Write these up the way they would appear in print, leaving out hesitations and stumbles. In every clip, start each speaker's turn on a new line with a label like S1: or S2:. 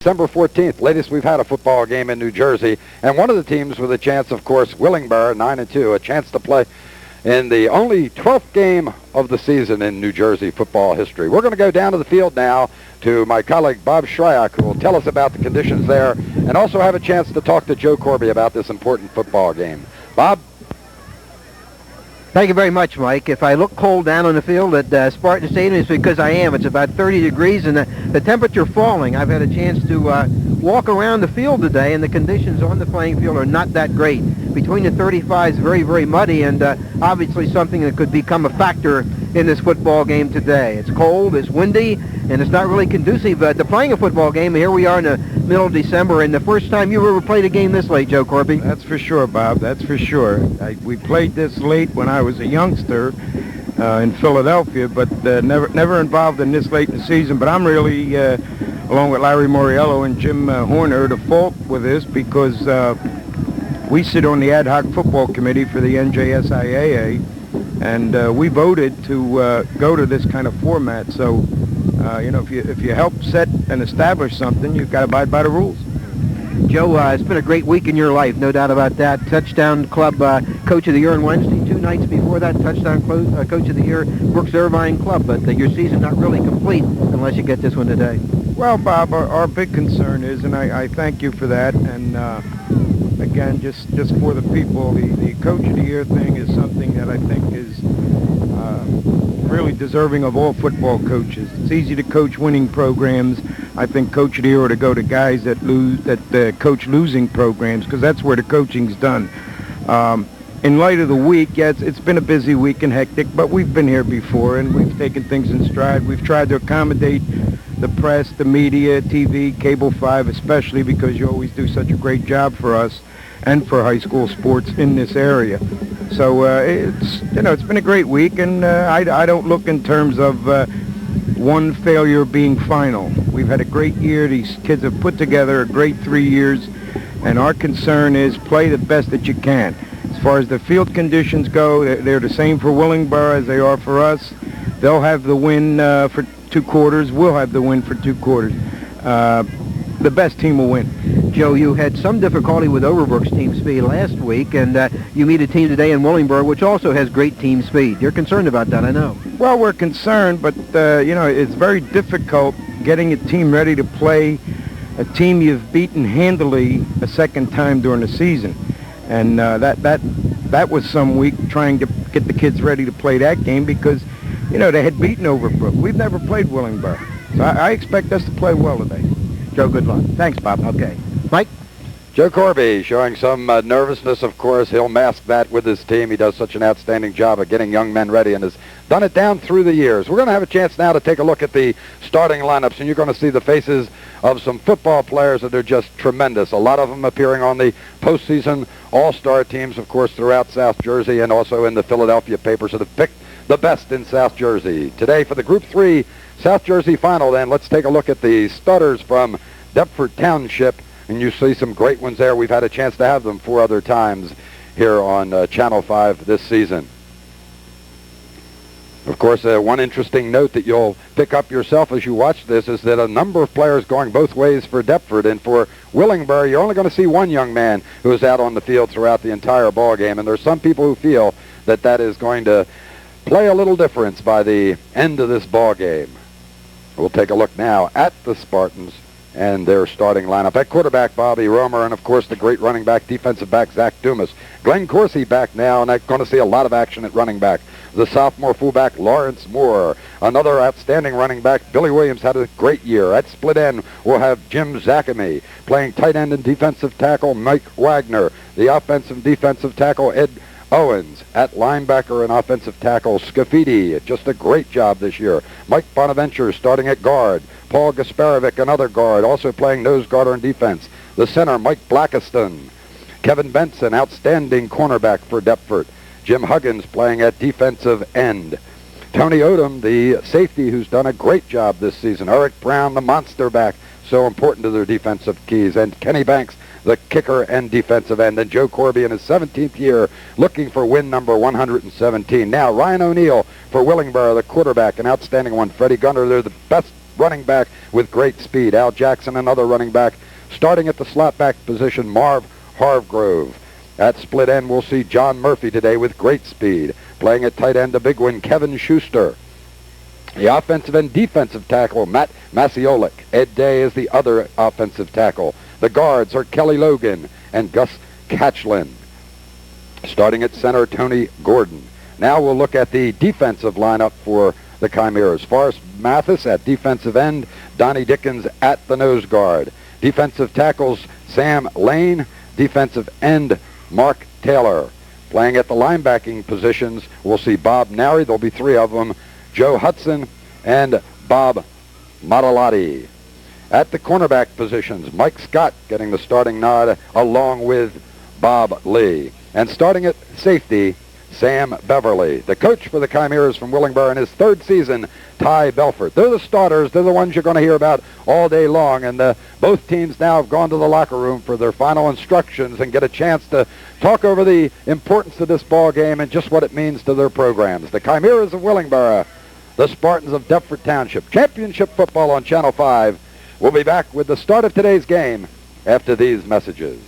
S1: December 14th, latest we've had a football game in New Jersey. And one of the teams with a chance, of course, Willingboro, 9-2, a chance to play in the only 12th game of the season in New Jersey football history. We're going to go down to the field now to my colleague Bob Shryak, who will tell us about the conditions there and also have a chance to talk to Joe Corby about this important football game. Bob?
S2: Thank you very much, Mike. If I look cold down on the field at Spartan Stadium, it's because I am. It's about 30 degrees and the temperature falling. I've had a chance to walk around the field today, and the conditions on the playing field are not that great. Between the 35s, very, very muddy, and obviously something that could become a factor in this football game today. It's cold, it's windy, and it's not really conducive to playing a football game. Here we are in the middle of December, and the first time you ever played a game this late, Joe Corby.
S3: That's for sure, Bob. That's for sure. We played this late when I was a youngster in Philadelphia, but never involved in this late in the season. But I'm really, along with Larry Moriello and Jim Horner, to fault with this because we sit on the ad hoc football committee for the NJSIAA, and we voted to go to this kind of format. So, if you help set and establish something, you've got to abide by the rules.
S2: Joe, it's been a great week in your life, no doubt about that. Touchdown Club Coach of the Year on Wednesday. 2 nights before that, Touchdown Coach of the Year, Brooks Irvine Club. But your season not really complete unless you get this one today.
S3: Well, Bob, our big concern is, and I thank you for that, and again, just for the people, the Coach of the Year thing is something that I think is really deserving of all football coaches. It's easy to coach winning programs. I think Coach of the Year ought to go to guys that coach losing programs, because that's where the coaching's done. In light of the week, yeah, it's been a busy week and hectic, but we've been here before, and we've taken things in stride. We've tried to accommodate the press, the media, TV, Cable 5 especially, because you always do such a great job for us and for high school sports in this area. So it's been a great week, and I don't look in terms of one failure being final. We've had a great year. These kids have put together a great 3 years, and our concern is play the best that you can. As far as the field conditions go, they're the same for Willingboro as they are for us. They'll have the win for 2 quarters. We'll have the win for 2 quarters. The best team will win.
S2: Joe, you had some difficulty with Overbrook's team speed last week, and you meet a team today in Willingboro which also has great team speed. You're concerned about that, I know.
S3: Well, we're concerned, but it's very difficult getting a team ready to play a team you've beaten handily a second time during the season. And that was some week trying to get the kids ready to play that game because, they had beaten Overbrook. We've never played Willingboro. So I expect us to play well today.
S2: Joe, good luck.
S3: Thanks, Bob.
S2: Okay. Mike?
S1: Joe Corby showing some nervousness, of course. He'll mask that with his team. He does such an outstanding job of getting young men ready and has done it down through the years. We're going to have a chance now to take a look at the starting lineups, and you're going to see the faces of some football players that are just tremendous. A lot of them appearing on the postseason all-star teams, of course, throughout South Jersey and also in the Philadelphia papers that have picked the best in South Jersey. Today for the Group 3 South Jersey final, then, let's take a look at the starters from Deptford Township. And you see some great ones there. We've had a chance to have them 4 other times here on Channel 5 this season. Of course, one interesting note that you'll pick up yourself as you watch this is that a number of players going both ways for Deptford. And for Willingboro, you're only going to see one young man who is out on the field throughout the entire ball game. And there's some people who feel that that is going to play a little difference by the end of this ball game. We'll take a look now at the Spartans and their starting lineup. At quarterback, Bobby Romer, and of course the great running back, defensive back, Zach Dumas. Glenn Coursey back now, and I'm going to see a lot of action at running back. The sophomore fullback, Lawrence Moore. Another outstanding running back, Billy Williams, had a great year. At split end, we'll have Jim Zakame. Playing tight end and defensive tackle, Mike Wagner. The offensive and defensive tackle, Ed Owens. At linebacker and offensive tackle, Scafidi. Just a great job this year. Mike Bonaventure starting at guard. Paul Gasparovic, another guard, also playing nose guard on defense. The center, Mike Blackiston. Kevin Benson, outstanding cornerback for Deptford. Jim Huggins playing at defensive end. Tony Odom, the safety who's done a great job this season. Eric Brown, the monster back, so important to their defensive keys. And Kenny Banks, the kicker and defensive end. And Joe Corby in his 17th year looking for win number 117. Now, Ryan O'Neill for Willingboro, the quarterback, an outstanding one. Freddie Gunner, they're the best running back with great speed. Al Jackson, another running back. Starting at the slot back position, Marv Hargrove. At split end, we'll see John Murphy today with great speed. Playing at tight end, the big one, Kevin Schuster. The offensive and defensive tackle, Matt Masiolik. Ed Day is the other offensive tackle. The guards are Kelly Logan and Gus Catchlin. Starting at center, Tony Gordon. Now we'll look at the defensive lineup for the Chimeras. Forrest Mathis at defensive end, Donnie Dickens at the nose guard. Defensive tackles, Sam Lane. Defensive end, Mark Taylor. Playing at the linebacking positions, we'll see Bob Nary. There'll be three of them. Joe Hudson and Bob Mottolati. At the cornerback positions, Mike Scott getting the starting nod along with Bob Lee. And starting at safety, Sam Beverly. The coach for the Chimeras from Willingboro in his third season, Ty Belfort. They're the starters. They're the ones you're going to hear about all day long. And both teams now have gone to the locker room for their final instructions and get a chance to talk over the importance of this ball game and just what it means to their programs. The Chimeras of Willingboro, the Spartans of Deptford Township. Championship football on Channel 5. We'll be back with the start of today's game after these messages.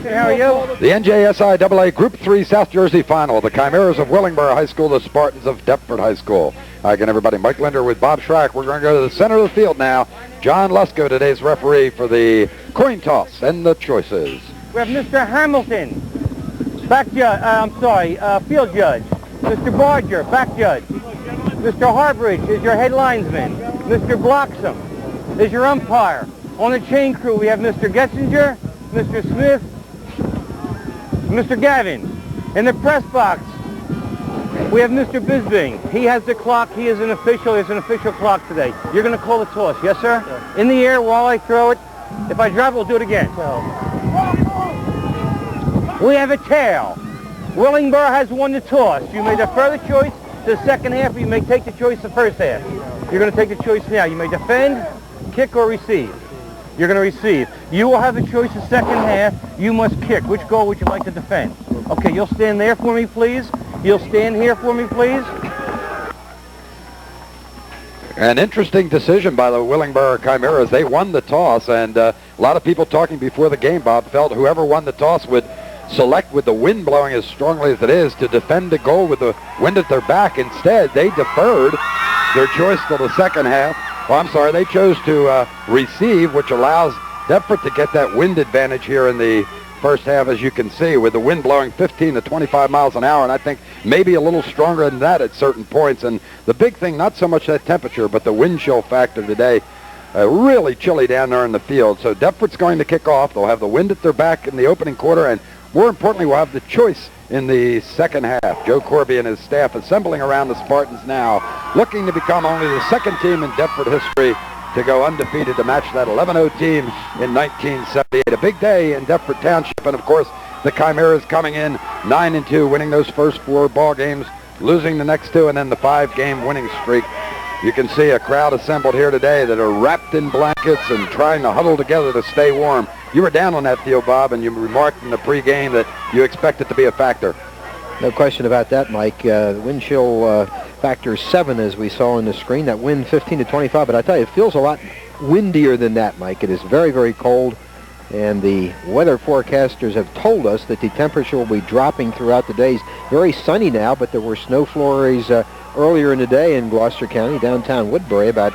S2: How are you?
S1: The NJSIAA Group 3 South Jersey Final. The Chimeras of Willingboro High School, the Spartans of Deptford High School. Hi again, everybody. Mike Linder with Bob Schrack. We're going to go to the center of the field now. John Lesko, today's referee for the coin toss and the choices.
S4: We have Mr. Hamilton, back judge, field judge. Mr. Barger, back judge. Mr. Harbridge is your head linesman. Mr. Bloxham is your umpire. On the chain crew, we have Mr. Getzinger, Mr. Smith, Mr. Gavin. In the press box, we have Mr. Bisbing. He has the clock. He is an official. There's an official clock today. You're going to call the toss, yes, sir? Yes. In the air while I throw it. If I drop it, we'll do it again. We have a tail. Willingboro has won the toss. You may defer the choice to the second half, or you may take the choice the first half. You're going to take the choice now. You may defend, kick, or receive. You're going to receive. You will have a choice the second half. You must kick. Which goal would you like to defend? Okay, you'll stand there for me, please. You'll stand here for me, please.
S1: An interesting decision by the Willingboro Chimeras. They won the toss, and a lot of people talking before the game, Bob, felt whoever won the toss would select, with the wind blowing as strongly as it is, to defend the goal with the wind at their back. Instead, they deferred their choice till the second half. Well, I'm sorry, they chose to receive, which allows Deptford to get that wind advantage here in the first half, as you can see, with the wind blowing 15 to 25 miles an hour, and I think maybe a little stronger than that at certain points. And the big thing, not so much that temperature, but the wind chill factor today, really chilly down there in the field. So Deptford's going to kick off. They'll have the wind at their back in the opening quarter, and more importantly, we'll have the choice in the second half. Joe Corby and his staff assembling around the Spartans now, looking to become only the second team in Deptford history to go undefeated, to match that 11-0 team in 1978. A big day in Deptford Township, and of course the Chimeras coming in 9-2, winning those first 4 ball games, losing the next 2, and then the 5-game winning streak. You can see a crowd assembled here today that are wrapped in blankets and trying to huddle together to stay warm. You were down on that field, Bob, and you remarked in the pregame that you expect it to be a factor.
S2: No question about that, Mike. The wind chill factor 7, as we saw on the screen. That wind 15 to 25, but I tell you, it feels a lot windier than that, Mike. It is very, very cold, and the weather forecasters have told us that the temperature will be dropping throughout the days. Very sunny now, but there were snow flurries earlier in the day in Gloucester County, downtown Woodbury, about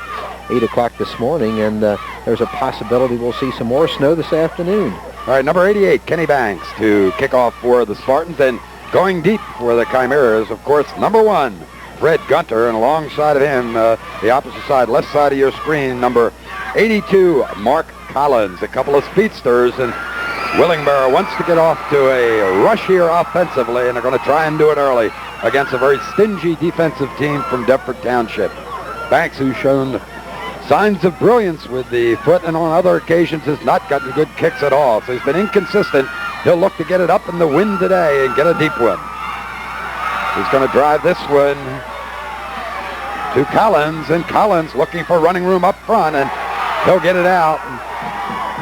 S2: 8 o'clock this morning, and there's a possibility we'll see some more snow this afternoon.
S1: All right, number 88, Kenny Banks, to kick off for the Spartans, and going deep for the Chimeras, of course, number 1, Fred Gunter, and alongside of him, the opposite side, left side of your screen, number 82, Mark Collins. A couple of speedsters, and Willingboro wants to get off to a rush here offensively, and they're going to try and do it early against a very stingy defensive team from Deptford Township. Banks, who's shown signs of brilliance with the foot, and on other occasions has not gotten good kicks at all, so he's been inconsistent. He'll look to get it up in the wind today and get a deep one. He's going to drive this one to Collins, and Collins looking for running room up front, and he'll get it out and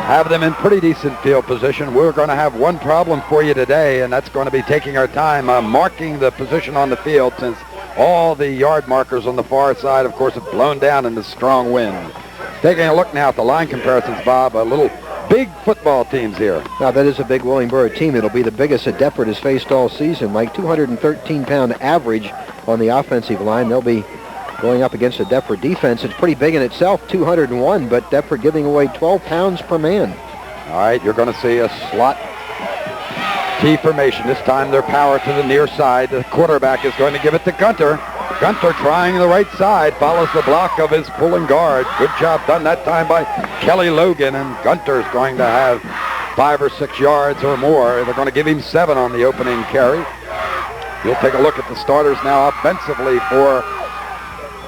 S1: have them in pretty decent field position. We're going to have one problem for you today, and that's going to be taking our time marking the position on the field, since all the yard markers on the far side, of course, have blown down in the strong wind. Taking a look now at the line comparisons, Bob, a little big football teams here.
S2: Now, that is a big Willingboro team. It'll be the biggest that Deptford has faced all season, Mike. 213-pound average on the offensive line. They'll be going up against the Deptford defense. It's pretty big in itself, 201, but Deptford giving away 12 pounds per man.
S1: All right, you're going to see a slot T formation. This time they're power to the near side. The quarterback is going to give it to Gunter. Gunter trying the right side, follows the block of his pulling guard. Good job done that time by Kelly Logan, and Gunter's going to have 5 or 6 yards or more. They're going to give him 7 on the opening carry. You'll take a look at the starters now offensively for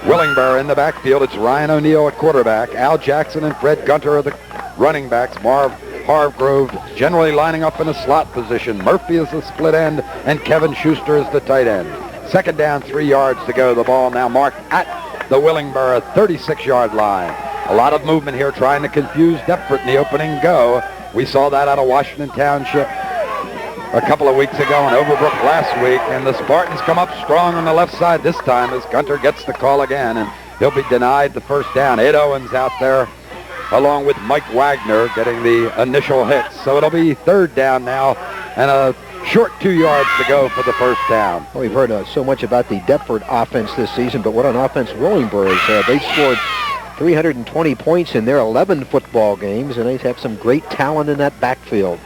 S1: Willingboro. In the backfield, it's Ryan O'Neill at quarterback. Al Jackson and Fred Gunter are the running backs. Marv Hargrove generally lining up in a slot position. Murphy is the split end, and Kevin Schuster is the tight end. Second down, 3 yards to go. The ball now marked at the Willingboro 36-yard line. A lot of movement here trying to confuse Deptford in the opening go. We saw that out of Washington Township a couple of weeks ago and Overbrook last week, and the Spartans come up strong on the left side this time as Gunter gets the call again, and he'll be denied the first down. Ed Owens out there along with Mike Wagner getting the initial hits. So it'll be third down now and a short 2 yards to go for the first down.
S2: Well, we've heard so much about the Deptford offense this season, but what an offense Willingboro has. They scored 320 points in their 11 football games, and they have some great talent in that backfield.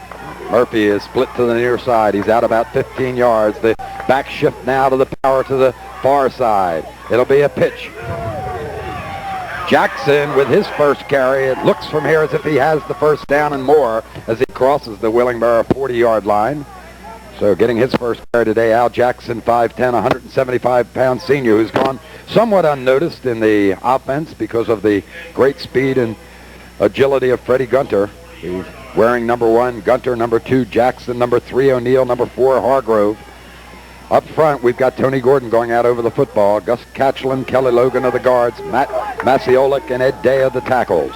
S1: Murphy is split to the near side. He's out about 15 yards. The back shift now to the power to the far side. It'll be a pitch. Jackson with his first carry. It looks from here as if he has the first down and more as he crosses the Willingboro 40-yard line. So getting his first carry today, Al Jackson, 5'10", 175-pound senior, who's gone somewhat unnoticed in the offense because of the great speed and agility of Freddie Gunter. He's wearing number 1, Gunter, number 2, Jackson, number 3, O'Neill, number 4, Hargrove. Up front, we've got Tony Gordon going out over the football, Gus Catchlin, Kelly Logan of the guards, Matt Maciolik, and Ed Day of the tackles.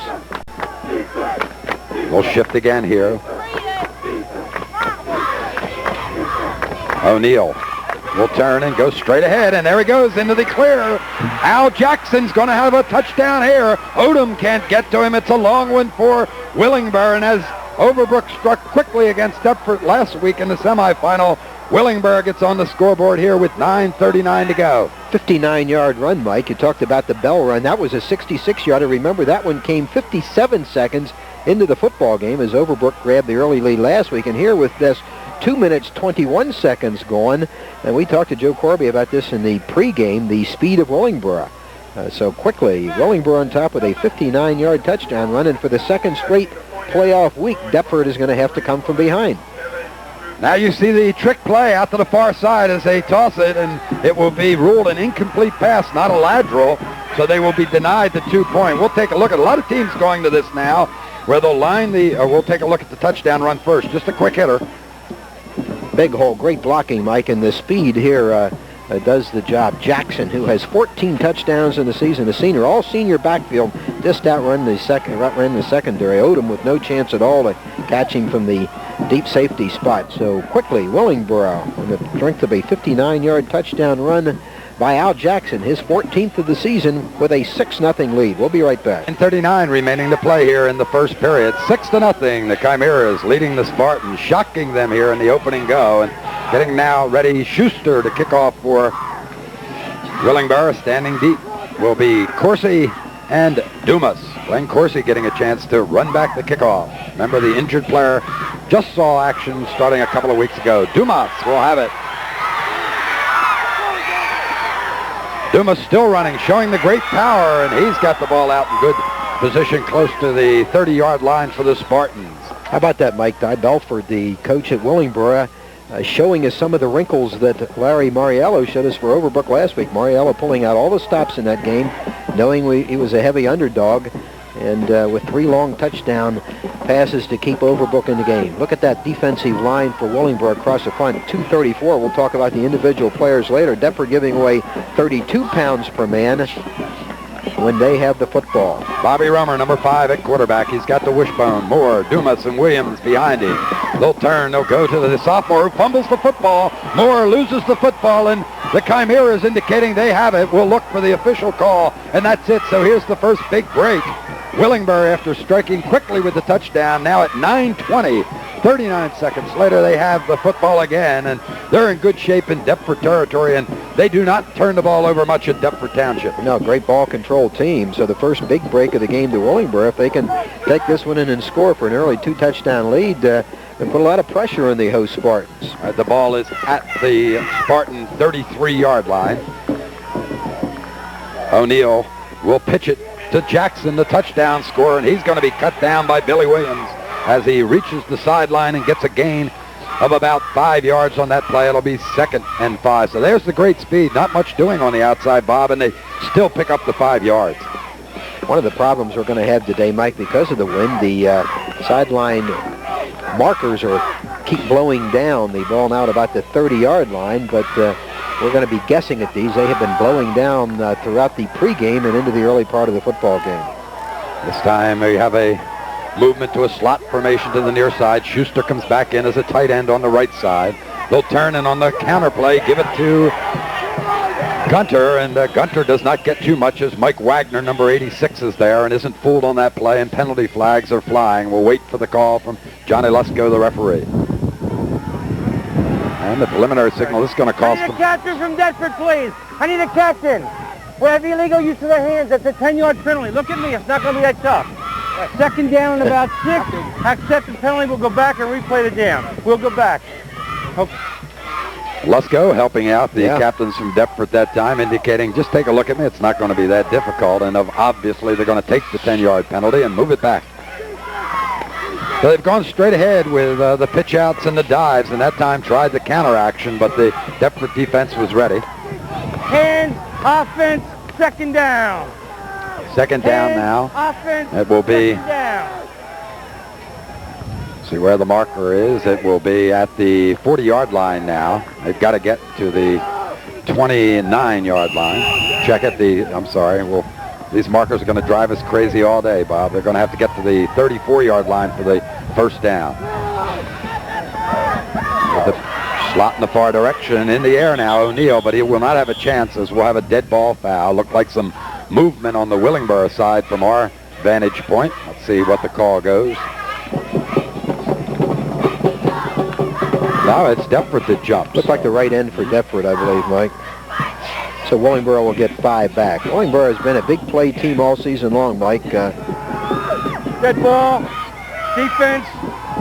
S1: We'll shift again here. O'Neill will turn and go straight ahead, and there he goes into the clear. Al Jackson's going to have a touchdown here. Odom can't get to him. It's a long one for Willingboro, and as Overbrook struck quickly against Deptford last week in the semifinal, Willingboro gets on the scoreboard here with 9:39 to go.
S2: 59-yard run, Mike. You talked about the bell run. That was a 66-yarder. Remember, that one came 57 seconds into the football game as Overbrook grabbed the early lead last week, and here with this 2 minutes, 21 seconds gone. And we talked to Joe Corby about this in the pregame, the speed of Willingboro. So quickly, Willingboro on top with a 59-yard touchdown run. And for the second straight playoff week, Deptford is going to have to come from behind.
S1: Now you see the trick play out to the far side as they toss it, and it will be ruled an incomplete pass, not a lateral. So they will be denied the 2-point. We'll take a look at a lot of teams going to this now where they'll line the, we'll take a look at the touchdown run first. Just a quick hitter.
S2: Big hole, great blocking, Mike, and the speed here does the job. Jackson, who has 14 touchdowns in the season, a senior, all senior backfield, just outrun the secondary. Odom with no chance at all to catch him from the deep safety spot. So quickly, Willingboro on the strength of a 59-yard touchdown run by Al Jackson, his 14th of the season, with a 6-0 lead. We'll be right back.
S1: 9:39 remaining to play here in the first period. 6-0. The Chimeras leading the Spartans, shocking them here in the opening go, and getting now ready. Schuster to kick off for Willingboro. Standing deep will be Corsi and Dumas. Glenn Corsi getting a chance to run back the kickoff. Remember, the injured player just saw action starting a couple of weeks ago. Dumas will have it. Dumas still running, showing the great power, and he's got the ball out in good position close to the 30-yard line for the Spartans.
S2: How about that, Mike? Di Belford, the coach at Willingboro, showing us some of the wrinkles that Larry Mariello showed us for Overbrook last week. Mariello pulling out all the stops in that game, knowing he was a heavy underdog, and with 3 long touchdown passes to keep Overbrook in the game. Look at that defensive line for Willingboro across the front, 234. We'll talk about the individual players later. Deptford giving away 32 pounds per man when they have the football.
S1: Bobby Rummer, number 5 at quarterback. He's got the wishbone. Moore, Dumas, and Williams behind him. They'll turn. They'll go to the sophomore who fumbles the football. Moore loses the football, and the Chimeras indicating they have it. We'll look for the official call, and that's it. So here's the first big break. Willingboro, after striking quickly with the touchdown, now at 9:20. 39 seconds later, they have the football again, and they're in good shape in Deptford territory, and they do not turn the ball over much at Deptford Township.
S2: No, great ball control team. So the first big break of the game to Willingboro, if they can take this one in and score for an early 2-touchdown lead, they put a lot of pressure on the host Spartans.
S1: The ball is at the Spartan 33-yard line. O'Neill will pitch it to Jackson, the touchdown scorer, and he's going to be cut down by Billy Williams as he reaches the sideline and gets a gain of about 5 yards on that play. It'll be 2nd and 5. So there's the great speed. Not much doing on the outside, Bob, and they still pick up the 5 yards.
S2: One of the problems we're going to have today, Mike, because of the wind, the sideline markers keep blowing down the ball now at about the 30-yard line, but we're going to be guessing at these. They have been blowing down throughout the pregame and into the early part of the football game.
S1: This time we have a movement to a slot formation to the near side. Schuster comes back in as a tight end on the right side. They'll turn, and on the counter play, give it to Gunter, and Gunter does not get too much as Mike Wagner, number 86, is there and isn't fooled on that play, and penalty flags are flying. We'll wait for the call from Johnny Lusko, the referee. And the preliminary signal is going to cost them.
S4: I need a captain from Deptford, please. I need a captain. We have illegal use of the hands. That's a 10-yard penalty. Look at me. It's not going to be that tough. 2nd down and about 6. Accept the penalty. We'll go back and replay the down. We'll go back. Okay.
S1: Lusko helping out the captains from Deptford that time, indicating, just take a look at me. It's not going to be that difficult. And obviously they're going to take the 10-yard penalty and move it back. So they've gone straight ahead with the pitch outs and the dives, and that time tried the counter action, but the Deptford defense was ready.
S4: Hands, offense, 2nd down.
S1: 2nd down now.
S4: Offense,
S1: it will be,
S4: 2nd down.
S1: See where the marker is. It will be at the 40-yard line now. They've got to get to the 29-yard line. Check it. I'm sorry. These markers are going to drive us crazy all day, Bob. They're going to have to get to the 34-yard line for the 1st down. With the slot in the far direction, in the air now, O'Neill, but he will not have a chance as we'll have a dead ball foul. Looked like some movement on the Willingboro side from our vantage point. Let's see what the call goes. Now it's Deptford that jumps.
S2: Looks like the right end for Deptford, I believe, Mike. So Willingboro will get 5 back. Willingboro has been a big play team all season long, Mike.
S4: Dead ball, defense.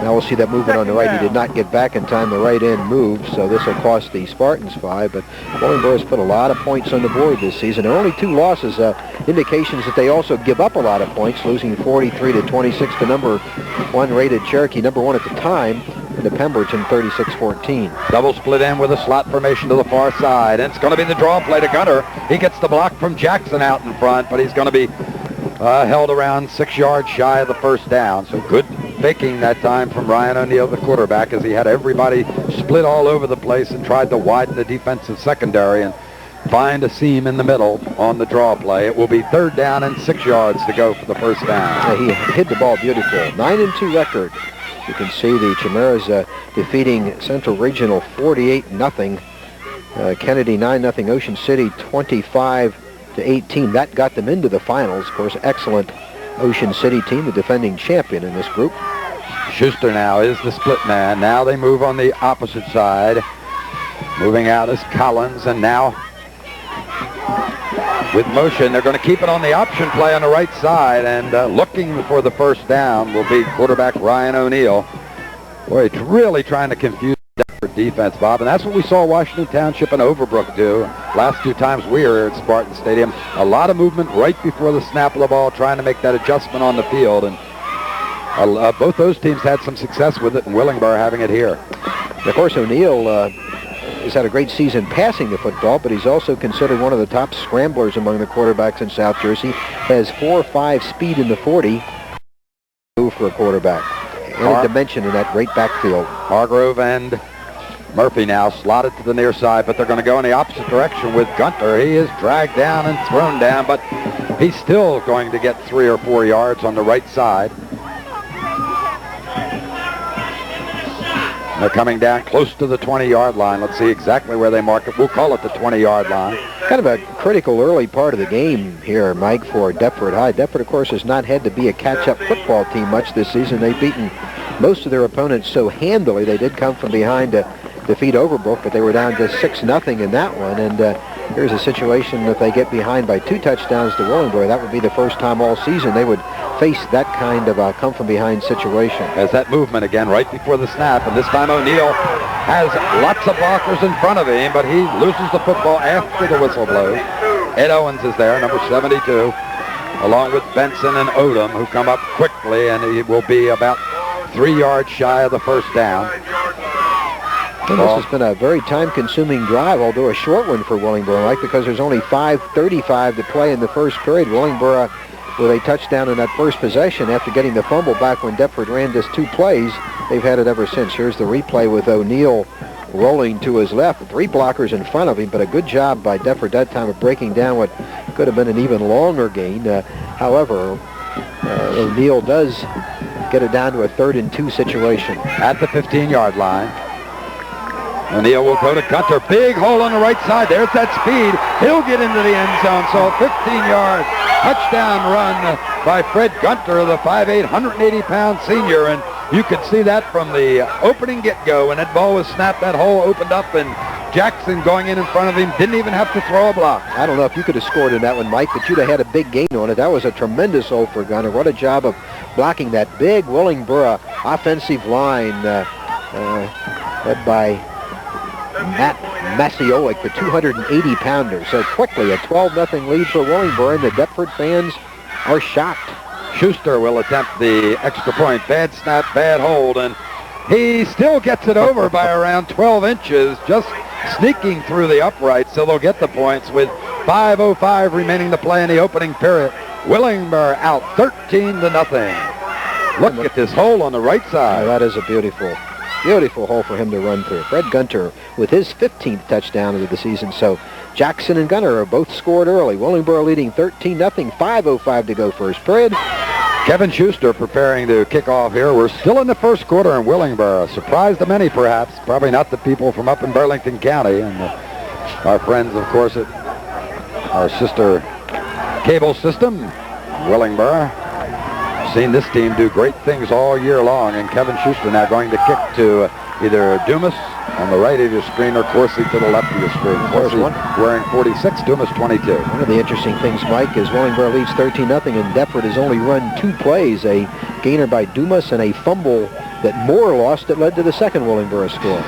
S2: Now we'll see that movement on the right. He did not get back in time. The right end moved, so this will cost the Spartans 5. But Willingboro's put a lot of points on the board this season. There are only 2 losses, indications that they also give up a lot of points, losing 43-26 to number 1 rated Cherokee, number 1 at the time, and to Pemberton 36-14.
S1: Double split in with a slot formation to the far side, and it's going to be the draw play to Gunter. He gets the block from Jackson out in front, but he's going to be held around 6 yards shy of the 1st down. So good faking that time from Ryan O'Neill, the quarterback, as he had everybody split all over the place and tried to widen the defensive secondary and find a seam in the middle on the draw play. It will be 3rd down and 6 yards to go for the 1st down.
S2: He hit the ball beautiful. 9-2 record. You can see the Chimeras defeating Central Regional 48-0. Kennedy 9-0. Ocean City 25-18. That got them into the finals. Of course, excellent Ocean City team, the defending champion in this group.
S1: Schuster now is the split man. Now they move on the opposite side. Moving out is Collins, and now with motion, they're going to keep it on the option play on the right side, and looking for the 1st down will be quarterback Ryan O'Neill. Boy, it's really trying to confuse the Deptford defense, Bob, and that's what we saw Washington Township and Overbrook do last 2 times we were here at Spartan Stadium. A lot of movement right before the snap of the ball, trying to make that adjustment on the field, and both those teams had some success with it, and Willingboro having it here.
S2: Of course, O'Neill has had a great season passing the football, but he's also considered one of the top scramblers among the quarterbacks in South Jersey. Has 4.5 speed in the 40 for a quarterback. Added dimension in that great backfield.
S1: Hargrove and Murphy now slotted to the near side, but they're going to go in the opposite direction with Gunter. He is dragged down and thrown down, but he's still going to get 3 or 4 yards on the right side. They're coming down close to the 20-yard line. Let's see exactly where they mark it. We'll call it the 20-yard line.
S2: Kind of a critical early part of the game here, Mike, for Deptford High. Deptford, of course, has not had to be a catch-up football team much this season. They've beaten most of their opponents so handily. They did come from behind to defeat Overbrook, but they were down to 6-0 in that one. And here's a situation that they get behind by 2 touchdowns to Willingboro. That would be the first time all season they would face that kind of a come-from-behind situation.
S1: As that movement again right before the snap, and this time O'Neill has lots of blockers in front of him, but he loses the football after the whistle blows. Ed Owens is there, number 72, along with Benson and Odom, who come up quickly, and he will be about 3 yards shy of the first down.
S2: And this has been a very time-consuming drive, although a short one for Willingboro, Mike, because there's only 5:35 to play in the first period. Willingboro with a touchdown in that first possession after getting the fumble back when Deptford ran just 2 plays. They've had it ever since. Here's the replay with O'Neill rolling to his left, 3 blockers in front of him, but a good job by Deptford that time of breaking down what could have been an even longer gain. However, O'Neill does get it down to a 3rd and 2 situation.
S1: At the 15-yard line, O'Neill will go to Gunter. Big hole on the right side. There's that speed. He'll get into the end zone. So a 15-yard touchdown run by Fred Gunter, the 5'8", 180-pound senior. And you could see that from the opening get-go. When that ball was snapped, that hole opened up, and Jackson going in front of him didn't even have to throw a block.
S2: I don't know if you could have scored in that one, Mike, but you'd have had a big gain on it. That was a tremendous hole for Gunter. What a job of blocking that big Willingboro offensive line led by Matt Masiolik, the 280-pounder. So quickly, a 12-0 lead for Willingboro, and the Deptford fans are shocked.
S1: Schuster will attempt the extra point. Bad snap, bad hold, and he still gets it over by around 12 inches, just sneaking through the uprights, so they'll get the points with 5:05 remaining to play in the opening period. Willingboro out 13-0. Look at this hole on the right side.
S2: Oh, that is a beautiful hole for him to run through. Fred Gunter with his 15th touchdown of the season. So Jackson and Gunter are both scored early. Willingboro leading 13-0, 5:05 to go first period.
S1: Kevin Schuster preparing to kick off here. We're still in the first quarter in Willingboro. Surprise to many, perhaps. Probably not the people from up in Burlington County. And our friends, of course, at our sister cable system, Willingboro. Seen this team do great things all year long, and Kevin Schuster now going to kick to either Dumas on the right of your screen or Corsi to the left of your screen. Corsi wearing 46, Dumas 22.
S2: One of the interesting things, Mike, is Willingboro leads 13-0, and Deptford has only run 2 plays, a gainer by Dumas and a fumble that Moore lost that led to the second Willingboro score.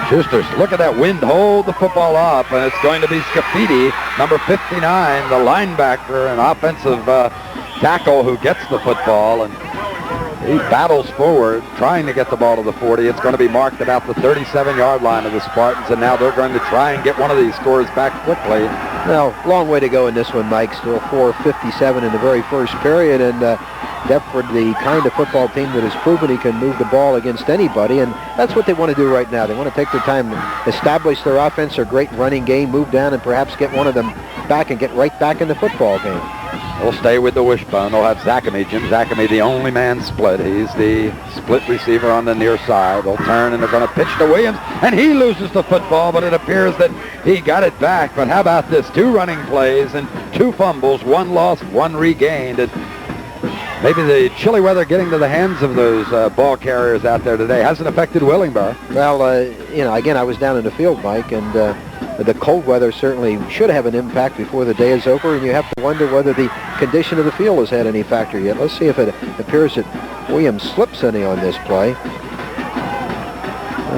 S1: Schuster, look at that wind, hold the football up, and it's going to be Scafidi, number 59, the linebacker, an offensive tackle who gets the football, and he battles forward trying to get the ball to the 40. It's going to be marked about the 37-yard line of the Spartans, and now they're going to try and get one of these scores back quickly.
S2: Well, long way to go in this one, Mike. Still 4:57 in the very first period, and Deptford, the kind of football team that has proven he can move the ball against anybody, and that's what they want to do right now. They want to take their time and establish their offense, their great running game, move down and perhaps get one of them back and get right back in the football game.
S1: They'll stay with the wishbone. They'll have Zakame, Jim Zakame, the only man split. He's the split receiver on the near side. They'll turn, and they're going to pitch to Williams, and he loses the football, but it appears that he got it back. But how about this? 2 running plays and 2 fumbles, 1 lost, 1 regained. And maybe the chilly weather getting to the hands of those ball carriers out there today hasn't affected Willingboro.
S2: Well, again, I was down in the field, Mike, and the cold weather certainly should have an impact before the day is over, and you have to wonder whether the condition of the field has had any factor yet. Let's see if it appears that Williams slips any on this play.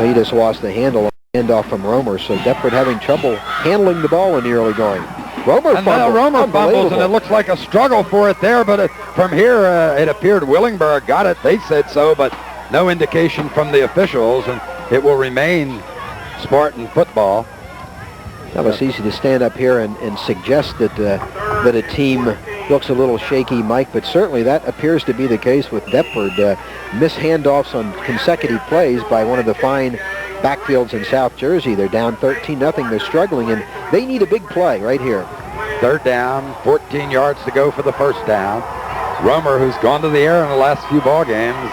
S2: He just lost the handle on the handoff from Romer, so Deptford having trouble handling the ball in the early going. Romer
S1: fumbles, and it looks like a struggle for it there, but from here it appeared Willingboro got it. They said so, but no indication from the officials, and it will remain Spartan football.
S2: That was easy to stand up here and suggest that that a team looks a little shaky, Mike, but certainly that appears to be the case with Deptford. Missed handoffs on consecutive plays by one of the fine backfields in South Jersey. They're down 13-0. They're struggling, and they need a big play right here.
S1: Third down, 14 yards to go for the first down. Romer, who's gone to the air in the last few ball games,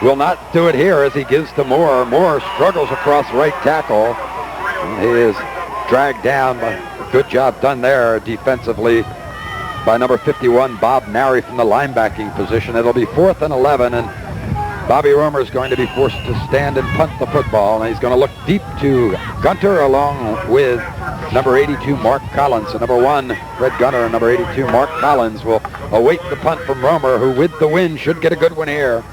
S1: will not do it here as he gives to Moore. Moore struggles across right tackle. And he is dragged down. Good job done there defensively by number 51, Bob Nary, from the linebacking position. It'll be 4th and 11, and Bobby Romer is going to be forced to stand and punt the football, and he's going to look deep to Gunter along with number 82, Mark Collins. So number 1, Fred Gunter, and number 82, Mark Collins, will await the punt from Romer, who with the wind should get a good one here.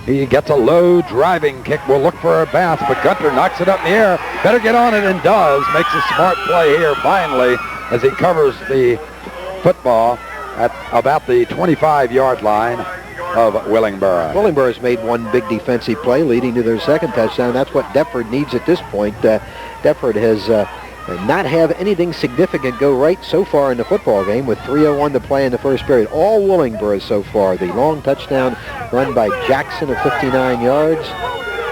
S1: He gets a low driving kick. Will look for a bounce, but Gunter knocks it up in the air. Better get on it, and does. Makes a smart play here finally as he covers the football at about the 25-yard line of Willingboro.
S2: Willingboro's made one big defensive play leading to their second touchdown. That's what Deptford needs at this point. Deptford has not have anything significant go right so far in the football game with 3:01 to play in the first period. All Willingboro so far. The long touchdown run by Jackson of 59 yards,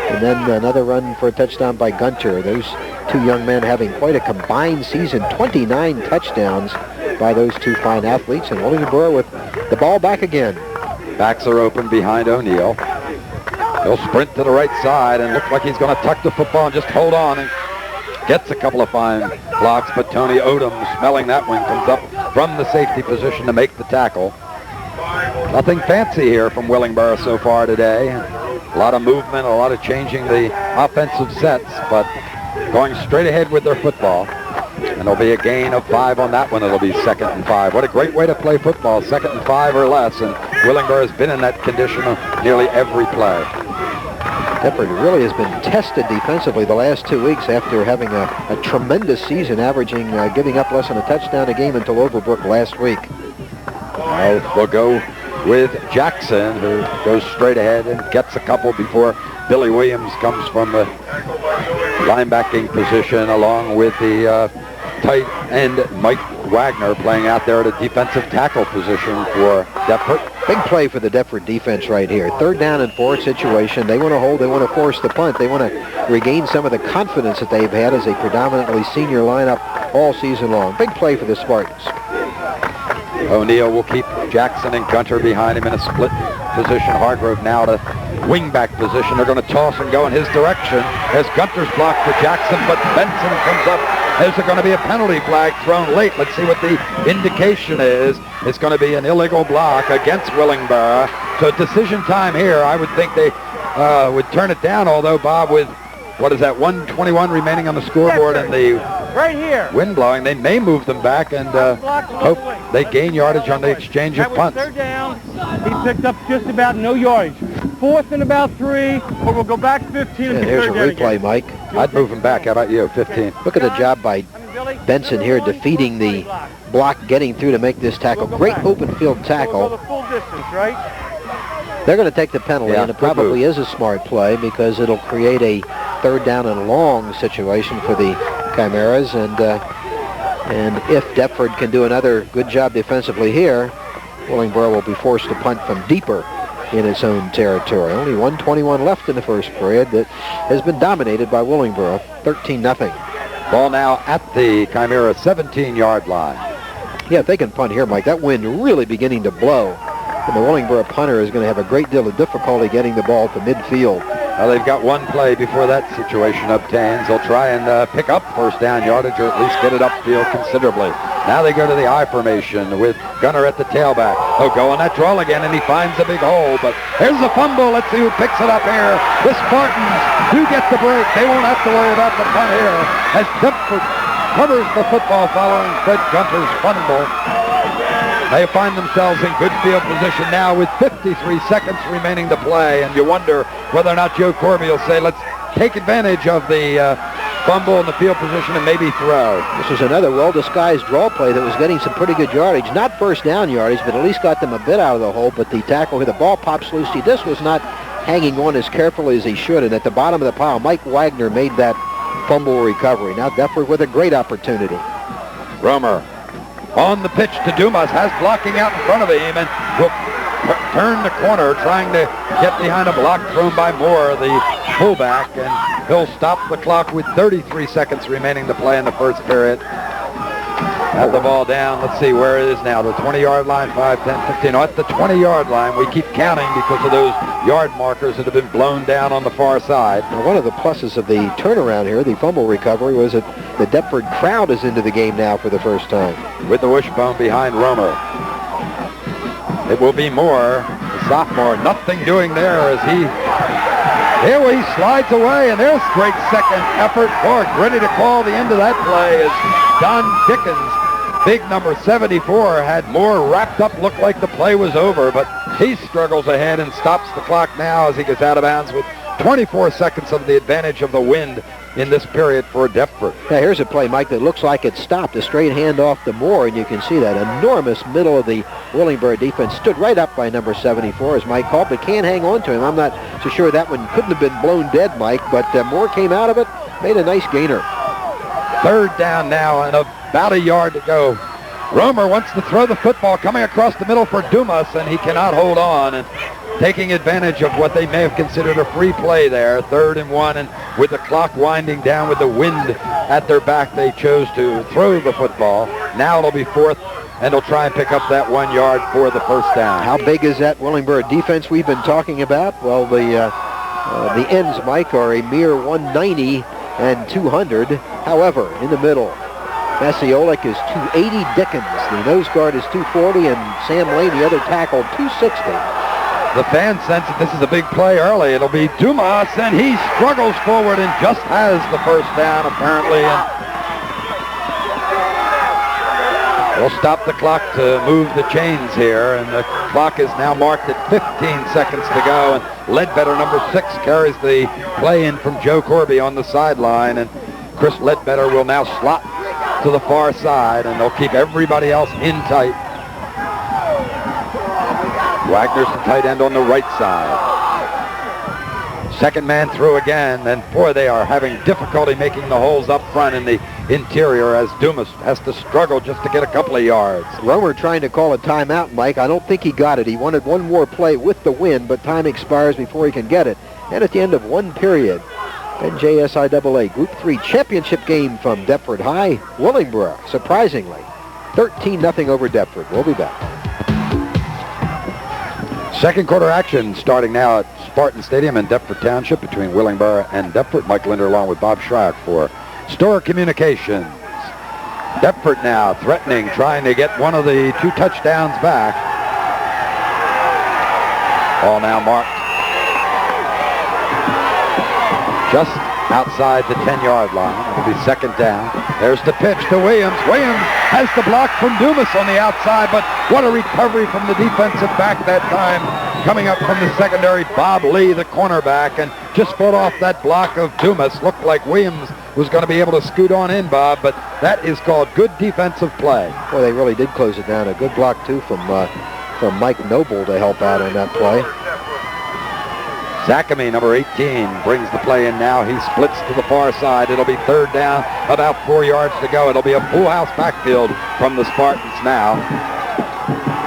S2: and then another run for a touchdown by Gunter. Those two young men having quite a combined season, 29 touchdowns by those two fine athletes, and Willingboro with the ball back again.
S1: Backs are open behind O'Neill. He'll sprint to the right side and look like he's going to tuck the football and just hold on, and gets a couple of fine blocks, but Tony Odom, smelling that one, comes up from the safety position to make the tackle. Nothing fancy here from Willingboro so far today. A lot of movement, a lot of changing the offensive sets, but going straight ahead with their football. And there'll be a gain of 5 on that one. It'll be 2nd and 5. What a great way to play football, 2nd and 5 or less, and Willingboro has been in that condition of nearly every play.
S2: Deptford really has been tested defensively the last 2 weeks after having a tremendous season, averaging, giving up less than a touchdown a game until Overbrook last week.
S1: Now we'll go with Jackson, who goes straight ahead and gets a couple before Billy Williams comes from the linebacking position, along with the tight end Mike Wagner playing out there at a defensive tackle position for Deptford.
S2: Big play for the Deptford defense right here. 3rd down and 4 situation. They want to hold. They want to force the punt. They want to regain some of the confidence that they've had as a predominantly senior lineup all season long. Big play for the Spartans.
S1: O'Neill will keep Jackson and Gunter behind him in a split position. Hargrove now to wingback position. They're going to toss and go in his direction as Gunter's blocked for Jackson, but Benson comes up. Is there going to be a penalty flag thrown late? Let's see what the indication is. It's going to be an illegal block against Willingboro. So decision time here. I would think they would turn it down, although, Bob, with, what is that, 1:21 remaining on the scoreboard and the
S4: right here
S1: wind blowing, they may move them back and hope they gain yardage on the exchange of punts.
S4: 3rd down. He picked up just about no yardage. 4th and about 3, or we'll go back 15 and
S2: here's a
S4: 3rd down
S2: replay,
S4: again.
S2: Mike.
S1: I'd move him back. How about you? 15.
S2: Look at the job by Benson here defeating the block, getting through to make this tackle. Great open field tackle.
S4: We'll go the full distance, right?
S2: They're going to take the penalty,
S1: Yeah,
S2: and it
S1: good
S2: probably
S1: move.
S2: is a smart play because it'll create a 3rd down and long situation for the Chimeras. And if Deptford can do another good job defensively here, Willingboro will be forced to punt from deeper in its own territory. Only 1:21 left in the first period that has been dominated by Willingboro, 13-0.
S1: Ball now at the Chimera 17-yard line.
S2: Yeah, if they can punt here, Mike, that wind really beginning to blow. And the Willingboro punter is going to have a great deal of difficulty getting the ball to midfield.
S1: Well, they've got one play before that situation obtains. They'll try and pick up 1st down yardage, or at least get it upfield considerably. Now they go to the I formation with Gunter at the tailback. They'll go on that draw again, and he finds a big hole. But here's the fumble. Let's see who picks it up here. The Spartans do get the break. They won't have to worry about the punt here as Deptford covers the football following Fred Gunter's fumble. They find themselves in good field position now with 53 seconds remaining to play, and you wonder whether or not Joe Corby will say, let's take advantage of the fumble in the field position and maybe throw.
S2: This is another well-disguised draw play that was getting some pretty good yardage. Not 1st down yardage, but at least got them a bit out of the hole. But the tackle here, the ball pops loose. This was not hanging on as carefully as he should, and at the bottom of the pile, Mike Wagner made that fumble recovery. Now Deptford with a great opportunity.
S1: Romer on the pitch to Dumas, has blocking out in front of him, and will turn the corner, trying to get behind a block thrown by Moore, the fullback, and he'll stop the clock with 33 seconds remaining to play in the first period. Have the ball down. Let's see where it is now. The 20-yard line, 5, 10, 15. At the 20-yard line, we keep counting because of those yard markers that have been blown down on the far side.
S2: Now, one of the pluses of the turnaround here, the fumble recovery, was that the Deptford crowd is into the game now for the first time.
S1: With the wishbone behind Romer. It will be Moore, the sophomore. Nothing doing there as here he slides away, and there's great second effort. Borg ready to call the end of that play as Don Dickens, big number 74, had Moore wrapped up, looked like the play was over, but he struggles ahead and stops the clock now as he gets out of bounds with 24 seconds of the advantage of the wind in this period for Deptford.
S2: Now here's a play, Mike, that looks like it stopped. A straight handoff to Moore, and you can see that enormous middle of the Willingboro defense stood right up by number 74, as Mike called, but can't hang on to him. I'm not so sure that one couldn't have been blown dead, Mike, but Moore came out of it, made a nice gainer.
S1: Third down now and about a yard to go. Romer wants to throw the football coming across the middle for Dumas, and he cannot hold on. And taking advantage of what they may have considered a free play there, 3rd and 1, and with the clock winding down with the wind at their back, they chose to throw the football. Now it'll be 4th, and they'll try and pick up that 1 yard for the first down.
S2: How big is that Willingboro defense we've been talking about? Well, the ends, Mike, are a mere 190 and 200. However, in the middle, Masiolik is 280, Dickens, the nose guard, is 240, and Sam Lane, the other tackle, 260.
S1: The fans sense that this is a big play early. It'll be Dumas, and he struggles forward and just has the first down, apparently. And we'll stop the clock to move the chains here, and the clock is now marked at 15 seconds to go, and Ledbetter, number 6, carries the play in from Joe Corby on the sideline, and Chris Ledbetter will now slot to the far side, and they'll keep everybody else in tight. Wagner's the tight end on the right side. Second man through again, and boy, they are having difficulty making the holes up front in the interior as Dumas has to struggle just to get a couple of yards.
S2: Romer trying to call a timeout, Mike. I don't think he got it. He wanted one more play with the win, but time expires before he can get it. And at the end of one period, NJSIAA Group 3 championship game from Deptford High, Willingboro, surprisingly, 13-0 over Deptford. We'll be back.
S1: Second quarter action starting now at Spartan Stadium in Deptford Township between Willingboro and Deptford. Mike Linder along with Bob Schreck for Store Communications. Deptford now threatening, trying to get one of the 2 touchdowns back. All now marked just outside the 10-yard line. It'll be second down. There's the pitch to Williams. Williams has the block from Dumas on the outside, but what a recovery from the defensive back that time. Coming up from the secondary, Bob Lee, the cornerback, and just fought off that block of Dumas. Looked like Williams was going to be able to scoot on in, Bob, but that is called good defensive play.
S2: Well, they really did close it down. A good block, too, from Mike Noble to help out on that play.
S1: Zakame, number 18, brings the play in now. He splits to the far side. It'll be third down, about 4 yards to go. It'll be a full house backfield from the Spartans now.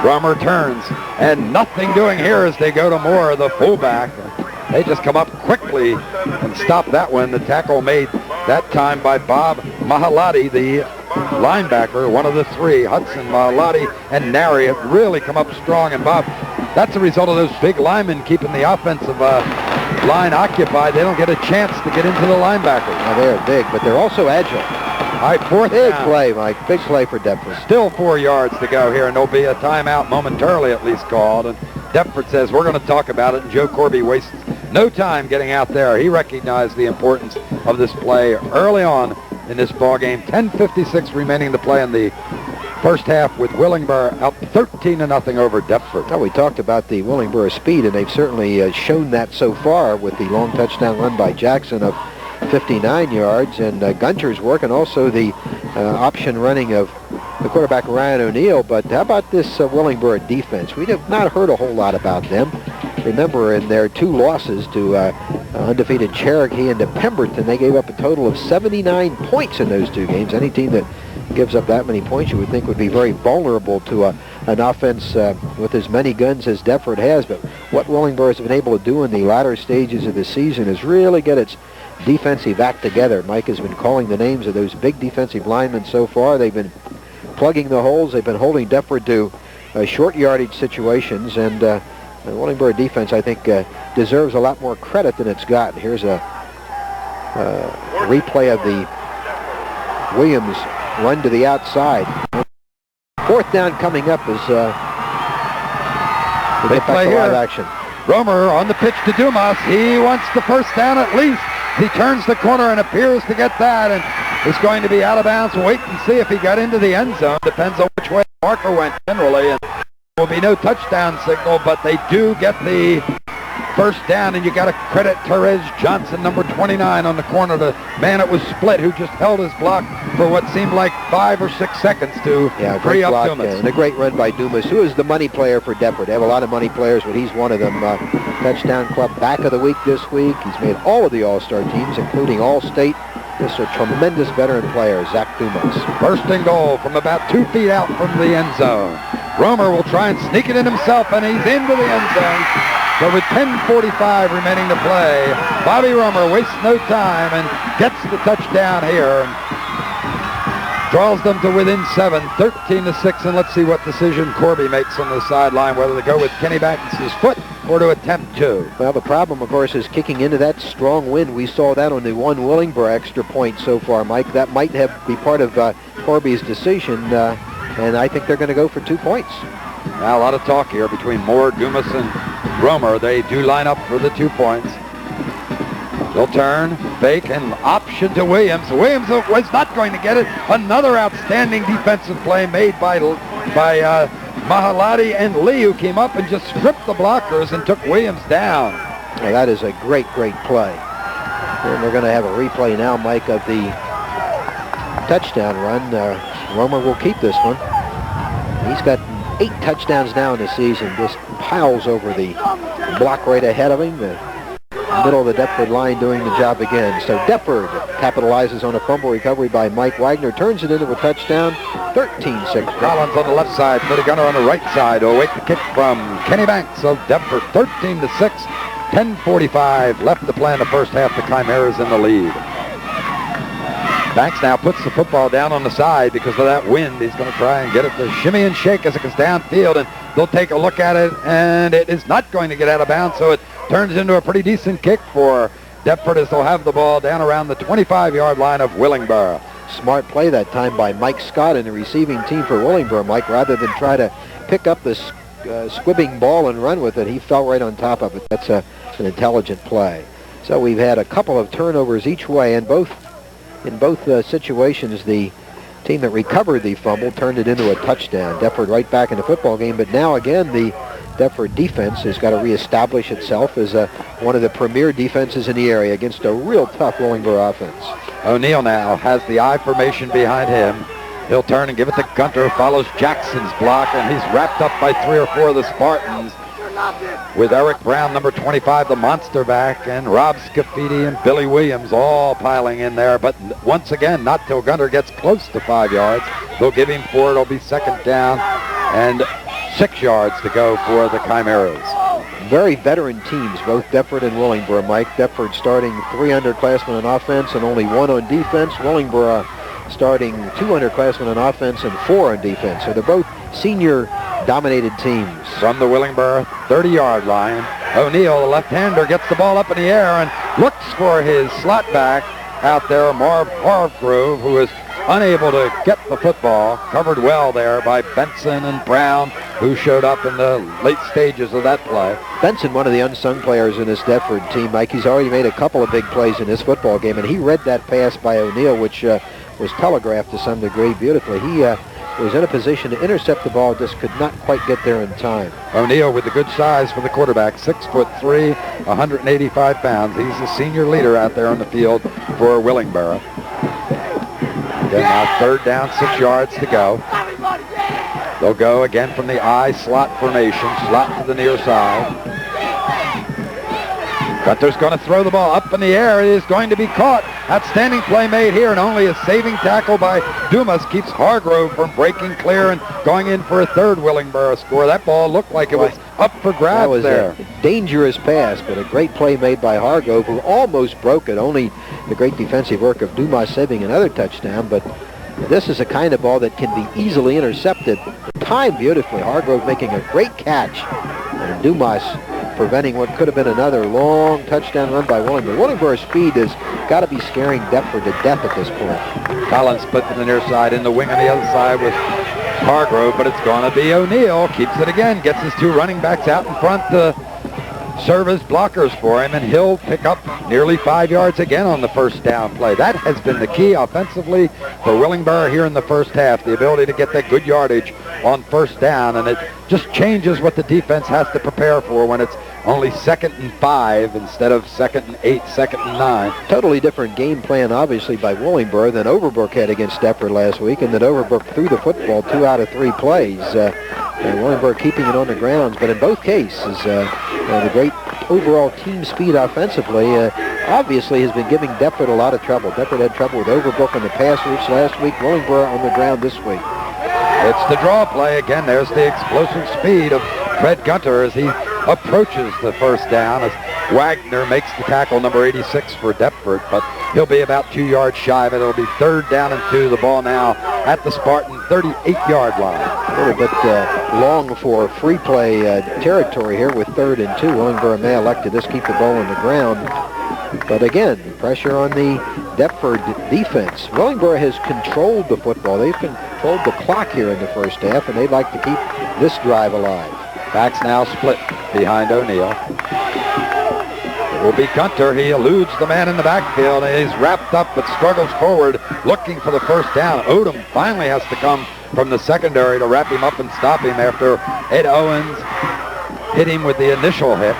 S1: Romer turns, and nothing doing here as they go to Moore, the fullback. They just come up quickly and stop that one. The tackle made that time by Bob Mahalati, the linebacker, one of the 3. Hudson, Mahalati, and Nary have really come up strong. And Bob, that's a result of those big linemen keeping the offensive line occupied. They don't get a chance to get into the linebackers.
S2: Now, they're big, but they're also agile.
S1: All right, fourth
S2: big
S1: down.
S2: Play, Mike. Big play for Deptford.
S1: Still 4 yards to go here, and there'll be a timeout momentarily at least called. And Deptford says, we're going to talk about it, and Joe Corby wastes no time getting out there. He recognized the importance of this play early on in this ball game. 10:56 remaining to play in the first half with Willingboro up 13-0 over Deptford.
S2: Well, we talked about the Willingboro speed, and they've certainly shown that so far with the long touchdown run by Jackson of 59 yards, and Gunter's work, and also the option running of the quarterback Ryan O'Neill. But how about this Willingboro defense? We have not heard a whole lot about them. Remember, in their 2 losses to undefeated Cherokee and to Pemberton, they gave up a total of 79 points in those 2 games. Any team that gives up that many points, you would think would be very vulnerable to an offense with as many guns as Deptford has. But what Willingboro has been able to do in the latter stages of the season is really get its defensive act together. Mike has been calling the names of those big defensive linemen so far. They've been plugging the holes. They've been holding Deptford to short yardage situations, and the Willingboro defense, I think, deserves a lot more credit than it's gotten. Here's a replay of the Williams run to the outside. Fourth down coming up as they get back to live action.
S1: Romer on the pitch to Dumas. He wants the first down at least. He turns the corner and appears to get that, and is going to be out of bounds. Wait and see if he got into the end zone. Depends on which way the marker went generally, and there will be no touchdown signal, but they do get the first down, and you got to credit Therese Johnson, number 29, on the corner, the man that was split, who just held his block for what seemed like 5 or 6 seconds to free up Dumas.
S2: And a great run by Dumas, who is the money player for Deptford. They have a lot of money players, but he's one of them. Touchdown Club back of the week this week. He's made all of the All-Star teams, including All-State. Just a tremendous veteran player, Zach Dumas.
S1: First and goal from about 2 feet out from the end zone. Romer will try and sneak it in himself, and he's into the end zone. So with 10:45 remaining to play, Bobby Romer wastes no time and gets the touchdown here. Draws them to within 7, 13-6, and let's see what decision Corby makes on the sideline, whether to go with Kenny Banks' foot or to attempt to.
S2: Well, the problem, of course, is kicking into that strong wind. We saw that on the one Willingboro extra point so far, Mike. That might be part of Corby's decision, and I think they're going to go for 2 points.
S1: Now, a lot of talk here between Moore, Dumas, and Romer. They do line up for the 2 points. They'll turn, fake, and option to Williams. Williams was not going to get it. Another outstanding defensive play made by Mahalati and Lee, who came up and just stripped the blockers and took Williams down.
S2: Well, that is a great, great play. And we're going to have a replay now, Mike, of the touchdown run. Romer will keep this one. He's got 8 touchdowns now in the season. Just piles over the block right ahead of him. The middle of the Deptford line doing the job again. So Deptford capitalizes on a fumble recovery by Mike Wagner, turns it into a touchdown, 13-6.
S1: Collins on the left side, Billy Gunner on the right side. Await the kick from Kenny Banks of Deptford, 13-6. 10:45 left to play in the first half. The Chimeras in the lead. Banks now puts the football down on the side because of that wind. He's going to try and get it to shimmy and shake as it comes downfield, and they'll take a look at it, and it is not going to get out of bounds, so it turns into a pretty decent kick for Deptford as they'll have the ball down around the 25-yard line of Willingboro.
S2: Smart play that time by Mike Scott and the receiving team for Willingboro, Mike. Rather than try to pick up this squibbing ball and run with it, he fell right on top of it. That's an intelligent play. So we've had a couple of turnovers each way, and in both situations, the team that recovered the fumble turned it into a touchdown. Deptford right back in the football game, but now again the Deptford defense has got to reestablish itself as one of the premier defenses in the area against a real tough Willingboro offense.
S1: O'Neill now has the I formation behind him. He'll turn and give it to Gunter, follows Jackson's block, and he's wrapped up by 3 or 4 of the Spartans, with Eric Brown, number 25, the monster back, and Rob Scafidi and Billy Williams all piling in there. But once again, not till Gunter gets close to 5 yards. They'll give him 4. It'll be second down and 6 yards to go for the Chimeras.
S2: Very veteran teams, both Deptford and Willingboro, Mike. Deptford starting 3 underclassmen on offense and only 1 on defense. Willingboro starting 2 underclassmen on offense and 4 on defense. So they're both senior-dominated teams.
S1: From the Willingboro 30-yard line, O'Neill, the left-hander, gets the ball up in the air and looks for his slot back out there, Marv Hargrove, who is unable to get the football. Covered well there by Benson and Brown, who showed up in the late stages of that play.
S2: Benson, one of the unsung players in this Deptford team, Mike. He's already made a couple of big plays in this football game, and he read that pass by O'Neill, which was telegraphed to some degree beautifully. He was in a position to intercept the ball, just could not quite get there in time.
S1: O'Neill with the good size for the quarterback, 6'3", 185 pounds. He's the senior leader out there on the field for Willingboro. Again, now third down, 6 yards to go. They'll go again from the I slot formation, slot to the near side. Gunter's going to throw the ball up in the air. It is going to be caught Outstanding play made here, and only a saving tackle by Dumas keeps Hargrove from breaking clear and going in for a third Willingboro score. That ball looked like it was up for grabs.
S2: That was
S1: there.
S2: a dangerous pass, but a great play made by Hargrove, who almost broke it. Only the great defensive work of Dumas saving another touchdown, but this is a kind of ball that can be easily intercepted. Timed beautifully. Hargrove making a great catch, and Dumas preventing what could have been another long touchdown run by Willingboro. Willingboro's speed has got to be scaring Deptford to death at this point.
S1: Collins split to the near side. In the wing on the other side with Hargrove, but it's going to be O'Neill. Keeps it again. Gets his two running backs out in front to serve as blockers for him, and he'll pick up nearly 5 yards again on the first down play. That has been the key offensively for Willingboro here in the first half, the ability to get that good yardage on first down, and it just changes what the defense has to prepare for when it's only 2nd and 5 instead of 2nd and 8, 2nd and 9.
S2: Totally different game plan, obviously, by Willingboro than Overbrook had against Deptford last week, and that Overbrook threw the football 2 out of 3 plays. And Willingboro keeping it on the grounds, but in both cases, the great overall team speed offensively obviously has been giving Deptford a lot of trouble. Deptford had trouble with Overbrook on the pass routes last week. Willingboro on the ground this week.
S1: It's the draw play again. There's the explosive speed of Fred Gunter as he approaches the first down as Wagner makes the tackle, number 86 for Deptford, but he'll be about 2 yards shy of it. It'll be 3rd down and 2. The ball now at the Spartan 38-yard line.
S2: A little bit long for free play territory here with 3rd and 2. Willingboro may elect to just keep the ball on the ground. But again, pressure on the Deptford defense. Willingboro has controlled the football. They've controlled the clock here in the first half, and they'd like to keep this drive alive.
S1: Backs now split behind O'Neill. It will be Gunter. He eludes the man in the backfield. He's wrapped up but struggles forward looking for the first down. Odom finally has to come from the secondary to wrap him up and stop him after Ed Owens hit him with the initial hit.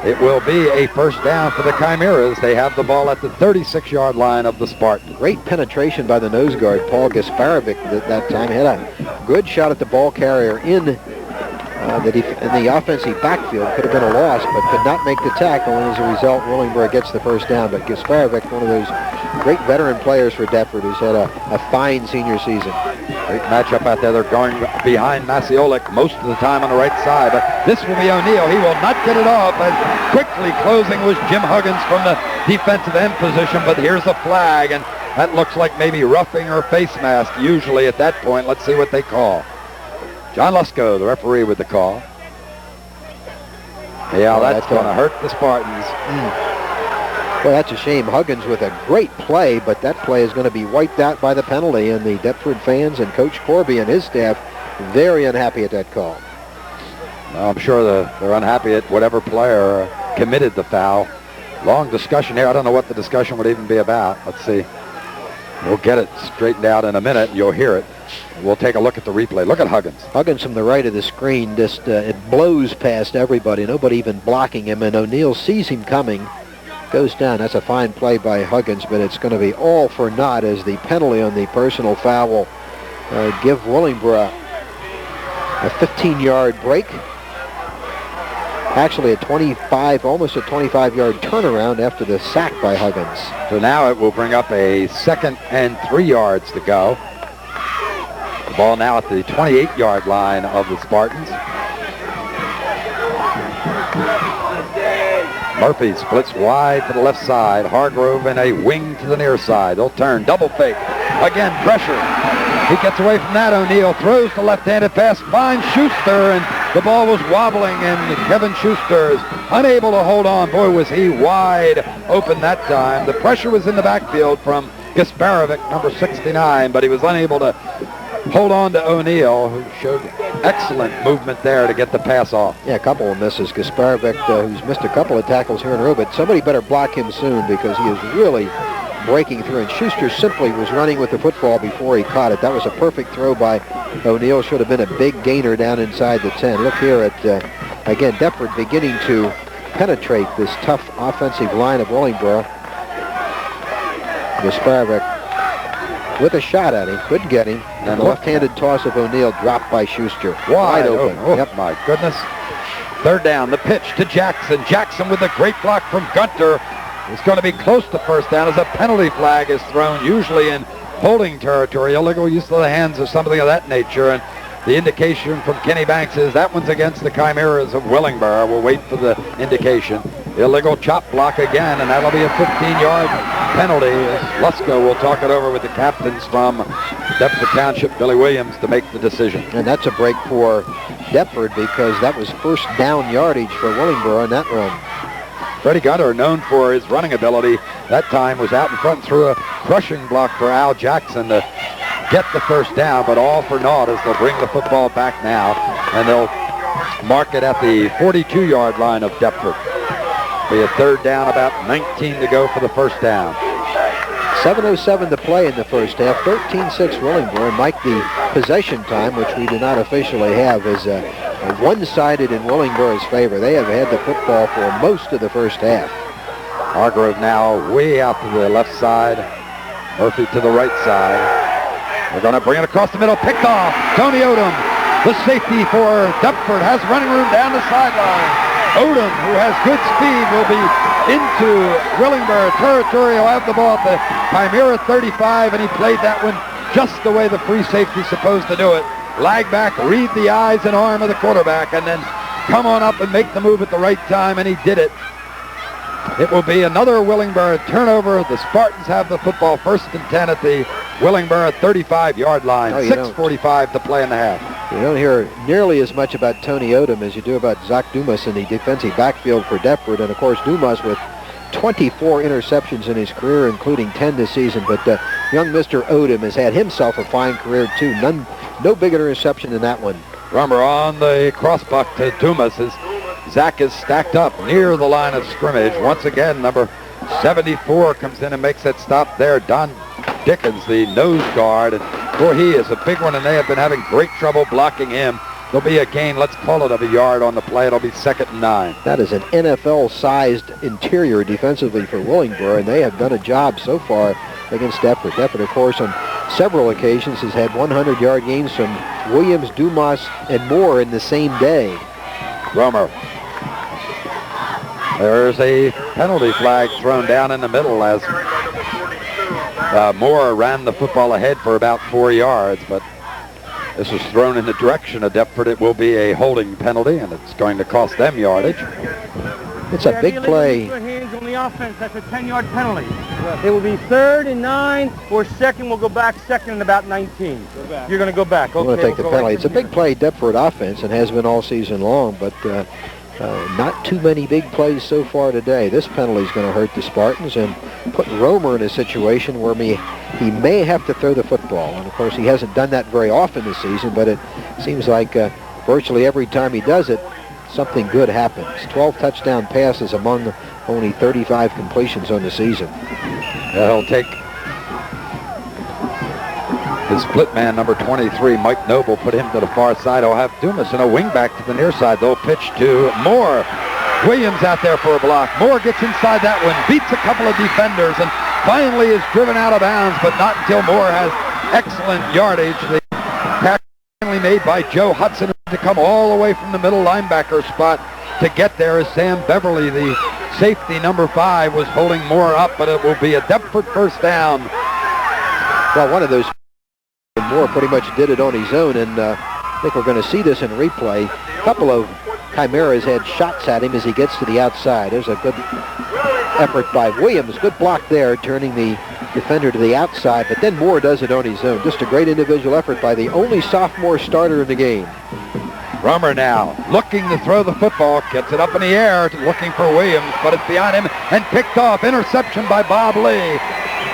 S1: It will be a first down for the Chimeras. They have the ball at the 36-yard line of the Spartan.
S2: Great penetration by the nose guard, Paul Gasparovic, that time. Had a good shot at the ball carrier in the offensive backfield. Could have been a loss, but could not make the tackle, and as a result, Willingboro gets the first down. But Gasparovic, one of those great veteran players for Deptford, who's had a fine senior season.
S1: Great matchup out there. They're going behind Masiolik most of the time on the right side, but this will be O'Neill. He will not get it off, and quickly closing was Jim Huggins from the defensive end position, but here's a flag, and that looks like maybe roughing or face mask usually at that point. Let's see what they call. John Lusko, the referee, with the call. Yeah, that's going to hurt the Spartans.
S2: Well, that's a shame. Huggins with a great play, but that play is going to be wiped out by the penalty, and the Deptford fans and Coach Corby and his staff very unhappy at that call.
S1: Well, I'm sure they're unhappy at whatever player committed the foul. Long discussion here. I don't know what the discussion would even be about. Let's see. We'll get it straightened out in a minute, and you'll hear it. We'll take a look at the replay. Look at Huggins.
S2: Huggins from the right of the screen, just it blows past everybody, nobody even blocking him, and O'Neill sees him coming, goes down. That's a fine play by Huggins, but it's going to be all for naught as the penalty on the personal foul will give Willingboro a 15-yard break. Actually, almost a 25-yard turnaround after the sack by Huggins.
S1: So now it will bring up a 2nd and 3 yards to go. The ball now at the 28-yard line of the Spartans. Murphy splits wide to the left side. Hargrove in a wing to the near side. They'll turn, double fake. Again, pressure. He gets away from that. O'Neill throws the left-handed pass, finds Schuster, and the ball was wobbling, and Kevin Schuster is unable to hold on. Boy, was he wide open that time. The pressure was in the backfield from Gasparovic, number 69, but he was unable to hold on to O'Neill, who showed excellent movement there to get the pass off.
S2: Yeah, a couple of misses. Gasparovic, who's missed a couple of tackles here in a row, but somebody better block him soon because he is really breaking through, and Schuster simply was running with the football before he caught it. That was a perfect throw by O'Neill. Should have been a big gainer down inside the 10. Look here at, again, Deptford beginning to penetrate this tough offensive line of Willingboro. Gasparovic with a shot at him, couldn't get him, and the left-handed toss of O'Neill dropped by Schuster. Wide open.
S1: Oh, yep. My goodness. 3rd down, the pitch to Jackson. Jackson with a great block from Gunter. It's going to be close to first down as a penalty flag is thrown, usually in holding territory, illegal use of the hands or something of that nature. And the indication from Kenny Banks is that one's against the Chimeras of Willingboro. We'll wait for the indication. Illegal chop block again, and that'll be a 15-yard penalty. Lusko will talk it over with the captains from Deptford Township, Billy Williams, to make the decision.
S2: And that's a break for Deptford because that was first down yardage for Willingboro in that run.
S1: Freddie Gunter, known for his running ability, that time was out in front through a crushing block for Al Jackson to get the first down, but all for naught as they'll bring the football back now, and they'll mark it at the 42-yard line of Deptford. Be a third down, about 19 to go for the first down.
S2: 7:07 to play in the first half. 13-6 Willingboro. And Mike, the possession time, which we do not officially have, is one-sided in Willingboro's favor. They have had the football for most of the first half.
S1: Hargrove now way out to the left side. Murphy to the right side. They're going to bring it across the middle. Picked off. Tony Odom, the safety for Deptford, has running room down the sideline. Odom, who has good speed, will be into Willingboro territory. He'll have the ball at the Chimera 35, and he played that one just the way the free safety's supposed to do it. Lag back, read the eyes and arm of the quarterback, and then come on up and make the move at the right time, and he did it. It will be another Willingboro turnover. The Spartans have the football, 1st and 10 at the Willingboro 35-yard line. 6:45 to play in the half.
S2: You don't hear nearly as much about Tony Odom as you do about Zach Dumas in the defensive backfield for Deptford. And, of course, Dumas with 24 interceptions in his career, including 10 this season. But young Mr. Odom has had himself a fine career, too. No big interception in that one.
S1: Rummer on the crossbuck to Dumas as Zach is stacked up near the line of scrimmage. Once again, number 74 comes in and makes that stop there. Don Dickens, the nose guard, and boy, he is a big one, and they have been having great trouble blocking him. There'll be a gain, let's call it, of a yard on the play. It'll be 2nd and 9.
S2: That is an NFL-sized interior defensively for Willingboro, and they have done a job so far against Deptford. Deptford, of course, on several occasions has had 100-yard gains from Williams, Dumas, and Moore in the same day.
S1: Romer. There's a penalty flag thrown down in the middle as Moore ran the football ahead for about 4 yards, but this was thrown in the direction of Deptford. It will be a holding penalty, and it's going to cost them yardage.
S2: It's a big play.
S4: Hands on the offense. That's a 10-yard penalty. It will be 3rd and 9, or 2nd. We'll go back 2nd and about 19. You're going to go back. Okay,
S2: I'm going to take the penalty. It's a big play Deptford offense and has been all season long, but not too many big plays so far today. This penalty is going to hurt the Spartans and put Romer in a situation where he may have to throw the football. And, of course, he hasn't done that very often this season, but it seems like virtually every time he does it, something good happens. 12 touchdown passes among only 35 completions on the season.
S1: He'll take his split man, number 23, Mike Noble, put him to the far side. He'll have Dumas and a wingback to the near side. They'll pitch to Moore. Williams out there for a block. Moore gets inside that one, beats a couple of defenders, and finally is driven out of bounds, but not until Moore has excellent yardage. The pass finally made by Joe Hudson to come all the way from the middle linebacker spot to get there as Sam Beverly, the safety, number 5, was holding Moore up, but it will be a Deptford first down.
S2: Well, one of those, Moore pretty much did it on his own, and I think we're going to see this in replay. A couple of Chimeras had shots at him as he gets to the outside. There's a good effort by Williams. Good block there, turning the defender to the outside, but then Moore does it on his own. Just a great individual effort by the only sophomore starter in the game.
S1: Rummer now looking to throw the football, gets it up in the air, looking for Williams, but it's behind him and picked off. Interception by Bob Lee.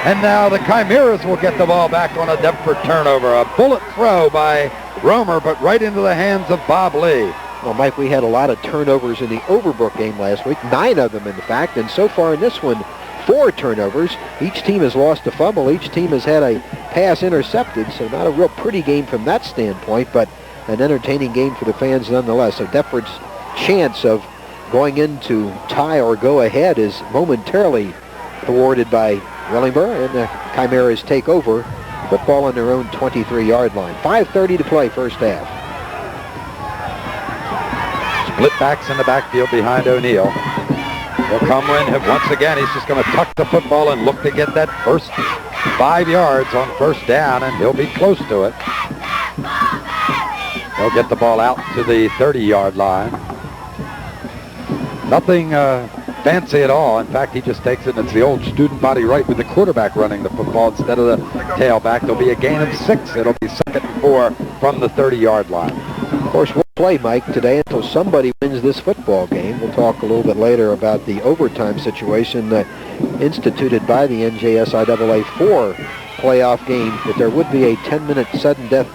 S1: And now the Chimeras will get the ball back on a Deptford turnover. A bullet throw by Romer, but right into the hands of Bob Lee.
S2: Well, Mike, we had a lot of turnovers in the Overbrook game last week, 9 of them in fact, and so far in this one, 4 turnovers. Each team has lost a fumble. Each team has had a pass intercepted, so not a real pretty game from that standpoint, but an entertaining game for the fans nonetheless. So Deptford's chance of going into tie or go ahead is momentarily thwarted by Willingboro, and the Chimeras take over football on their own 23-yard line. 5:30 to play first half.
S1: Split backs in the backfield behind O'Neal. He'll come in, and once again, he's just going to tuck the football and look to get that first 5 yards on first down, and he'll be close to it. He'll get the ball out to the 30-yard line. Nothing fancy at all. In fact, he just takes it, and it's the old student body right with the quarterback running the football instead of the tailback. There'll be a gain of 6. It'll be 2nd and 4 from the 30-yard line.
S2: Of course, we'll play, Mike, today until somebody wins this football game. We'll talk a little bit later about the overtime situation instituted by the NJSIAA for playoff games, but there would be a 10-minute sudden death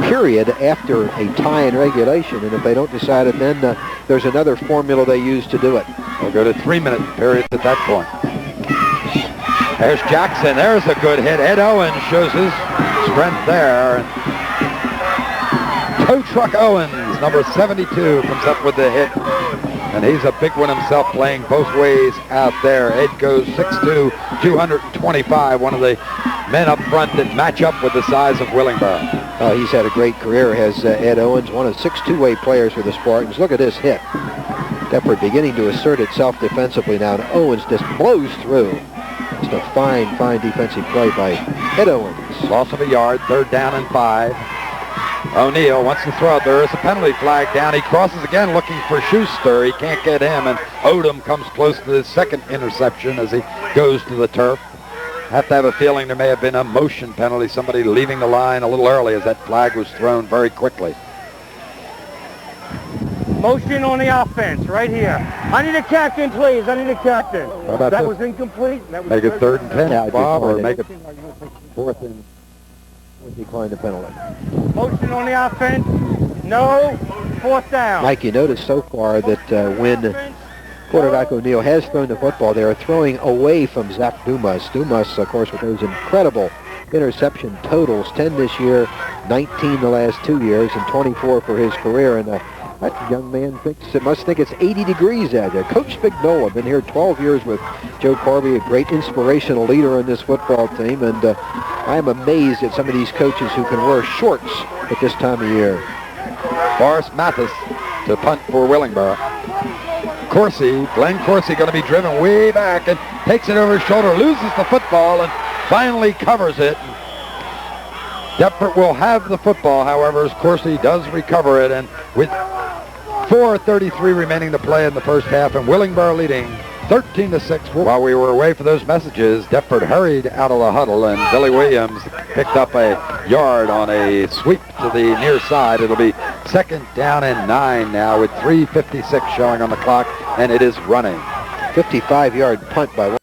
S2: period after a tie in regulation, and if they don't decide it then, there's another formula they use to do it.
S1: They'll go to 3-minute periods at that point. There's Jackson. There's a good hit. Ed Owens shows his strength there. Tow Truck Owens, number 72, comes up with the hit. And he's a big one himself, playing both ways out there. Ed goes 6'2", 225, one of the men up front that match up with the size of Willingboro.
S2: He's had a great career, has Ed Owens, one of 6 two-way players for the Spartans. Look at this hit. Deptford beginning to assert itself defensively now, and Owens just blows through. Just a fine, fine defensive play by Ed Owens.
S1: Loss of a yard, 3rd down and 5. O'Neal wants to throw it. There is a penalty flag down. He crosses again looking for Schuster. He can't get him, and Odom comes close to his 2nd interception as he goes to the turf. Have to have a feeling there may have been a motion penalty, somebody leaving the line a little early as that flag was thrown very quickly.
S4: Motion on the offense right here. I need a captain, please. I need a captain.
S1: That
S4: this? Was incomplete. That was
S1: make it 3rd and 10,
S2: yeah,
S1: Bob, or make it 4th and...
S2: Decline the penalty.
S4: Motion on the offense. No. 4th down.
S2: Mike, you notice so far that when quarterback O'Neal has thrown the football, they are throwing away from Zach Dumas. Dumas, of course, with those incredible interception totals, 10 this year, 19 the last 2 years, and 24 for his career. And that young man must think it's 80 degrees out there. Coach Spignola, been here 12 years with Joe Corby, a great inspirational leader on this football team, and I am amazed at some of these coaches who can wear shorts at this time of year.
S1: Boris Mathis to punt for Willingboro. Glenn Coursey going to be driven way back and takes it over his shoulder, loses the football, and finally covers it. Deptford will have the football, however, as Coursey does recover it, and with 4:33 remaining to play in the first half, and Willingboro leading 13-6. While we were away for those messages, Deptford hurried out of the huddle, and Billy Williams picked up a yard on a sweep to the near side. It'll be 2nd down and 9 now with 3:56 showing on the clock, and it is running.
S2: 55-yard punt by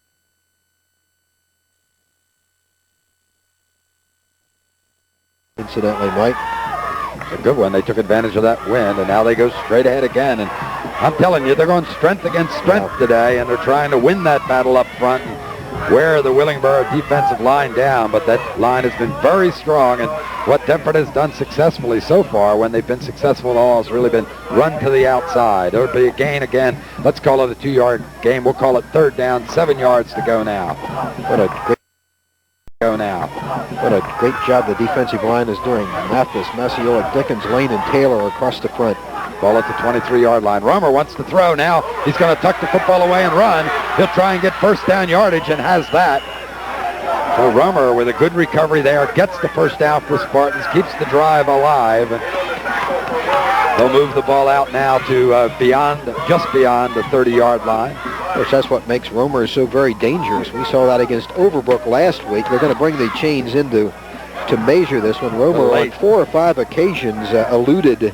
S2: incidentally, Mike.
S1: It's a good one. They took advantage of that wind, and now they go straight ahead again. And I'm telling you, they're going strength against strength today, and they're trying to win that battle up front and wear the Willingboro defensive line down. But that line has been very strong, and what Deptford has done successfully so far, when they've been successful at all, has really been run to the outside. There'll be a gain again. Let's call it a 2-yard game. We'll call it 3rd down, 7 yards to go now.
S2: What a great job the defensive line is doing. Mathis, Massiola, Dickens, Lane, and Taylor across the front.
S1: Ball at the 23-yard line. Romer wants to throw now. He's going to tuck the football away and run. He'll try and get first down yardage and has that. So Romer, with a good recovery there, gets the first down for Spartans, keeps the drive alive. They'll move the ball out now to just beyond the 30-yard line.
S2: Of course, that's what makes Romer so very dangerous. We saw that against Overbrook last week. They're going to bring the chains in to measure this one. Romer on 4 or 5 occasions eluded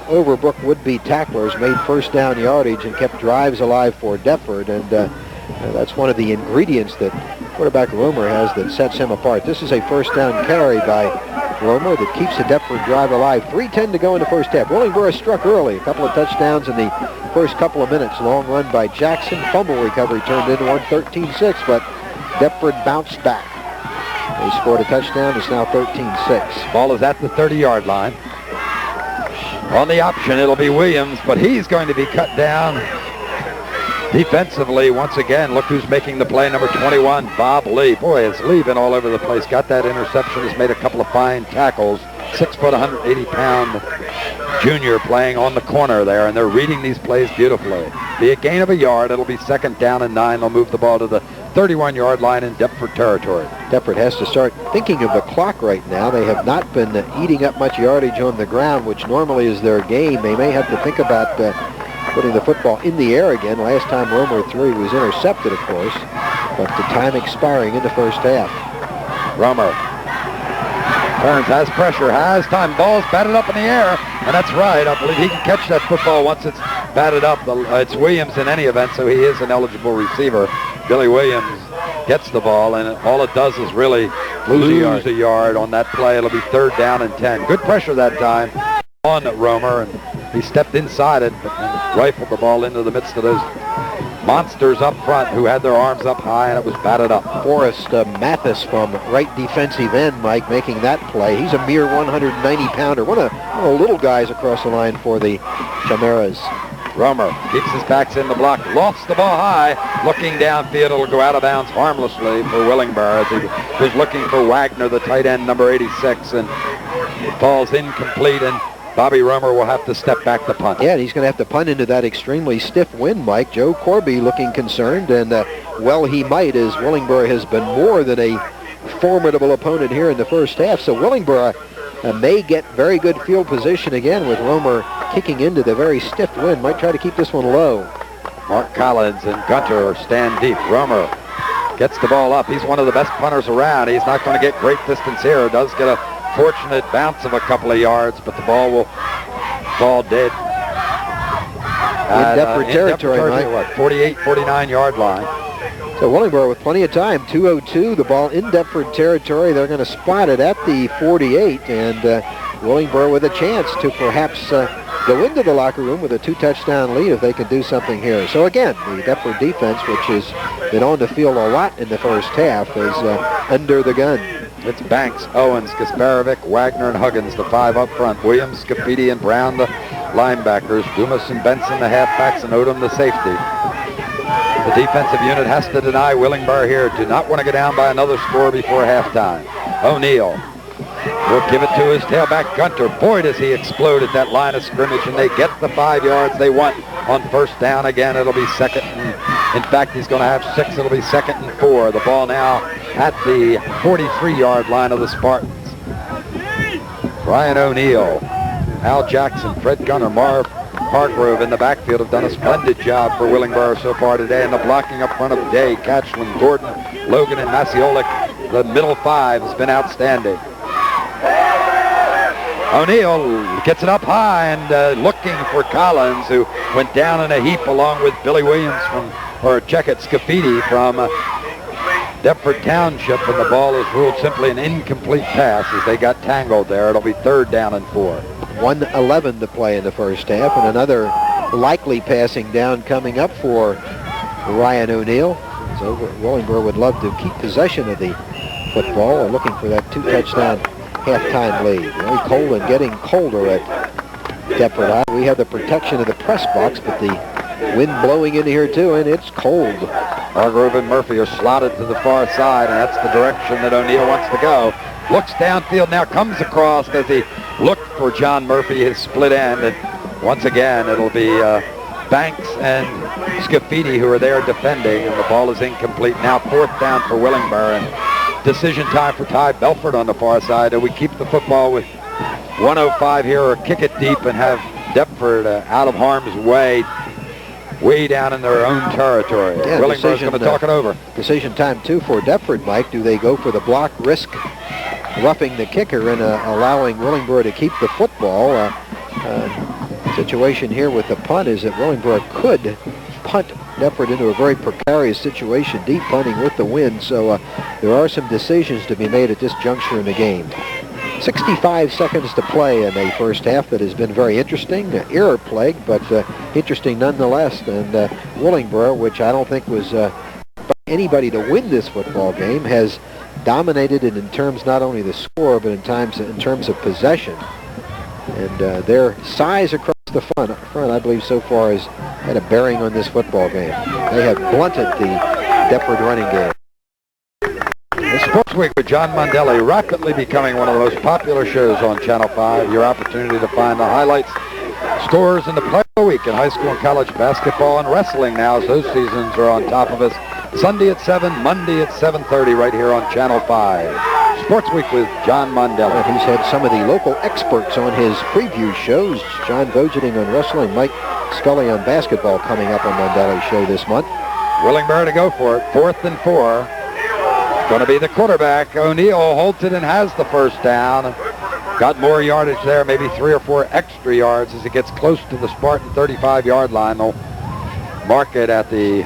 S2: Overbrook would-be tacklers, made first down yardage, and kept drives alive for Deptford. And that's one of the ingredients that quarterback Romer has that sets him apart. This is a first down carry by Romer that keeps the Deptford drive alive. 3:10 to go in the first half. Willingboro struck early. A couple of touchdowns in the first couple of minutes. Long run by Jackson. Fumble recovery turned into one, 13-6, but Deptford bounced back. They scored a touchdown. It's now 13-6.
S1: Ball is at the 30-yard line. On the option, it'll be Williams, but he's going to be cut down defensively once again. Look who's making the play, number 21, Bob Lee. Boy, it's Lee been all over the place. Got that interception, has made a couple of fine tackles. 6 foot, 180-pound junior playing on the corner there, and they're reading these plays beautifully. Be a gain of a yard. It'll be 2nd down and 9. They'll move the ball to the 31-yard line in Deptford territory.
S5: Deptford has to start thinking of the clock right now. They have not been eating up much yardage on the ground, which normally is their game. They may have to think about putting the football in the air again. Last time Romer 3 was intercepted, of course, but the time expiring in the first half.
S1: Romer turns, has pressure, has time. Ball's batted up in the air, and that's right. I believe he can catch that football once it's batted up. It's Williams in any event, so he is an eligible receiver. Billy Williams gets the ball, and all it does is really lose a yard on that play. It'll be 3rd down and 10. Good pressure that time on Romer, and he stepped inside it and rifled the ball into the midst of those monsters up front who had their arms up high, and it was batted up.
S5: Forrest Mathis from right defensive end, Mike, making that play. He's a mere 190-pounder. One of the little guys across the line for the Chimeras.
S1: Romer keeps his backs in the block, lost the ball high, looking downfield. It'll go out of bounds harmlessly for Willingboro as he was looking for Wagner, the tight end, number 86, and the ball's incomplete, and Bobby Romer will have to step back to punt.
S5: Yeah, and he's going to have to punt into that extremely stiff wind, Mike. Joe Corby looking concerned, and well he might, as Willingboro has been more than a formidable opponent here in the first half. So Willingboro may get very good field position again with Romer kicking into the very stiff wind. Might try to keep this one low.
S1: Mark Collins and Gunter stand deep. Romer gets the ball up. He's one of the best punters around. He's not going to get great distance here. Does get a fortunate bounce of a couple of yards, but the ball will fall dead.
S5: In Deptford territory, Mike.
S1: What, 48, 49-yard line.
S5: So Willingboro with plenty of time, 2:02, the ball in Deptford territory. They're going to spot it at the 48, and Willingboro with a chance to perhaps go into the locker room with a 2-touchdown lead if they can do something here. So again, the Deptford defense, which has been on the field a lot in the first half, is under the gun.
S1: It's Banks, Owens, Kasparovic, Wagner, and Huggins, the 5 up front. Williams, Scafidi, and Brown, the linebackers. Dumas and Benson, the halfbacks, and Odom, the safety. The defensive unit has to deny Willingboro here. Do not want to go down by another score before halftime. O'Neill will give it to his tailback, Gunter. Boy, does he explode at that line of scrimmage, and they get the 5 yards they want on first down. Again, it'll be 2nd. In fact, he's going to have 6. It'll be 2nd and 4. The ball now at the 43-yard line of the Spartans. Ryan O'Neill, Al Jackson, Fred Gunter, Marv Hargrove in the backfield have done a splendid job for Willingboro so far today. And the blocking up front of Day, Catchland, Gordon, Logan, and Masiolik, the middle 5 has been outstanding. O'Neill gets it up high and looking for Collins, who went down in a heap along with Billy Williams Scafidi from Deptford Township, and the ball is ruled simply an incomplete pass as they got tangled there. It'll be 3rd down and 4.
S5: 1:11 to play in the first half, and another likely passing down coming up for Ryan O'Neill. So Willingboro would love to keep possession of the football, or looking for that 2-touchdown halftime lead. Very cold and getting colder at Deptford High. We have the protection of the press box, but the wind blowing in here too, and it's cold.
S1: Hargrove and Murphy are slotted to the far side, and that's the direction that O'Neill wants to go. Looks downfield now, comes across as he looked for John Murphy, his split end, and once again it'll be Banks and Scafidi who are there defending, and the ball is incomplete. Now 4th down for Willingboro, and decision time for Ty Belford on the far side. Do we keep the football with 1:05 here, or kick it deep and have Deptford out of harm's way down in their own territory?
S5: Yeah,
S1: Willingboro's going to talk it over.
S5: Decision time too for Deptford, Mike. Do they go for the block, risk roughing the kicker and allowing Willingboro to keep the football? Situation here with the punt is that Willingboro could punt Deptford into a very precarious situation, deep punting with the wind. So there are some decisions to be made at this juncture in the game. 65 seconds to play in a first half that has been very interesting, error-plagued, but interesting nonetheless. And Willingboro, which I don't think was anybody to win this football game, has dominated it in terms not only the score, but in terms of possession. And their size across the front, I believe, so far has had a bearing on this football game. They have blunted the Deptford running game. This
S1: Sports Week with John Mondelli, rapidly becoming one of the most popular shows on Channel 5. Your opportunity to find the highlights, scores, and the play of the week in high school and college basketball and wrestling now, as those seasons are on top of us. Sunday at 7, Monday at 7:30 right here on Channel 5. Sports Week with John Mondelli.
S5: He's had some of the local experts on his preview shows. John Vogeting on wrestling, Mike Scully on basketball coming up on Mondelli's show this month.
S1: Willingboro to go for it. 4th and 4. Going to be the quarterback. O'Neill holds it and has the first down. Got more yardage there, maybe 3 or 4 extra yards as it gets close to the Spartan 35-yard line. They'll mark it at the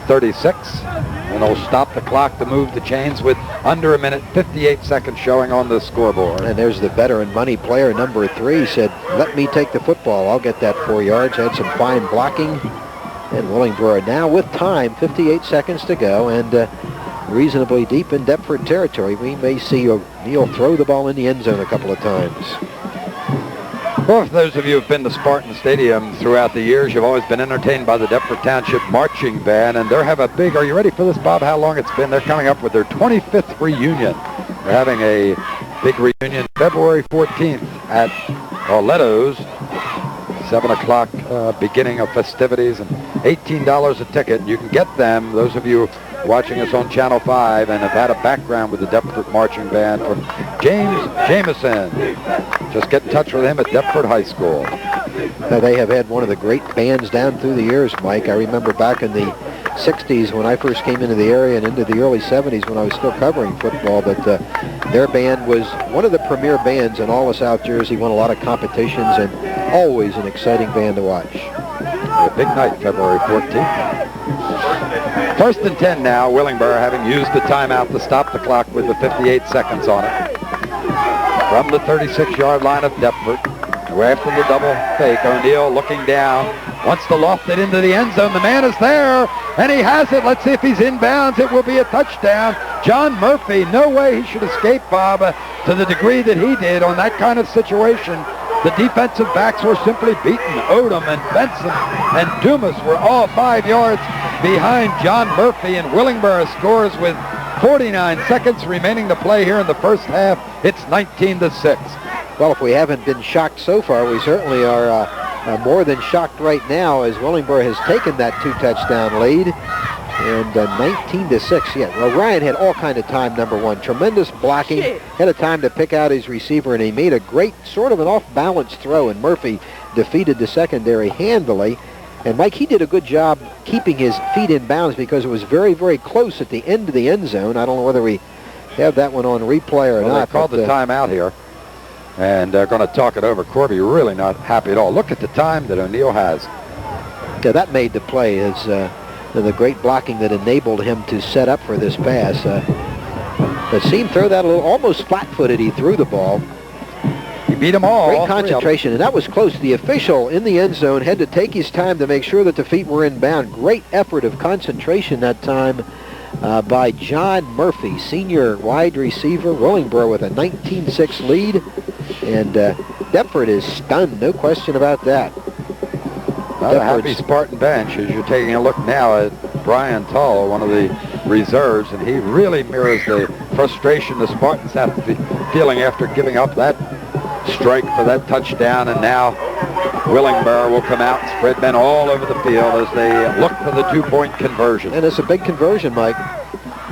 S1: 36, and they'll stop the clock to move the chains with under a minute, 58 seconds showing on the scoreboard.
S5: And there's the veteran money player, number 3, said, let me take the football. I'll get that 4 yards. Had some fine blocking. And Willingboro now with time, 58 seconds to go, and reasonably deep in Deptford territory. We may see O'Neill throw the ball in the end zone a couple of times.
S1: Well, for those of you who have been to Spartan Stadium throughout the years, you've always been entertained by the Deptford Township Marching Band, and they have a big, are you ready for this, Bob, how long it's been? They're coming up with their 25th reunion. They're having a big reunion February 14th at Orletto's. 7 o'clock beginning of festivities, and $18 a ticket. You can get them, those of you watching us on Channel 5 and have had a background with the Deptford Marching Band, from James Jameson. Just get in touch with him at Deptford High School.
S5: They have had one of the great bands down through the years, Mike. I remember back in the 60s when I first came into the area and into the early 70s when I was still covering football, but their band was one of the premier bands in all of South Jersey, won a lot of competitions, and always an exciting band to watch.
S1: A big night, February 14th. 1st and 10 now, Willingboro having used the timeout to stop the clock with the 58 seconds on it. From the 36-yard line of Deptford, away from the double fake, O'Neill looking down, wants to loft it into the end zone. The man is there, and he has it. Let's see if he's inbounds. It will be a touchdown. John Murphy, no way he should escape, Bob, to the degree that he did on that kind of situation. The defensive backs were simply beaten. Odom and Benson and Dumas were all 5 yards behind John Murphy, and Willingboro scores with 49 seconds remaining to play here in the first half. It's 19-6.
S5: Well, if we haven't been shocked so far, we certainly are more than shocked right now, as Willingboro has taken that 2-touchdown lead. And 19-6, yeah. Well, Ryan had all kind of time, number 1. Tremendous blocking. Had a time to pick out his receiver, and he made a great sort of an off-balance throw, and Murphy defeated the secondary handily. And Mike, he did a good job keeping his feet in bounds because it was very, very close at the end of the end zone. I don't know whether we have that one on replay or not.
S1: They called the timeout here, and they're going to talk it over. Corby really not happy at all. Look at the time that O'Neill has.
S5: Yeah, that made the play as the great blocking that enabled him to set up for this pass. But see him throw that a little, almost flat-footed. He threw the ball.
S1: He beat them all.
S5: Great concentration, and that was close. The official in the end zone had to take his time to make sure that the feet were in bound. Great effort of concentration that time by John Murphy, senior wide receiver. Willingboro with a 19-6 lead, and Deptford is stunned, no question about that.
S1: Not a happy Spartan bench as you're taking a look now at Brian Tull, one of the reserves, and he really mirrors the frustration the Spartans have to be feeling after giving up that strike for that touchdown. And now Willingboro will come out and spread men all over the field as they look for the 2-point conversion.
S5: And it's a big conversion, Mike.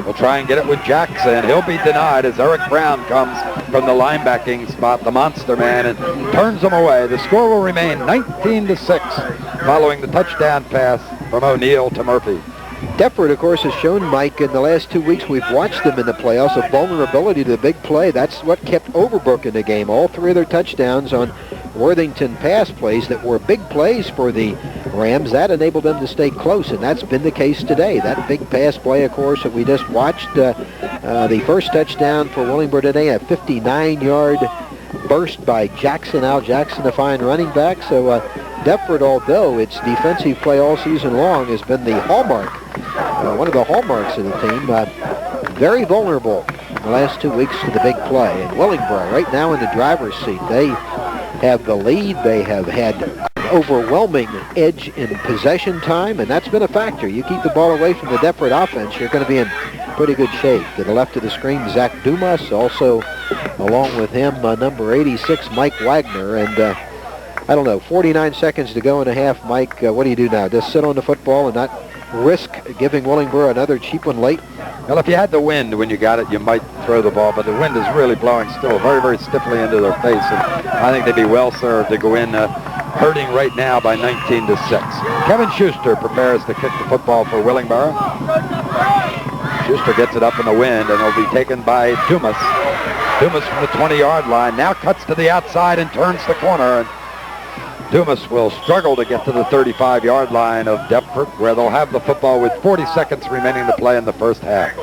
S1: We'll try and get it with Jackson. He'll be denied as Eric Brown comes from the linebacking spot, the monster man, and turns them away. The score will remain 19-6 following the touchdown pass from O'Neill to Murphy.
S5: Deptford, of course, has shown, Mike, in the last 2 weeks we've watched them in the playoffs, a vulnerability to the big play. That's what kept Overbrook in the game. All 3 of their touchdowns on Worthington pass plays that were big plays for the Rams. That enabled them to stay close, and that's been the case today. That big pass play, of course, that we just watched, the first touchdown for Willingboro today, a 59-yard burst by Jackson. Al Jackson, a fine running back. So Deptford, although its defensive play all season long has been the hallmark, one of the hallmarks of the team, very vulnerable in the last 2 weeks to the big play. And Willingboro right now in the driver's seat. They have the lead. They have had an overwhelming edge in possession time, and that's been a factor. You keep the ball away from the Deptford offense, you're going to be in pretty good shape. To the left of the screen, Zach Dumas, also along with him, number 86, Mike Wagner. And I don't know, 49 seconds to go in a half. Mike, what do you do now? Just sit on the football and not risk giving Willingboro another cheap one late?
S1: Well, if you had the wind when you got it, you might throw the ball, but the wind is really blowing still very, very stiffly into their face. And I think they'd be well served to go in hurting right now by 19-6. Kevin Schuster prepares to kick the football for Willingboro. Schuster gets it up in the wind, and it'll be taken by Dumas. Dumas from the 20-yard line now cuts to the outside and turns the corner. And Dumas will struggle to get to the 35-yard line of Deptford, where they'll have the football with 40 seconds remaining to play in the first half.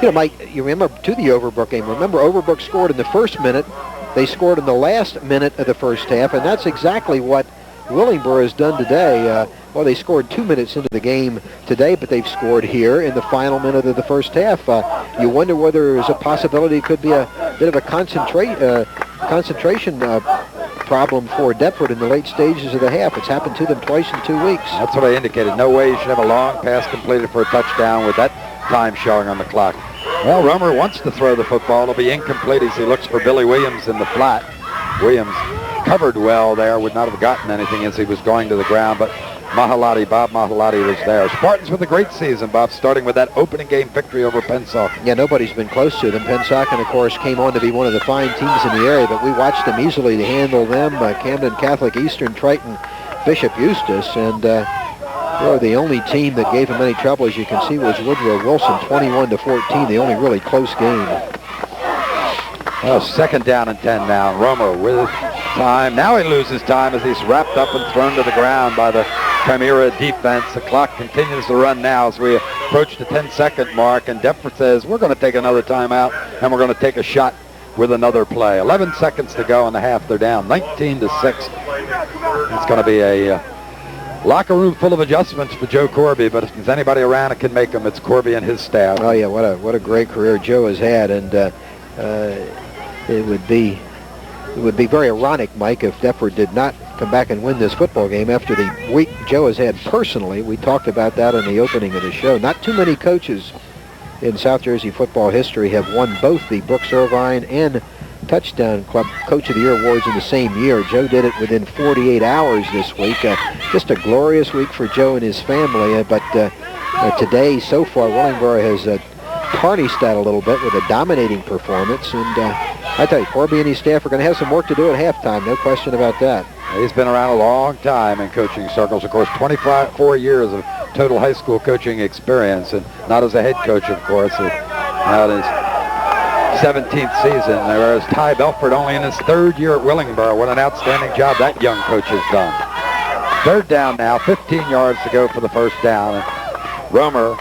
S5: You know, Mike, you remember to the Overbrook game. Remember, Overbrook scored in the first minute. They scored in the last minute of the first half, and that's exactly what Willingboro has done today. Well, they scored 2 minutes into the game today, but they've scored here in the final minute of the first half. You wonder whether there's a possibility it could be a bit of a concentration problem for Deptford in the late stages of the half. It's happened to them twice in 2 weeks.
S1: That's what I indicated. No way you should have a long pass completed for a touchdown with that time showing on the clock. Well, Romer wants to throw the football. It'll be incomplete as he looks for Billy Williams in the flat. Williams covered well there, would not have gotten anything as he was going to the ground, but Bob Mahalati was there. Spartans with a great season, Bob, starting with that opening game victory over Pensacola.
S5: Yeah, nobody's been close to them. Pensacola, of course, came on to be one of the fine teams in the area, but we watched them easily to handle them. Camden Catholic, Eastern, Triton, Bishop Eustace, and really the only team that gave him any trouble, as you can see, was Woodrow Wilson, 21-14, the only really close game.
S1: Well, 2nd down and 10 now. Romer with time. Now he loses time as he's wrapped up and thrown to the ground by the Chimera defense. The clock continues to run now as we approach the 10-second mark, and Deptford says, we're going to take another timeout, and we're going to take a shot with another play. 11 seconds to go in the half. They're down 19-6. It's going to be a locker room full of adjustments for Joe Corby, but if there's anybody around that can make them, it's Corby and his staff.
S5: Oh, yeah, what a great career Joe has had, and it would be very ironic, Mike, if Deptford did not come back and win this football game after the week Joe has had personally. We talked about that in the opening of the show. Not too many coaches in South Jersey football history have won both the Brooks Irvine and Touchdown Club Coach of the Year awards in the same year. Joe did it within 48 hours this week. Just a glorious week for Joe and his family. But today, so far, Willingboro has tarnished that a little bit with a dominating performance. And I tell you, Corby and his staff are going to have some work to do at halftime. No question about that.
S1: He's been around a long time in coaching circles. Of course, 24 years of total high school coaching experience, and not as a head coach, of course. Now his 17th season, whereas Ty Belford only in his 3rd year at Willingboro. What an outstanding job that young coach has done. 3rd down now, 15 yards to go for the first down. And Romer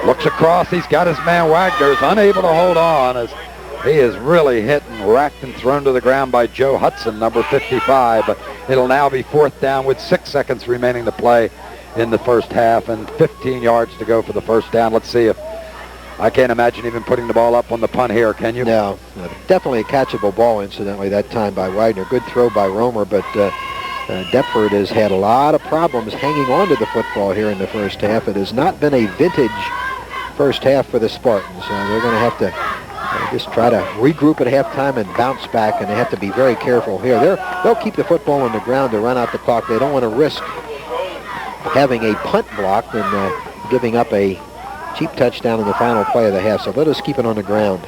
S1: looks across. He's got his man Wagner, is unable to hold on as he is really hit and racked and thrown to the ground by Joe Hudson, number 55. But it'll now be 4th down with 6 seconds remaining to play in the first half and 15 yards to go for the first down. Let's see if I can't imagine even putting the ball up on the punt here, can you?
S5: No, definitely a catchable ball, incidentally, that time by Wagner. Good throw by Romer, but Deptford has had a lot of problems hanging on to the football here in the first half. It has not been a vintage first half for the Spartans. They're going to have to just try to regroup at halftime and bounce back, and they have to be very careful here. They'll keep the football on the ground to run out the clock. They don't want to risk having a punt blocked and giving up a cheap touchdown in the final play of the half, so let us keep it on the ground.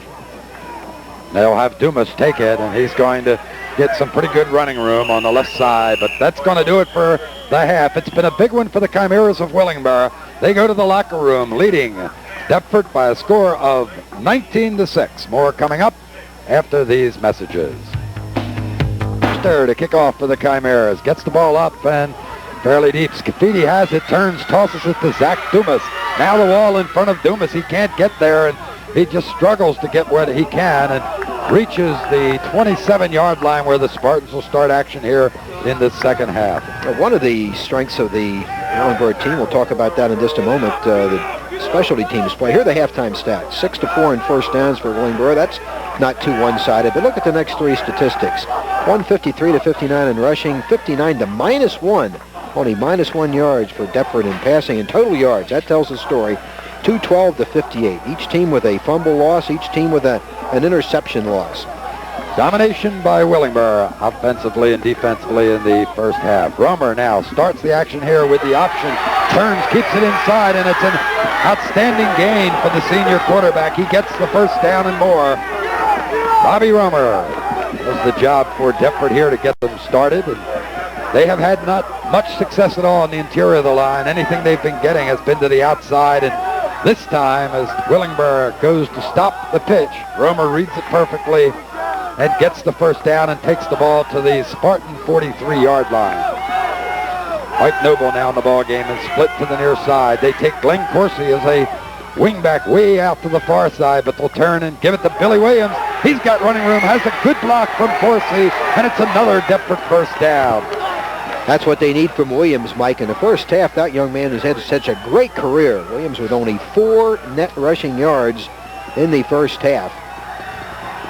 S1: They'll have Dumas take it, and he's going to get some pretty good running room on the left side, but that's going to do it for the half. It's been a big one for the Chimeras of Willingboro. They go to the locker room leading Deptford by a score of 19-6. More coming up after these messages. Stir to kick off for the Chimeras. Gets the ball up and fairly deep. Scafidi has it, turns, tosses it to Zach Dumas. Now the wall in front of Dumas. He can't get there, and he just struggles to get where he can and reaches the 27-yard line where the Spartans will start action here in the second half.
S5: One of the strengths of the Willingboro team, we'll talk about that in just a moment, the specialty teams play. Here are the halftime stats. 6-4 in first downs for Willingboro. That's not too one-sided, but look at the next three statistics. 153-59 in rushing, 59 to -1. Only -1 yards for Deptford in passing and total yards. That tells the story. 212 to 58. Each team with a fumble loss, each team with an interception loss.
S1: Domination by Willingboro, offensively and defensively in the first half. Romer now starts the action here with the option. Turns, keeps it inside, and it's an outstanding gain for the senior quarterback. He gets the first down and more. Bobby Romer does the job for Deptford here to get them started. And they have had not much success at all in the interior of the line. Anything they've been getting has been to the outside. And this time, as Willingboro goes to stop the pitch, Romer reads it perfectly and gets the first down and takes the ball to the Spartan 43-yard line. Mike Noble now in the ball game and split to the near side. They take Glenn Coursey as a wingback way out to the far side, but they'll turn and give it to Billy Williams. He's got running room, has a good block from Coursey, and it's another Deptford first down.
S5: That's what they need from Williams, Mike. In the first half, that young man has had such a great career. Williams with only 4 net rushing yards in the first half.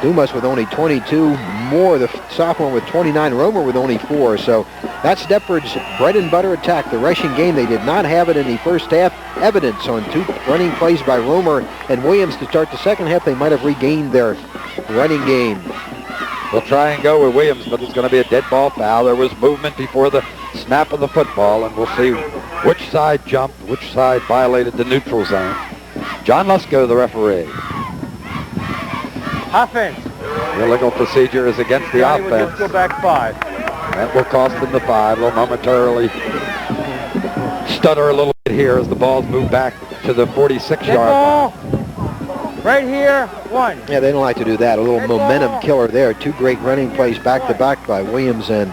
S5: Dumas with only 22, Moore, the sophomore, with 29, Romer with only 4. So that's Deptford's bread and butter attack. The rushing game, they did not have it in the first half. Evidence on 2 running plays by Romer and Williams to start the second half. They might have regained their running game.
S1: They'll try and go with Williams, but it's going to be a dead ball foul. There was movement before the snap of the football, and we'll see which side jumped, which side violated the neutral zone. John Lusko, the referee.
S4: Offense.
S1: The illegal procedure is against the
S4: Johnny
S1: offense.
S4: Will go back 5.
S1: That will cost them the 5. They'll momentarily stutter a little bit here as the balls move back to the 46-yard line.
S4: Right here, 1.
S5: Yeah, they don't like to do that. A little momentum killer there. 2 great running plays back-to-back by Williams and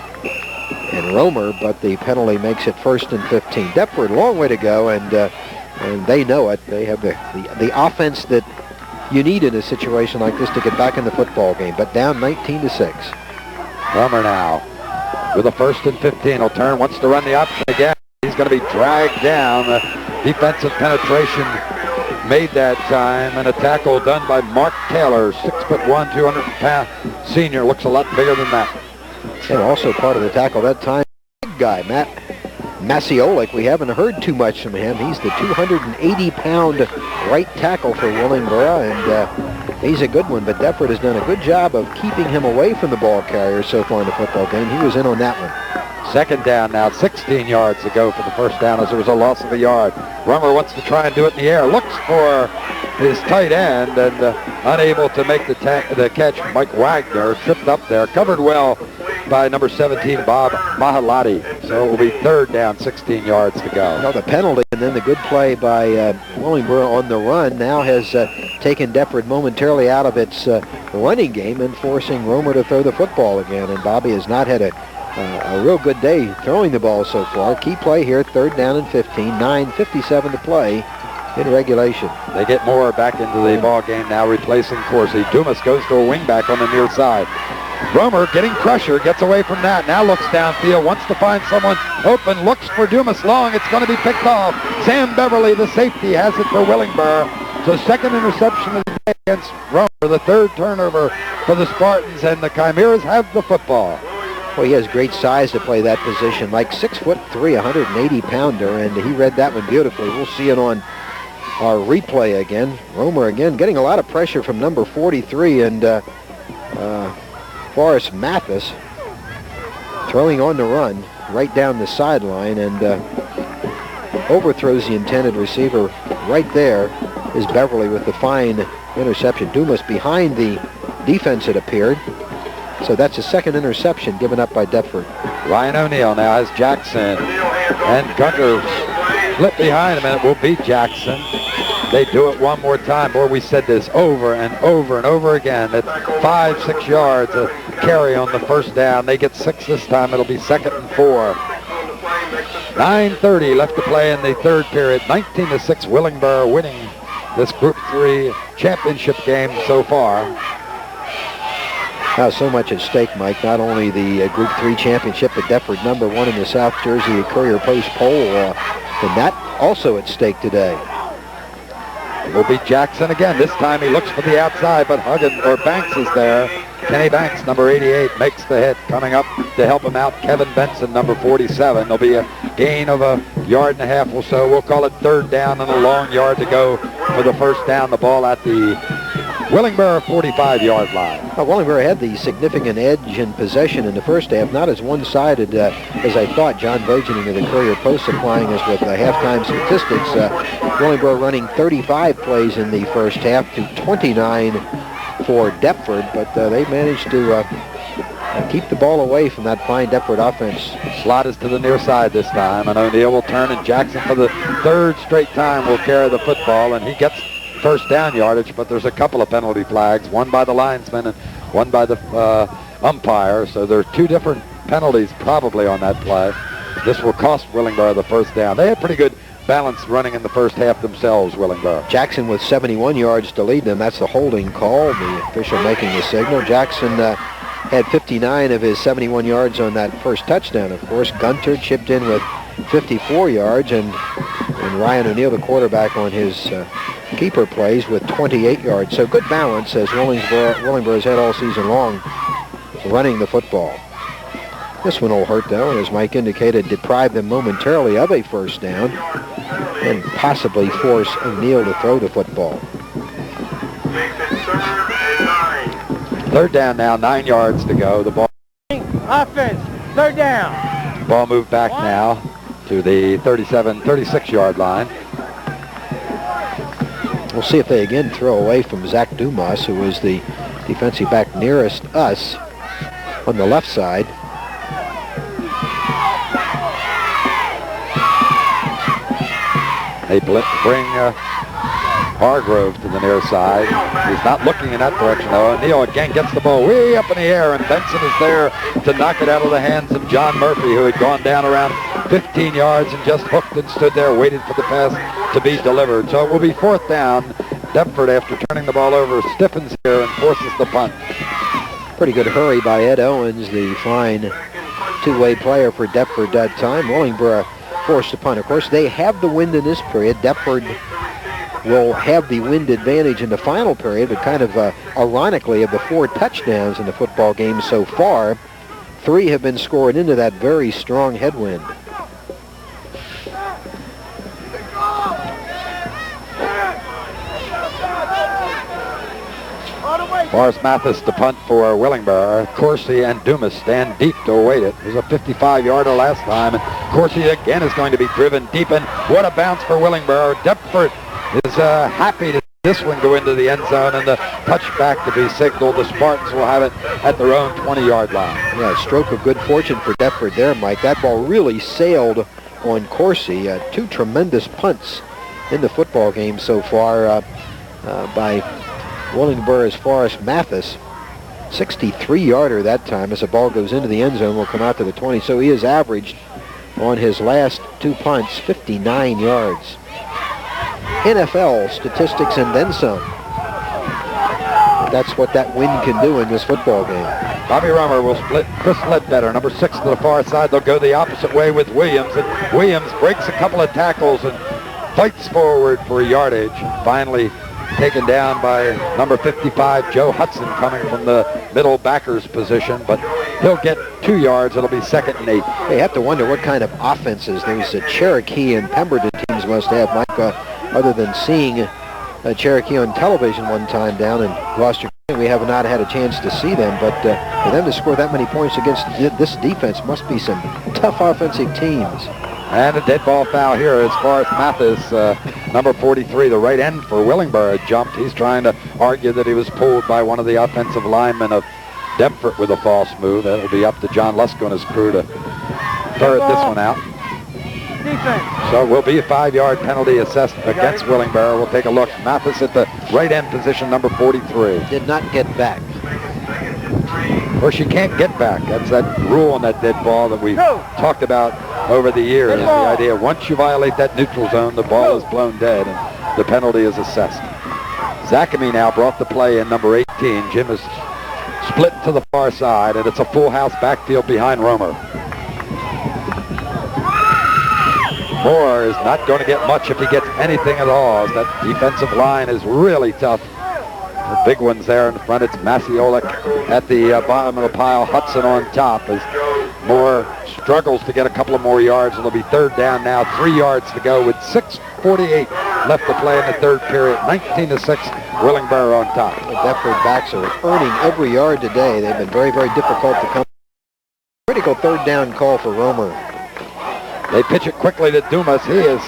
S5: Romer, but the penalty makes it 1st and 15. Deptford, long way to go, and they know it. They have the offense that you need in a situation like this to get back in the football game, but down 19-6.
S1: Romer now with a 1st and 15. He'll turn, wants to run the option again. He's going to be dragged down. Defensive penetration made that time, and a tackle done by Mark Taylor, 6'1", 200-pound senior. Looks a lot bigger than that.
S5: And also part of the tackle that time, big guy, Matt Maciolik. We haven't heard too much from him. He's the 280-pound right tackle for Willingboro, and he's a good one, but Deptford has done a good job of keeping him away from the ball carrier so far in the football game. He was in on that one.
S1: Second down now, 16 yards to go for the first down as there was a loss of a yard. Romer wants to try and do it in the air. Looks for his tight end and unable to make the catch. Mike Wagner tripped up there, covered well by number 17, Bob Mahalati. So it will be 3rd down, 16 yards to go.
S5: Well, the penalty and then the good play by Willingboro on the run now has taken Deptford momentarily out of its running game and forcing Romer to throw the football again. And Bobby has not had a real good day throwing the ball so far. Key play here, 3rd down and 15, 9:57 to play in regulation.
S1: They get Moore back into the ball game now, replacing Coursey. Dumas goes to a wingback on the near side. Romer getting pressure, gets away from that, now looks downfield, wants to find someone open, looks for Dumas long, it's going to be picked off. Sam Beverly, the safety, has it for Willingboro. So 2nd interception of the day against Romer, the 3rd turnover for the Spartans, and the Chimeras have the football.
S5: Well, he has great size to play that position, like 6'3", 180-pounder, and he read that one beautifully. We'll see it on our replay again. Romer again getting a lot of pressure from number 43, and Forrest Mathis throwing on the run right down the sideline, and overthrows the intended receiver. Right there is Beverly with the fine interception. Dumas behind the defense, it appeared. So that's a 2nd interception given up by Deptford.
S1: Ryan O'Neal now has Jackson, and Gunter split behind him, and it will be Jackson. They do it one more time. Boy, we said this over and over and over again. It's 5-6 yards a carry on the first down. They get 6 this time. It'll be 2nd and 4. 9:30 left to play in the 3rd period. 19-6, Willingboro winning this Group 3 championship game so far.
S5: Now, so much at stake, Mike. Not only the Group 3 championship, but Deptford #1 in the South Jersey Courier Post poll, and that also at stake today.
S1: It will be Jackson again. This time he looks for the outside, but Banks is there. Kenny Banks, number 88, makes the hit. Coming up to help him out, Kevin Benson, number 47. There'll be a gain of a yard and a half or so. We'll call it third down and a long yard to go for the first down. The ball at the Willingboro 45-yard line.
S5: Willingboro had the significant edge in possession in the first half, not as one-sided as I thought. John Bojaning of the Courier-Post supplying us with halftime statistics. Willingboro running 35 plays in the first half to 29 for Deptford, but they managed to keep the ball away from that fine Deptford offense.
S1: Slot is to the near side this time, and O'Neill will turn, and Jackson for the third straight time will carry the football, and he gets first down yardage, but there's a couple of penalty flags, one by the linesman and one by the umpire, so there are two different penalties probably on that play. This will cost Willingboro the first down. They had pretty good balance running in the first half themselves, Willingboro.
S5: Jackson with 71 yards to lead them. That's the holding call, the official making the signal. Jackson had 59 of his 71 yards on that first touchdown, of course. Gunter chipped in with 54 yards, and Ryan O'Neill, the quarterback, on his keeper plays with 28 yards. So good balance as Willingboro's had all season long running the football. This one will hurt, though, and as Mike indicated, deprive them momentarily of a first down and possibly force O'Neill to throw the football.
S1: Third down now, 9 yards to go. The ball.
S4: Offense, third down.
S1: Ball moved back now to the 36-yard line.
S5: We'll see if they again throw away from Zach Dumas, who is the defensive back nearest us on the left side.
S1: They bring Hargrove to the near side. He's not looking in that direction, though. O'Neill again gets the ball way up in the air, and Benson is there to knock it out of the hands of John Murphy, who had gone down around 15 yards and just hooked and stood there waiting for the pass to be delivered. So it will be fourth down. Deptford, after turning the ball over, stiffens here and forces the punt.
S5: Pretty good hurry by Ed Owens, the fine two-way player for Deptford that time. Willingboro forced to punt. Of course, they have the wind in this period. Deptford will have the wind advantage in the final period, but kind of ironically, of the 4 touchdowns in the football game so far, 3 have been scored into that very strong headwind.
S1: Forrest Mathis to punt for Willingboro. Corsi and Dumas stand deep to await it. It was a 55-yarder last time, and Corsi again is going to be driven deep, and what a bounce for Willingboro. Deptford is happy to see this one go into the end zone, and the touchback to be signaled. The Spartans will have it at their own 20-yard line.
S5: Yeah, a stroke of good fortune for Deptford there, Mike. That ball really sailed on Corsi. 2 tremendous punts in the football game so far by Willingboro's Forrest Mathis. 63-yarder that time as the ball goes into the end zone, will come out to the 20. So he has averaged on his last 2 punts 59 yards. NFL statistics and then some. That's what that wind can do in this football game.
S1: Bobby Rummer will split Chris Ledbetter, number 6, to the far side. They'll go the opposite way with Williams, and Williams breaks a couple of tackles and fights forward for yardage. Finally taken down by number 55, Joe Hudson, coming from the middle backer's position, but he'll get 2 yards. It'll be 2nd and 8.
S5: They have to wonder what kind of offenses those Cherokee and Pemberton teams must have, Mike, other than seeing Cherokee on television one time down in Gloucester. We have not had a chance to see them, but for them to score that many points against this defense must be some tough offensive teams.
S1: And a dead ball foul here as far as Mathis, number 43, the right end for Willingboro, jumped. He's trying to argue that he was pulled by one of the offensive linemen of Deptford with a false move. That'll be up to John Lusko and his crew to ferret this one out.
S4: Defense.
S1: So will be a 5-yard penalty assessed against Willingboro. We'll take a look. Mathis at the right end position, number 43.
S5: Did not get back.
S1: Of course, you can't get back. That's that rule on that dead ball that we've talked about over the years. The idea, once you violate that neutral zone, the ball is blown dead and the penalty is assessed. Zakame now brought the play in, number 18. Jim is split to the far side, and it's a full house backfield behind Romer. Moore is not going to get much if he gets anything at all, as that defensive line is really tough The big ones there in the front. It's Masiolik at the bottom of the pile. Hudson on top as Moore struggles to get a couple of more yards. It'll be third down now. 3 yards to go with 6:48 left to play in the third period. 19-6, Willingboro on top.
S5: The Deptford backs are earning every yard today. They've been very, very difficult to come. Critical third down call for Romer.
S1: They pitch it quickly to Dumas. He is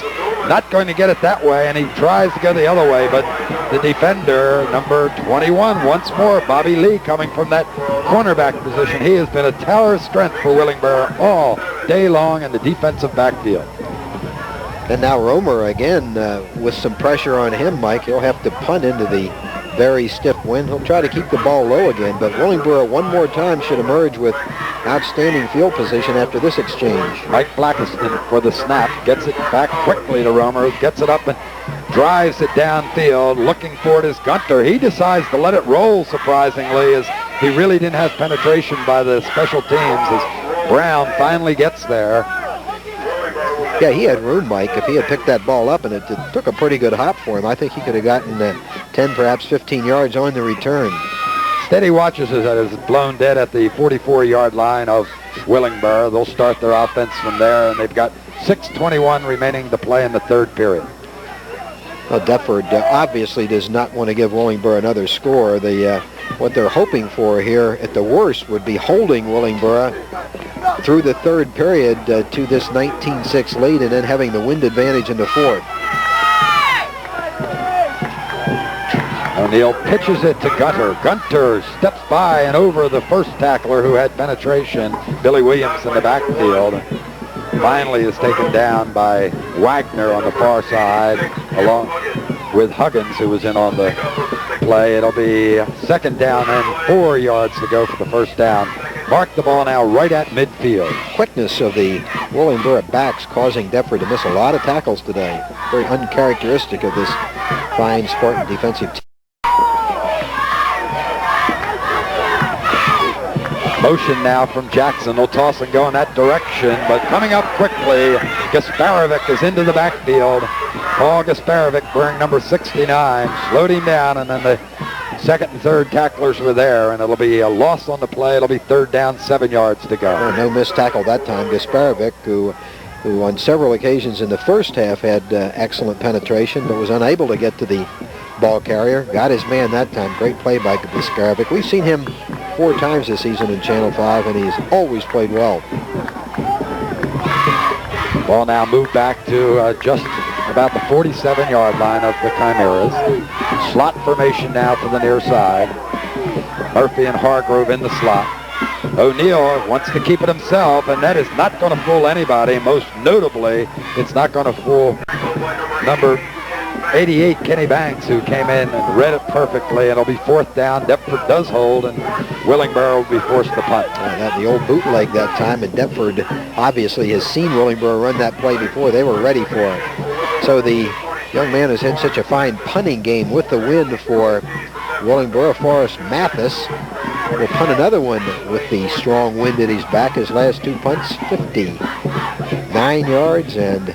S1: not going to get it that way, and he tries to go the other way, but the defender, number 21, once more, Bobby Lee, coming from that cornerback position. He has been a tower of strength for Willingboro all day long in the defensive backfield.
S5: And now Romer again with some pressure on him, Mike. He'll have to punt into the very stiff wind. He'll try to keep the ball low again, but Willingboro one more time should emerge with outstanding field position after this exchange.
S1: Mike Blackiston for the snap, gets it back quickly to Romer, who gets it up and drives it downfield, looking for it is Gunter. He decides to let it roll, surprisingly, as he really didn't have penetration by the special teams, as Brown finally gets there.
S5: Yeah, he had room, Mike. If he had picked that ball up, and it took a pretty good hop for him, I think he could have gotten 10, perhaps 15 yards on the return.
S1: Steady watches as it is blown dead at the 44-yard line of Willingboro. They'll start their offense from there, and they've got 6:21 remaining to play in the third period.
S5: Well, Deptford obviously does not want to give Willingboro another score. What they're hoping for here, at the worst, would be holding Willingboro through the third period to this 19-6 lead, and then having the wind advantage in the fourth.
S1: O'Neill pitches it to Gunter. Gunter steps by and over the first tackler who had penetration, Billy Williams, in the backfield. Finally is taken down by Wagner on the far side, along with Huggins, who was in on the play. It'll be second down and 4 yards to go for the first down. Mark the ball now right at midfield.
S5: Quickness of the Willingboro backs causing Deptford to miss a lot of tackles today. Very uncharacteristic of this fine Spartan defensive team.
S1: Motion now from Jackson. They'll toss and go in that direction, but coming up quickly, Gasparovic is into the backfield. Paul Gasparovic, wearing number 69, slowed him down, and then the second and third tacklers were there, and it'll be a loss on the play. It'll be third down, 7 yards to go.
S5: Oh, no missed tackle that time. Gasparovic, who on several occasions in the first half had excellent penetration, but was unable to get to the ball carrier. Got his man that time. Great play by Gasparovic. We've seen him 4 times this season in Channel 5, and he's always played well.
S1: Ball now moved back to just about the 47-yard line of the Chimeras. Slot formation now to the near side. Murphy and Hargrove in the slot. O'Neill wants to keep it himself, and that is not going to fool anybody. Most notably, it's not going to fool number 88, Kenny Banks, who came in and read it perfectly, and it'll be fourth down. Deptford does hold, and Willingboro will be forced to punt.
S5: The old bootleg that time, and Deptford obviously has seen Willingboro run that play before. They were ready for it. So the young man has had such a fine punting game with the win for Willingboro. Forrest Mathis will punt another one with the strong wind at his back. His last 2 punts, 59 yards and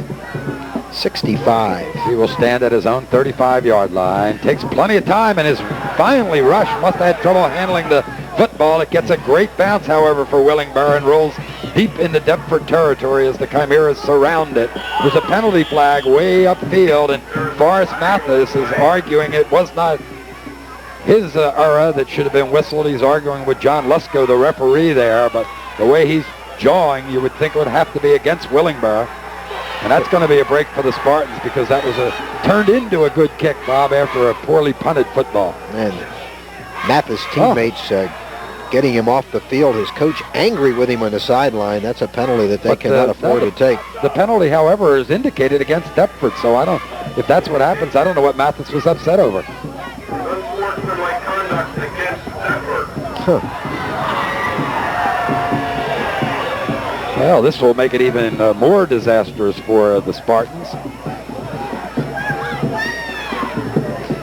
S5: 65.
S1: He will stand at his own 35-yard line. Takes plenty of time and is finally rushed. Must have had trouble handling the football. It gets a great bounce, however, for Willingboro and rolls deep into Deptford territory as the Chimeras surround it. There's a penalty flag way upfield, and Forrest Mathis is arguing it was not his error that should have been whistled. He's arguing with John Lusko, the referee there, but the way he's jawing, you would think it would have to be against Willingboro. And that's going to be a break for the Spartans, because that was turned into a good kick, Bob, after a poorly punted football.
S5: And Mathis' teammates getting him off the field. His coach angry with him on the sideline. That's a penalty that they cannot afford to take.
S1: The penalty, however, is indicated against Deptford, so I don't, if that's what happens, I don't know what Mathis was upset over. Well, this will make it even more disastrous for the Spartans.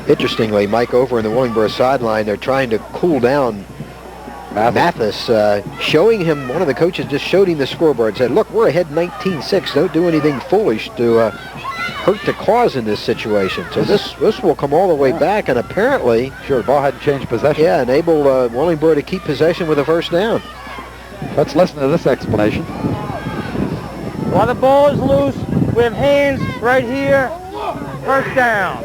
S5: Interestingly, Mike, over in the Willingboro sideline, they're trying to cool down Mathis, showing him, one of the coaches just showed him the scoreboard, said, look, we're ahead 19-6. Don't do anything foolish to hurt the cause in this situation. So this will come all the way back, and apparently,
S1: Sure, the ball hadn't changed possession.
S5: yeah, enable Willingboro to keep possession with a first down.
S1: Let's listen to this explanation.
S4: While the ball is loose, we have hands right here. First down.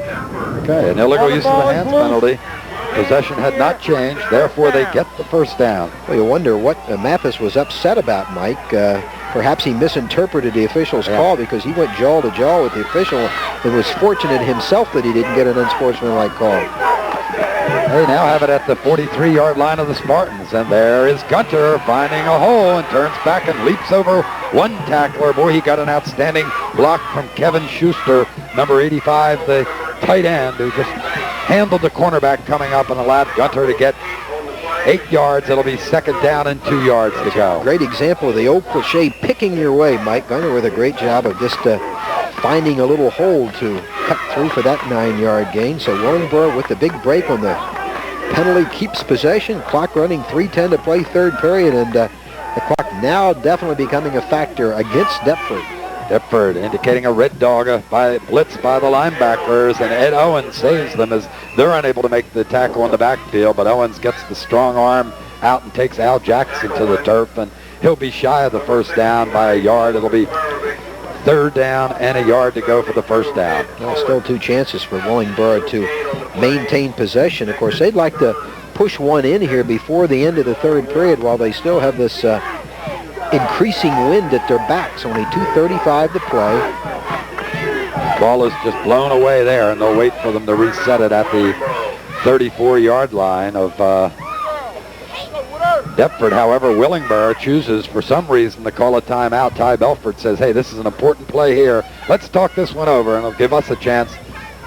S1: Okay, an illegal
S4: While the
S1: use of
S4: ball
S1: the
S4: is
S1: hands
S4: loose.
S1: penalty. Possession had not changed, therefore they get the first down.
S5: Well, you wonder what Mathis was upset about, Mike. Perhaps he misinterpreted the official's call because he went jaw to jaw with the official and was fortunate himself that he didn't get an unsportsmanlike call.
S1: They now have it at the 43-yard line of the Spartans, and there is Gunter finding a hole and turns back and leaps over one tackler. Boy, he got an outstanding block from Kevin Schuster, number 85, the tight end, who just handled the cornerback coming up and allowed Gunter to get 8 yards. It'll be second down and 2 yards to go.
S5: Great example of the old cliche, picking your way. Mike Gunter with a great job of just finding a little hole to cut through for that 9-yard gain. So Willingboro with the big break on the penalty keeps possession. Clock running, 3:10 to play, third period, and the clock now definitely becoming a factor against Deptford.
S1: Deptford indicating a red dog by blitz by the linebackers, and Ed Owens saves them as they're unable to make the tackle in the backfield, but Owens gets the strong arm out and takes Al Jackson to the turf, and he'll be shy of the first down by a yard. It'll be third down and a yard to go for the first down.
S5: Well, still 2 chances for Willingboro to maintain possession. Of course, they'd like to push one in here before the end of the third period while they still have this increasing wind at their backs. Only 2:35 to play.
S1: Ball is just blown away there, and they'll wait for them to reset it at the 34-yard line of Deptford. However, Willingboro chooses for some reason to call a timeout. Ty Belford says, hey, this is an important play here. Let's talk this one over, and it'll give us a chance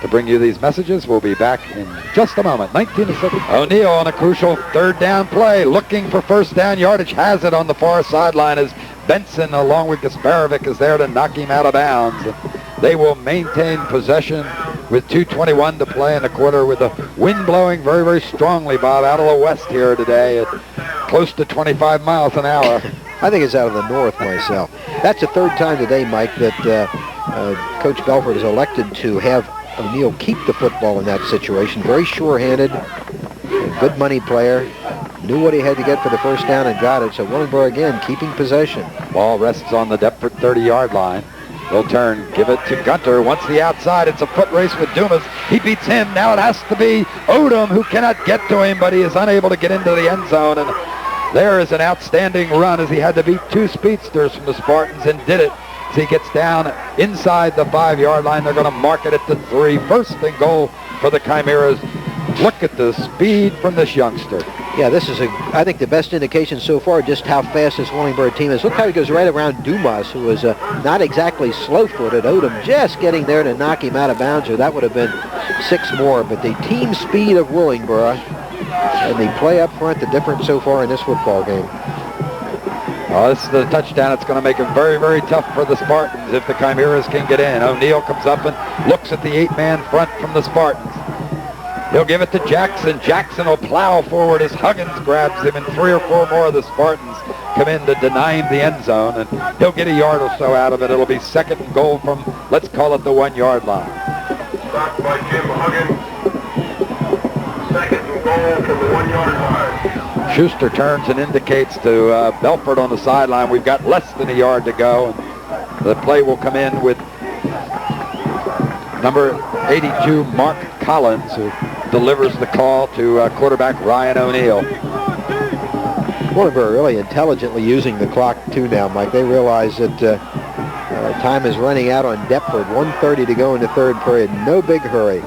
S1: to bring you these messages. We'll be back in just a moment. 19-6. O'Neill on a crucial third down play, looking for first down yardage. Has it on the far sideline as Benson, along with Gasparovic, is there to knock him out of bounds. They will maintain possession with 2:21 to play in the quarter, with the wind blowing very, very strongly, Bob, out of the west here today at close to 25 miles an hour.
S5: I think it's out of the north myself. That's the third time today, Mike, that Coach Belford has elected to have O'Neill keep the football in that situation. Very sure-handed, good money player, knew what he had to get for the first down and got it. So Willingboro again keeping possession.
S1: Ball rests on the Deptford 30-yard line. They'll turn, give it to Gunter. Once the outside, it's a foot race with Dumas. He beats him. Now it has to be Odom, who cannot get to him, but he is unable to get into the end zone. And there is an outstanding run as he had to beat 2 speedsters from the Spartans and did it. As he gets down inside the 5-yard line, they're going to mark it at the 3. First and goal for the Chimeras. Look at the speed from this youngster.
S5: Yeah, this is, I think, the best indication so far just how fast this Willingboro team is. Look how he goes right around Dumas, who was not exactly slow-footed. Odom just getting there to knock him out of bounds, or that would have been 6 more. But the team speed of Willingboro and the play up front, the difference so far in this football game.
S1: Oh, this is the touchdown. It's going to make it very, very tough for the Spartans if the Chimeras can get in. O'Neill comes up and looks at the 8-man front from the Spartans. He'll give it to Jackson. Jackson will plow forward as Huggins grabs him, and 3 or 4 more of the Spartans come in to deny him the end zone, and he'll get a yard or so out of it. It'll be second and goal from, let's call it, the 1-yard line.
S6: Stopped by Jim Huggins. Second and goal from the 1-yard line.
S1: Schuster turns and indicates to Belford on the sideline, we've got less than a yard to go. And the play will come in with number 82, Mark Collins, who delivers the call to quarterback Ryan O'Neill.
S5: Willingboro really intelligently using the clock too now, Mike. They realize that time is running out on Deptford. 1:30 to go in the third period. No big hurry.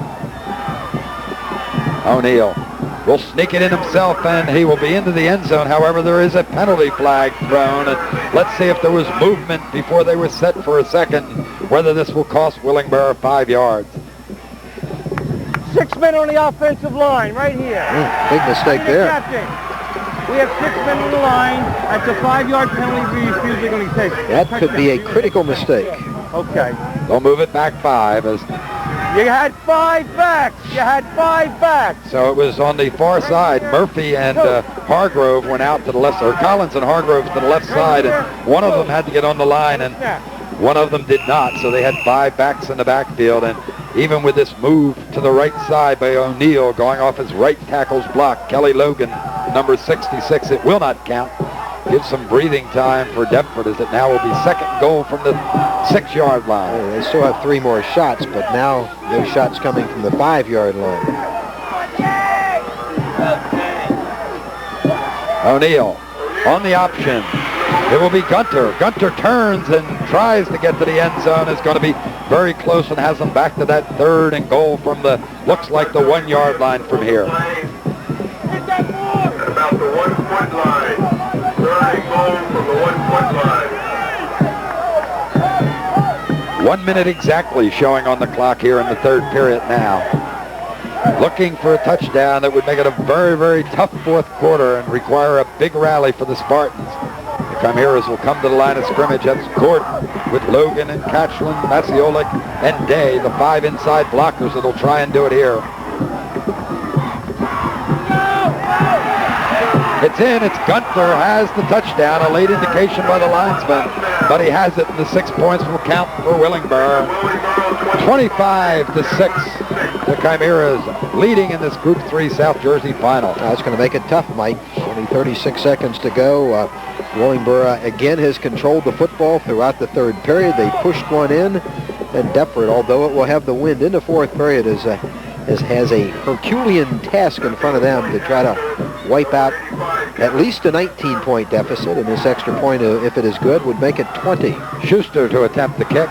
S1: O'Neill will sneak it in himself, and he will be into the end zone. However, there is a penalty flag thrown, and let's see if there was movement before they were set for a second, whether this will cost Willingboro 5 yards.
S4: 6 men on the offensive line, right here.
S5: Big mistake there.
S4: Captain, we have 6 men on the line. That's a 5-yard penalty we refuse going to take.
S5: That could be a critical mistake.
S4: Okay.
S1: They'll move it back 5 as
S4: You had 5 backs. You had 5 backs.
S1: so it was on the far side. Murphy and Hargrove went out to the left, or Collins and Hargrove to the left side, and one of them had to get on the line, and One of them did not, so they had 5 backs in the backfield. And even with this move to the right side by O'Neill going off his right tackle's block, Kelly Logan, number 66, it will not count. Give some breathing time for Deptford, as it now will be second goal from the 6-yard line.
S5: Oh, they still have 3 more shots, but now those shots coming from the 5-yard line.
S1: O'Neill on the option. It will be Gunter. Gunter turns and tries to get to the end zone. Is going to be very close and has them back to that 3rd and goal from the, looks like the 1-yard line from here.
S6: At about the 1-foot line. 3rd and goal from the 1-foot line.
S1: 1 minute exactly showing on the clock here in the 3rd period now. Looking for a touchdown that would make it a very, very tough 4th quarter and require a big rally for the Spartans. The Chimeras will come to the line of scrimmage. That's Gordon with Logan and Catchland, Maciolik, and Day, the 5 inside blockers that'll try and do it here. It's in. It's Gunter has the touchdown. A late indication by the linesman, but he has it, and the 6 points will count for Willingboro. 25-6. The Chimeras leading in this Group 3 South Jersey final.
S5: That's going to make it tough, Mike. Only 36 seconds to go. Willingboro again has controlled the football throughout the 3rd period. They pushed one in, and Deptford, although it will have the wind in the 4th period, has a Herculean task in front of them to try to wipe out at least a 19-point deficit, and this extra point, if it is good, would make it 20.
S1: Schuster to attempt the kick.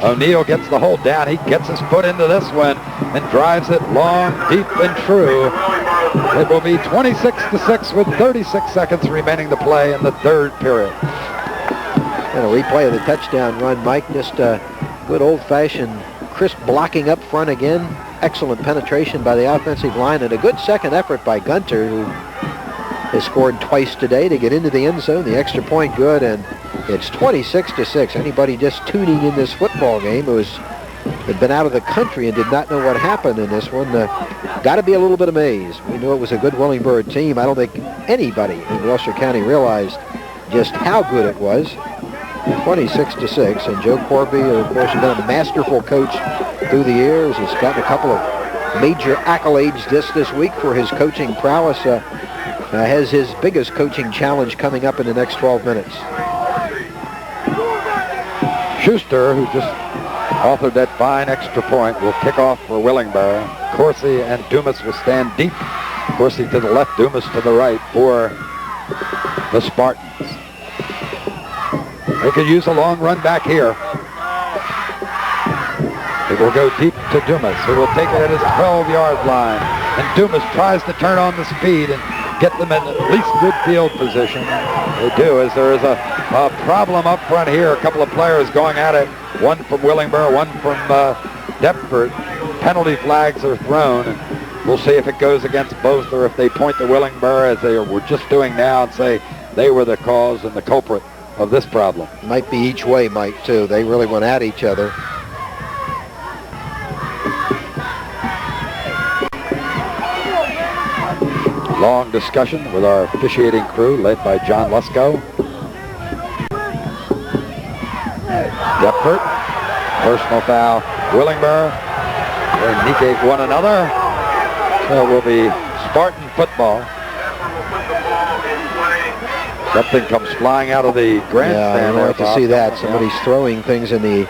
S1: O'Neill gets the hold down. He gets his foot into this one and drives it long, deep, and true. It will be 26-6 with 36 seconds remaining to play in the 3rd period.
S5: And a replay of the touchdown run, Mike. Just a good old-fashioned crisp blocking up front again. Excellent penetration by the offensive line, and a good second effort by Gunter, who has scored twice today to get into the end zone. The extra point good, and it's 26-6. Anybody just tuning in this football game who had been out of the country and did not know what happened in this one, got to be a little bit amazed. We knew it was a good Willingboro team. I don't think anybody in Gloucester County realized just how good it was. 26-6, and Joe Corby, of course, has been a masterful coach through the years. He's gotten a couple of major accolades this week for his coaching prowess. Has his biggest coaching challenge coming up in the next 12 minutes.
S1: Schuster, who just authored that fine extra point, will kick off for Willingboro. Corsi and Dumas will stand deep. Corsi to the left, Dumas to the right for the Spartans. They could use a long run back here. It will go deep to Dumas, who will take it at his 12-yard line. And Dumas tries to turn on the speed and get them in at least good field position. They do, as there is a problem up front here. A couple of players going at it. One from Willingboro, one from Deptford. Penalty flags are thrown. And we'll see if it goes against both or if they point to Willingboro, as they were just doing now, and say they were the cause and the culprit of this problem.
S5: Might be each way, Mike, too. They really went at each other.
S1: Long discussion with our officiating crew led by John Lusko. Deptford, personal foul. Willingboro, they negate one another. So it will be Spartan football. Something comes flying out of the grandstand.
S5: Yeah, I like to see that. Somebody's throwing things in the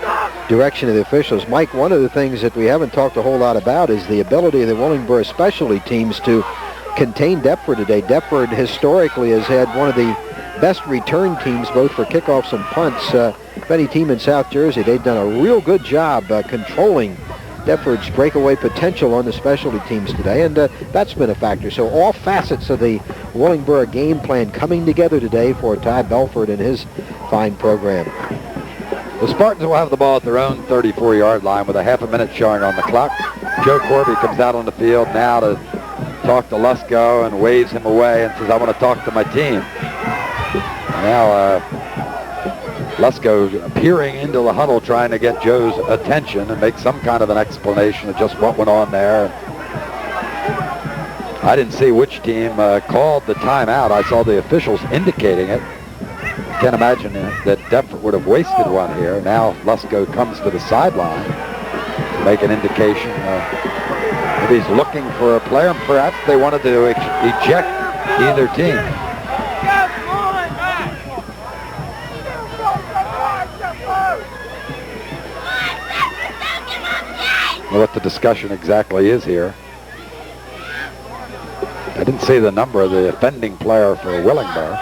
S5: direction of the officials. Mike, one of the things that we haven't talked a whole lot about is the ability of the Willingboro specialty teams to contain Deptford today. Deptford historically has had one of the best return teams, both for kickoffs and punts. If any team in South Jersey, they've done a real good job controlling Deptford's breakaway potential on the specialty teams today, and that's been a factor. So all facets of the Willingboro game plan coming together today for Ty Belford and his fine program.
S1: The Spartans will have the ball at their own 34-yard line with a half a minute showing on the clock. Joe Corby comes out on the field now to talk to Lusko and waves him away and says, I want to talk to my team. Now Lusko peering into the huddle trying to get Joe's attention and make some kind of an explanation of just what went on there. I didn't see which team called the timeout. I saw the officials indicating it. Can't imagine that Deptford would have wasted one here. Now Lusko comes to the sideline to make an indication. Maybe he's looking for a player. Perhaps they wanted to eject either team. What the discussion exactly is here. I didn't see the number of the offending player for Willingboro.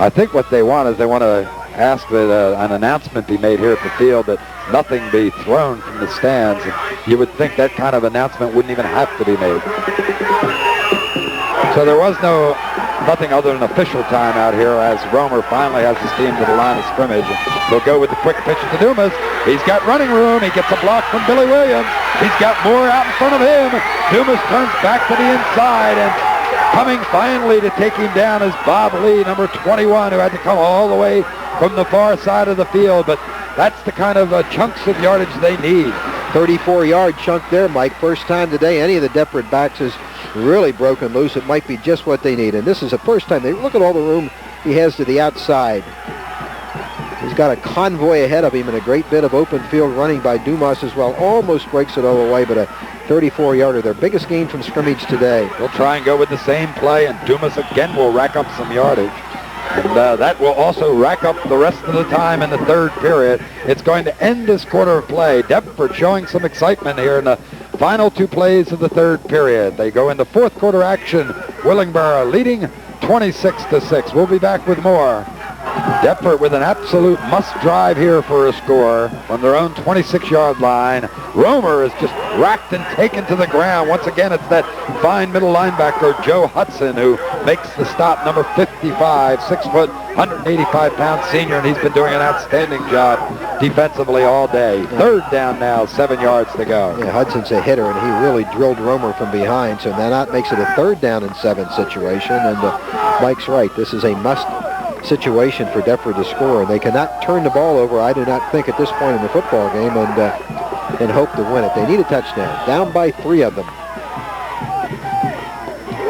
S1: I think what they want is they want to ask that an announcement be made here at the field that nothing be thrown from the stands. And you would think that kind of announcement wouldn't even have to be made. So there was nothing other than official time out here as Romer finally has his team to the line of scrimmage. He'll go with the quick pitch to Dumas. He's got running room. He gets a block from Billy Williams. He's got more out in front of him. Dumas turns back to the inside, and coming finally to take him down is Bob Lee, number 21, who had to come all the way from the far side of the field. But that's the kind of chunks of yardage they need.
S5: 34-yard chunk there, Mike. First time today any of the Deptford backs has really broken loose. It might be just what they need. And this is the first time. Look at all the room he has to the outside. He's got a convoy ahead of him and a great bit of open field running by Dumas as well. Almost breaks it all the way, but a 34-yarder. Their biggest gain from scrimmage today.
S1: They'll try and go with the same play, and Dumas again will rack up some yardage. And that will also rack up the rest of the time in the third period. It's going to end this quarter of play. Deptford showing some excitement here in the final two plays of the third period. They go into fourth quarter action. Willingboro leading 26-6. We'll be back with more. Deptford with an absolute must drive here for a score from their own 26-yard line. Romer is just racked and taken to the ground. Once again, it's that fine middle linebacker, Joe Hudson, who makes the stop, number 55, 6 foot, 185-pound senior, and he's been doing an outstanding job defensively all day. Third down now, 7 yards to go.
S5: Yeah, Hudson's a hitter, and he really drilled Romer from behind, so now that makes it a 3rd down and 7 situation, and Mike's right. This is a must situation for Deptford to score, and they cannot turn the ball over, I do not think, at this point in the football game, and hope to win it. They need a touchdown. Down by 3 of them.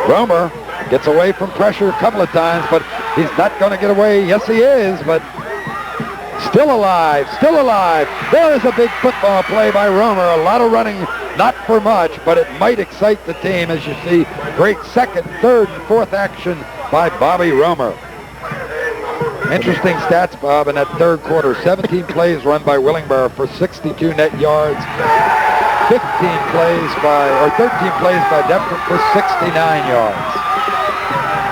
S1: Romer gets away from pressure a couple of times, but he's not going to get away. Yes, he is, but still alive, still alive. There is a big football play by Romer. A lot of running, not for much, but it might excite the team as you see great second, third, and fourth action by Bobby Romer. Interesting stats, Bob, in that third quarter. 17 plays run by Willingboro for 62 net yards. 13 plays by Deptford for 69 yards.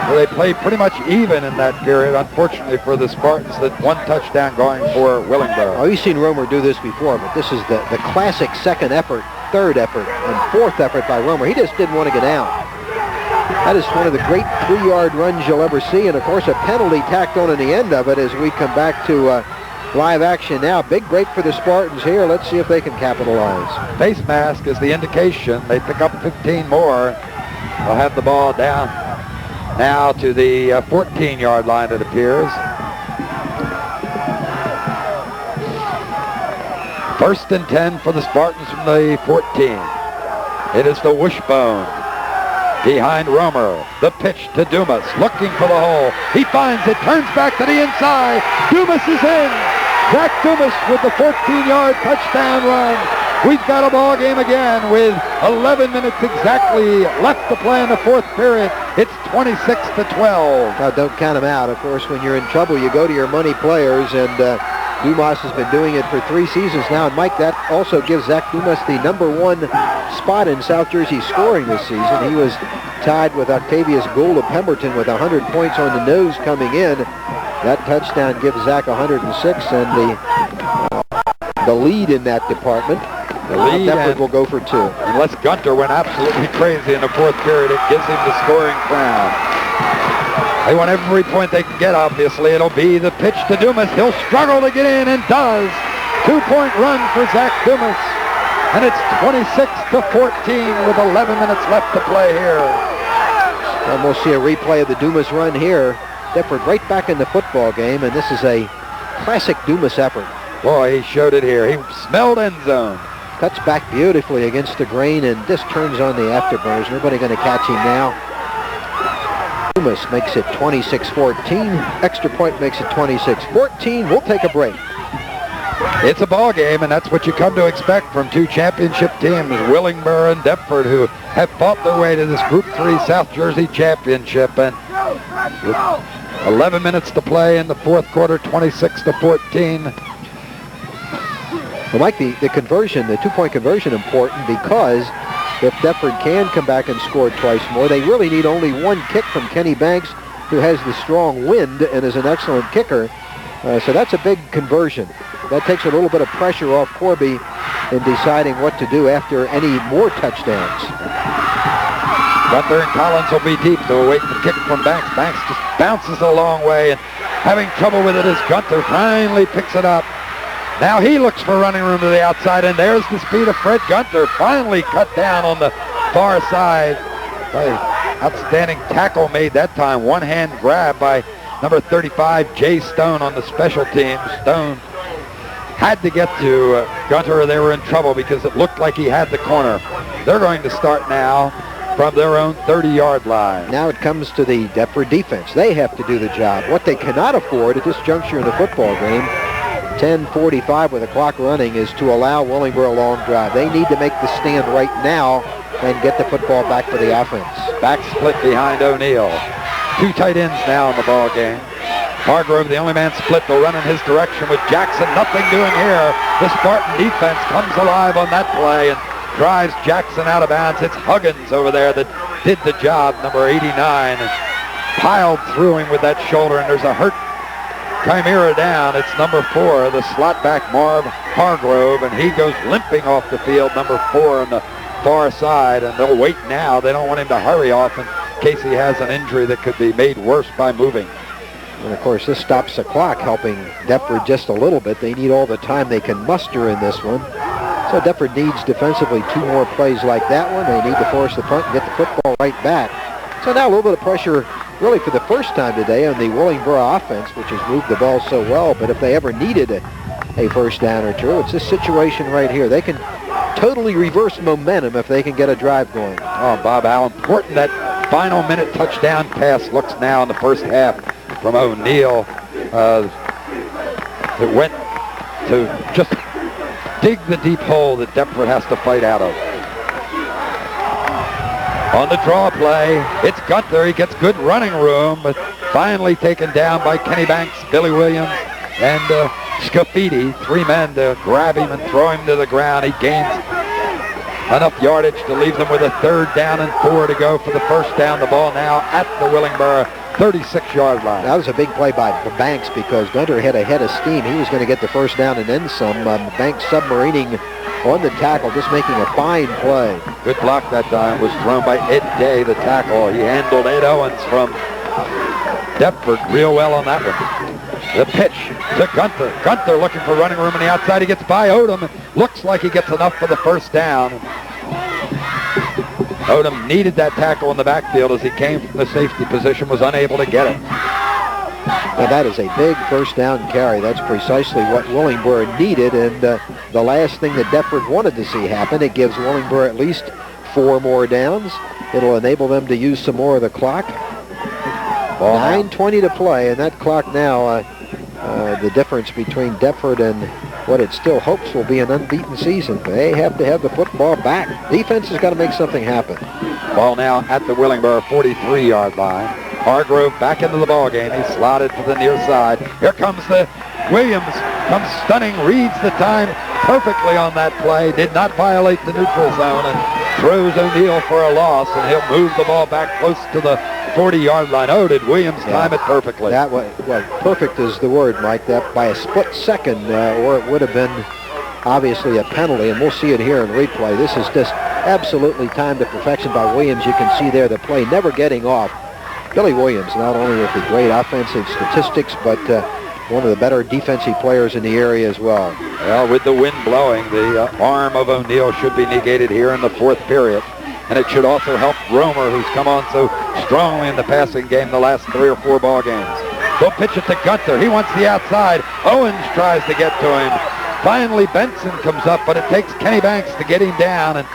S1: Well, they played pretty much even in that period, unfortunately for the Spartans, that one touchdown going for Willingboro.
S5: Oh, you've seen Romer do this before, but this is the classic second effort, third effort, and fourth effort by Romer. He just didn't want to get out. That is one of the great 3-yard runs you'll ever see, and of course a penalty tacked on in the end of it as we come back to live action now. Big break for the Spartans here. Let's see if they can capitalize.
S1: Face mask is the indication. They pick up 15 more. They'll have the ball down now to the 14-yard line, it appears. 1st and 10 for the Spartans from the 14. It is the wishbone. Behind Romer, the pitch to Dumas, looking for the hole. He finds it, turns back to the inside. Dumas is in. Zach Dumas with the 14-yard touchdown run. We've got a ball game again with 11 minutes exactly left to play in the fourth period. It's 26-12.
S5: Now, don't count them out. Of course, when you're in trouble, you go to your money players, and Dumas has been doing it for 3 seasons now. And Mike, that also gives Zach Dumas the #1 spot in South Jersey scoring this season. He was tied with Octavius Gould of Pemberton with 100 points on the nose coming in. That touchdown gives Zach 106, and the lead in that department. The lead, Deptford will go for 2.
S1: Unless Gunter went absolutely crazy in the fourth period, it gives him the scoring crown. They want every point they can get, obviously. It'll be the pitch to Dumas. He'll struggle to get in, and does. 2-point run for Zach Dumas. And it's 26-14 with 11 minutes left to play here.
S5: And we'll see a replay of the Dumas run here. Deptford right back in the football game, and this is a classic Dumas effort.
S1: Boy, he showed it here. He smelled end zone.
S5: Cuts back beautifully against the grain and just turns on the afterburners. Nobody going to catch him now. Loomis makes it 26-14. Extra point makes it 26-14. We'll take a break.
S1: It's a ball game, and that's what you come to expect from two championship teams, Willingboro and Deptford, who have fought their way to this Group 3 South Jersey Championship. And with 11 minutes to play in the fourth quarter, 26-14.
S5: Well, Mike, the conversion, the two-point conversion, important because if Deptford can come back and score twice more, they really need only one kick from Kenny Banks, who has the strong wind and is an excellent kicker. So that's a big conversion. That takes a little bit of pressure off Corby in deciding what to do after any more touchdowns.
S1: Gunther and Collins will be deep. They'll wait for the kick from Banks. Banks just bounces a long way, and having trouble with it as Gunther finally picks it up. Now he looks for running room to the outside, and there's the speed of Fred Gunther, finally cut down on the far side. Outstanding tackle made that time. One-hand grab by number 35, Jay Stone, on the special teams. Stone had to get to Gunther, or they were in trouble because it looked like he had the corner. They're going to start now from their own 30-yard line.
S5: Now it comes to the Deptford defense. They have to do the job. What they cannot afford at this juncture in the football game, 10:45 with the clock running, is to allow Willingboro a long drive. They need to make the stand right now and get the football back for the offense.
S1: Back split behind O'Neill. Two tight ends now in the ball game. Hargrove, the only man split. They'll run in his direction with Jackson. Nothing doing here. The Spartan defense comes alive on that play and drives Jackson out of bounds. It's Huggins over there that did the job, number 89, and piled through him with that shoulder, and there's a hurt Chimera down. It's number 4, the slot back Marv Hargrove, and he goes limping off the field, number 4 on the far side, and they'll wait now. They don't want him to hurry off in case he has an injury that could be made worse by moving.
S5: And of course, this stops the clock, helping Deptford just a little bit. They need all the time they can muster in this one. So Deptford needs defensively 2 more plays like that one. They need to force the punt and get the football right back. So now a little bit of pressure, really for the first time today, on the Willingboro offense, which has moved the ball so well. But if they ever needed a first down or two, it's this situation right here. They can totally reverse momentum if they can get a drive going.
S1: Oh, Bob, how important that final minute touchdown pass looks now in the first half from O'Neill. It went to just dig the deep hole that Deptford has to fight out of. On the draw play, it's Gunther. He gets good running room, but finally taken down by Kenny Banks, Billy Williams, and Scafidi. 3 men to grab him and throw him to the ground. He gains enough yardage to leave them with a 3rd down and 4 to go for the first down. The ball now at the Willingboro 36-yard line.
S5: That was a big play by Banks because Gunther had a head of steam. He was going to get the first down and then some. Banks submarining on the tackle, just making a fine play.
S1: Good block that time was thrown by Ed Day, the tackle. He handled Ed Owens from Deptford real well on that one. The pitch to Gunther. Gunther looking for running room on the outside. He gets by Odom. Looks like he gets enough for the first down. Odom needed that tackle in the backfield as he came from the safety position, was unable to get it.
S5: Now that is a big first down carry. That's precisely what Willingboro needed, and the last thing that Deptford wanted to see happen. It gives Willingboro at least 4 more downs. It'll enable them to use some more of the clock. 9:20 to play, and that clock now, the difference between Deptford and what it still hopes will be an unbeaten season. They have to have the football back. Defense has got to make something happen.
S1: Ball now at the Willingboro 43-yard line. Hargrove back into the ball game. He slotted to the near side. Here comes the Williams. Comes stunning, reads the time perfectly on that play. Did not violate the neutral zone and throws O'Neill for a loss, and he'll move the ball back close to the 40-yard line. Oh, did Williams time it perfectly.
S5: That was, well, perfect is the word, Mike. That by a split second, or it would have been obviously a penalty, and we'll see it here in replay. This is just absolutely timed to perfection by Williams. You can see there the play never getting off. Billy Williams, not only with the great offensive statistics, but one of the better defensive players in the area as well.
S1: Well, with the wind blowing, the arm of O'Neill should be negated here in the 4th period. And it should also help Romer, who's come on so strongly in the passing game the last 3 or 4 ball games. They'll pitch it to Gunther. He wants the outside. Owens tries to get to him. Finally, Benson comes up, but it takes Kenny Banks to get him down. And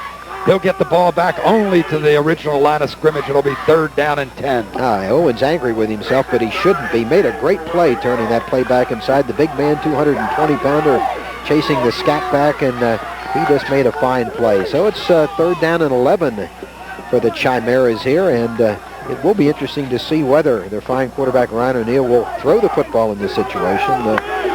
S1: he'll get the ball back only to the original line of scrimmage. It'll be 3rd down and 10.
S5: Owen's angry with himself, but he shouldn't be. He made a great play turning that play back inside. The big man, 220-pounder, chasing the scat back, and he just made a fine play. So it's 3rd down and 11 for the Chimeras here, and it will be interesting to see whether their fine quarterback Ryan O'Neal will throw the football in this situation.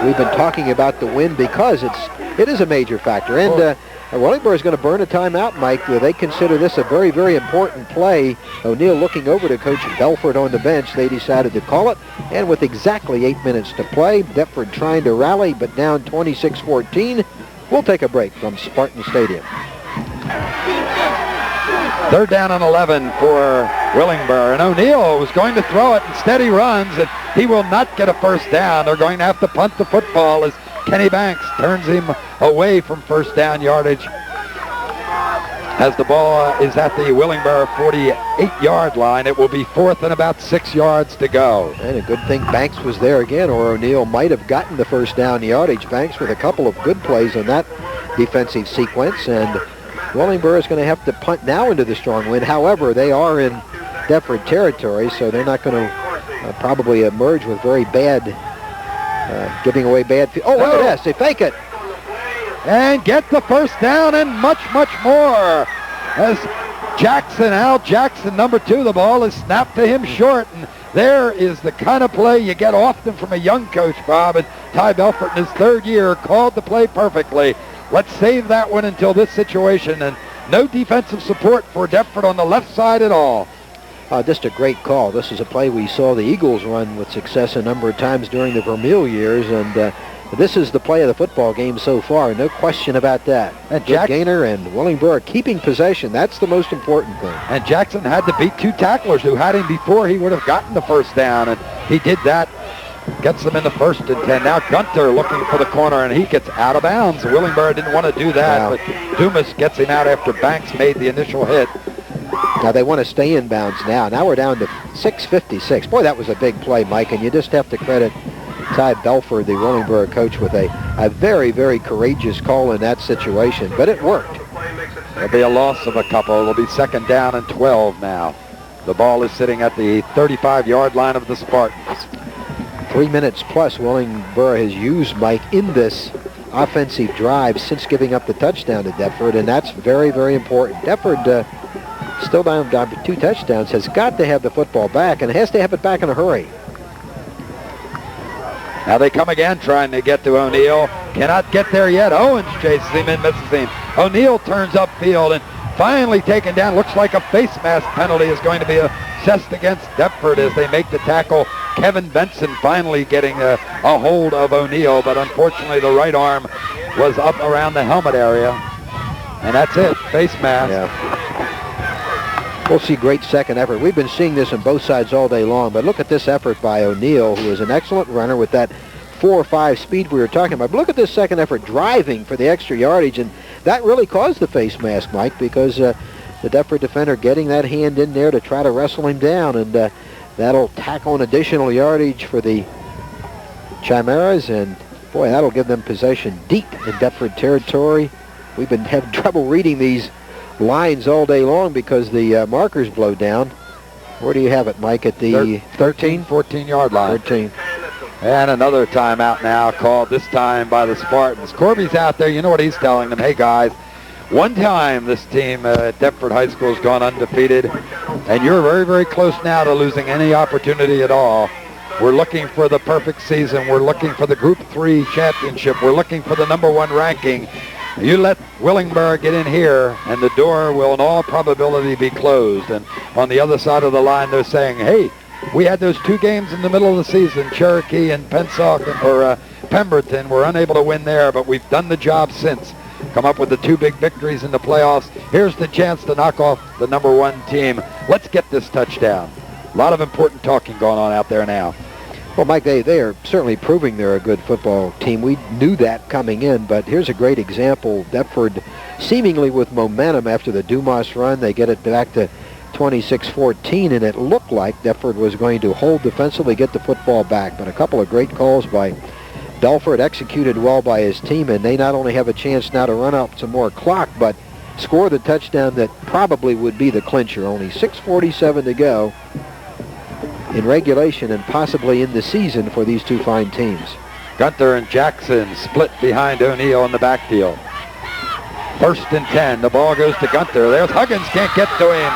S5: We've been talking about the wind because it is a major factor, and Willingboro is going to burn a timeout, Mike. They consider this a very, very important play. O'Neal looking over to Coach Belford on the bench. They decided to call it, and with exactly 8 minutes to play, Deptford trying to rally, but down 26-14. We'll take a break from Spartan Stadium.
S1: 3rd down and 11 for Willingboro, and O'Neal was going to throw it. Instead he runs, and he will not get a first down. They're going to have to punt the football as Kenny Banks turns him away from first down yardage as the ball is at the Willingboro 48-yard line. It will be 4th and about 6 yards to go.
S5: And a good thing Banks was there again, or O'Neal might have gotten the first down yardage. Banks with a couple of good plays on that defensive sequence, and Willingboro is going to have to punt now into the strong wind. However, they are in Deptford territory, so they're not going to probably emerge with very bad, giving away bad. Look at this. They fake it.
S1: And get the first down and much, much more. As Al Jackson, number 2, the ball is snapped to him short. And there is the kind of play you get often from a young coach, Bob. And Ty Belfort in his 3rd year called the play perfectly. Let's save that one until this situation, and no defensive support for Deptford on the left side at all.
S5: Just a great call. This is a play we saw the Eagles run with success a number of times during the Vermeil years, and this is the play of the football game so far, no question about that. And Good gainer, and Willingboro keeping possession. That's the most important thing.
S1: And Jackson had to beat 2 tacklers who had him before he would have gotten the first down, and he did that. Gets them in the 1st and 10. Now Gunter looking for the corner, and he gets out of bounds. Willingboro didn't want to do that, but Dumas gets him out after Banks made the initial hit.
S5: Now they want to stay in bounds now. Now we're down to 6:56. Boy, that was a big play, Mike, and you just have to credit Ty Belford, the Willingboro coach, with a very, very courageous call in that situation, but it worked.
S1: There'll be a loss of a couple. It'll be 2nd down and 12 now. The ball is sitting at the 35-yard line of the Spartans.
S5: 3 minutes plus Willingboro has used, Mike, in this offensive drive since giving up the touchdown to Deptford, and that's very, very important. Deptford, still down 2 touchdowns, has got to have the football back, and has to have it back in a hurry.
S1: Now they come again trying to get to O'Neal. Cannot get there yet. Owens chases him and misses him. O'Neal turns upfield and finally taken down. Looks like a face mask penalty is going to be assessed against Deptford as they make the tackle. Kevin Benson finally getting a hold of O'Neal, but unfortunately the right arm was up around the helmet area. And that's it, face mask.
S5: Yeah. We'll see great second effort. We've been seeing this on both sides all day long, but look at this effort by O'Neal, who is an excellent runner with that 4.5 speed we were talking about. But look at this second effort driving for the extra yardage, and that really caused the face mask, Mike, because the Deptford defender getting that hand in there to try to wrestle him down, and that'll tack on additional yardage for the Chimeras, and boy, that'll give them possession deep in Deptford territory. We've been having trouble reading these lines all day long because the markers blow down. Where do you have it, Mike? At the
S1: 14-yard line.
S5: 13.
S1: And another timeout now called, this time by the Spartans. Corby's out there. You know what he's telling them. Hey, guys, one time this team at Deptford High School has gone undefeated, and you're very, very close now to losing any opportunity at all. We're looking for the perfect season. We're looking for the Group 3 championship. We're looking for the #1 ranking. You let Willingboro get in here, and the door will in all probability be closed. And on the other side of the line, they're saying, hey, we had those 2 games in the middle of the season, Cherokee and Pemberton. We're unable to win there, but we've done the job since. Come up with the 2 big victories in the playoffs. Here's the chance to knock off the #1 team. Let's get this touchdown. A lot of important talking going on out there now.
S5: Well, Mike, they are certainly proving they're a good football team. We knew that coming in, but here's a great example. Deptford seemingly with momentum after the Dumas run. They get it back to 26-14, and it looked like Deptford was going to hold defensively, get the football back. But a couple of great calls by Belford, executed well by his team, and they not only have a chance now to run out some more clock, but score the touchdown that probably would be the clincher. Only 6:47 to go in regulation and possibly in the season for these two fine teams.
S1: Gunter and Jackson split behind O'Neill in the backfield. 1st and 10. The ball goes to Gunter. There's Huggins, can't get to him.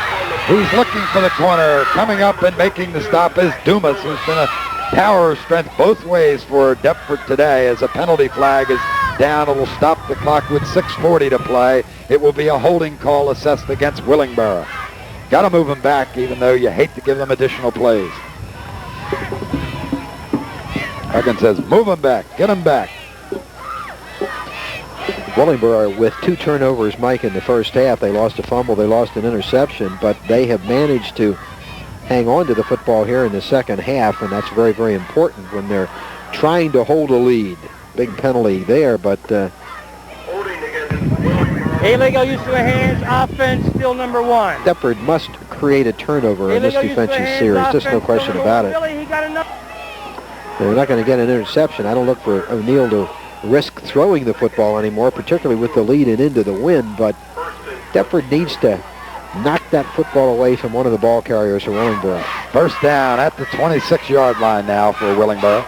S1: He's looking for the corner. Coming up and making the stop is Dumas, who's been a tower of strength both ways for Deptford today, as a penalty flag is down. It will stop the clock with 6:40 to play. It will be a holding call assessed against Willingboro. Got to move them back, even though you hate to give them additional plays. Huggins says, move them back, get them back.
S5: Willingboro with 2 turnovers, Mike, in the first half. They lost a fumble, they lost an interception, but they have managed to hang on to the football here in the second half, and that's very, very important when they're trying to hold a lead. Big penalty there, but
S4: illegal use of the hands, offense still number 1.
S5: Deptford must create a turnover in this defensive series. Just no question about it. They're not going to get an interception. I don't look for O'Neill to risk throwing the football anymore, particularly with the lead and into the wind, but Deptford needs to knock that football away from one of the ball carriers for Willingboro.
S1: 1st down at the 26-yard line now for Willingboro.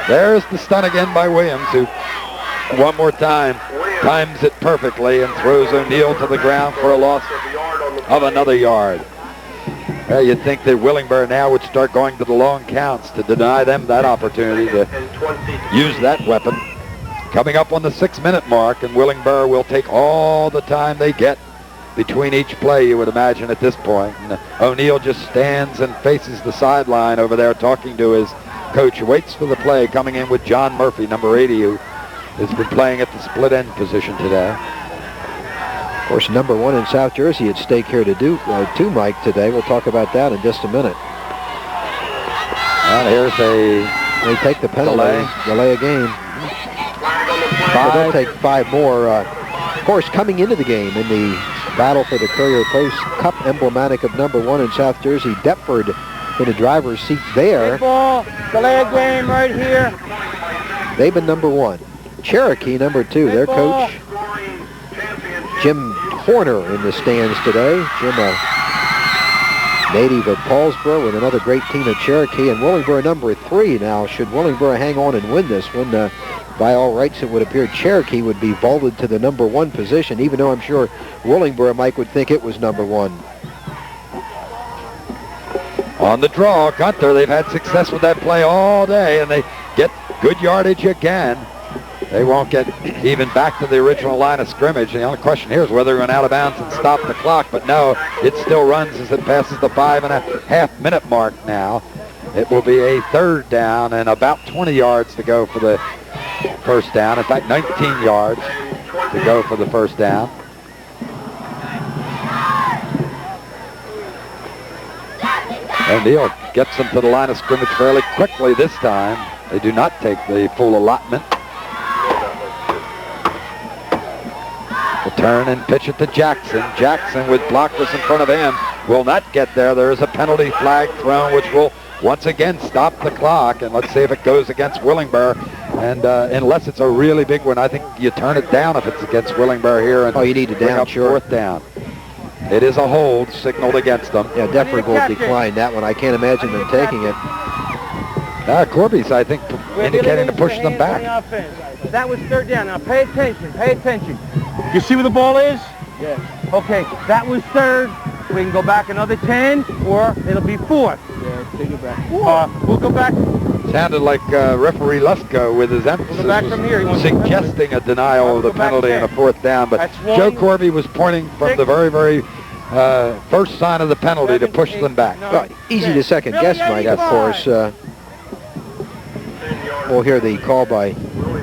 S1: There's the stun again by Williams, who one more time times it perfectly and throws O'Neill to the ground for a loss of another yard. You'd think that Willingboro now would start going to the long counts to deny them that opportunity to use that weapon. Coming up on the 6-minute mark, and Willingboro will take all the time they get between each play, you would imagine, at this point. And O'Neill just stands and faces the sideline over there talking to his coach, who waits for the play, coming in with John Murphy, number 80, who has been playing at the split end position today.
S5: Of course, number 1 in South Jersey at stake here too, Mike, today. We'll talk about that in just a minute.
S1: And here's
S5: they take the penalty, delay a game. They'll take 5 more. Of course, coming into the game in the battle for the Courier Post Cup, emblematic of number 1 in South Jersey, Deptford in the driver's seat there.
S4: Ball, delay a game right here.
S5: They've been number 1. Cherokee, number 2. Their coach, Jim Horner, in the stands today. Jim, a native of Paulsboro, with another great team at Cherokee. And Willingboro, number 3 now. Should Willingboro hang on and win this one, by all rights, it would appear Cherokee would be vaulted to the number 1 position, even though I'm sure Willingboro, Mike, would think it was number 1.
S1: On the draw, Gunter. They've had success with that play all day, and they get good yardage again. They won't get even back to the original line of scrimmage. The only question here is whether they're going out of bounds and stop the clock, but no, it still runs as it passes the 5.5-minute mark now. It will be a 3rd down and about 20 yards to go for the 1st down. In fact, 19 yards to go for the 1st down. O'Neill gets them to the line of scrimmage fairly quickly this time. They do not take the full allotment. The turn and pitch it to Jackson. Jackson, with blockers in front of him, will not get there. There is a penalty flag thrown, which will once again stop the clock. And let's see if it goes against Willingboro. And unless it's a really big one, I think you turn it down if it's against Willingboro here. And
S5: you need to down, sure.
S1: 4th down. It is a hold signaled against them.
S5: Yeah, Deptford will decline that one. I can't imagine them taking it.
S1: Corby's, I think, indicating to push them back.
S4: That was 3rd down. Now pay attention, pay attention. You see where the ball is? Yes. Okay, that was 3rd. We can go back another 10, or it'll be 4th.
S2: Yeah, take it back.
S4: We'll go back.
S1: Sounded like referee Lusko with his emphasis
S4: back from here.
S1: suggesting a denial of the penalty in a 4th down, but Joe Corby was pointing from the very, very first sign of the penalty to push them back.
S5: Well, easy to second guess, Mike, of course. We'll hear the call by...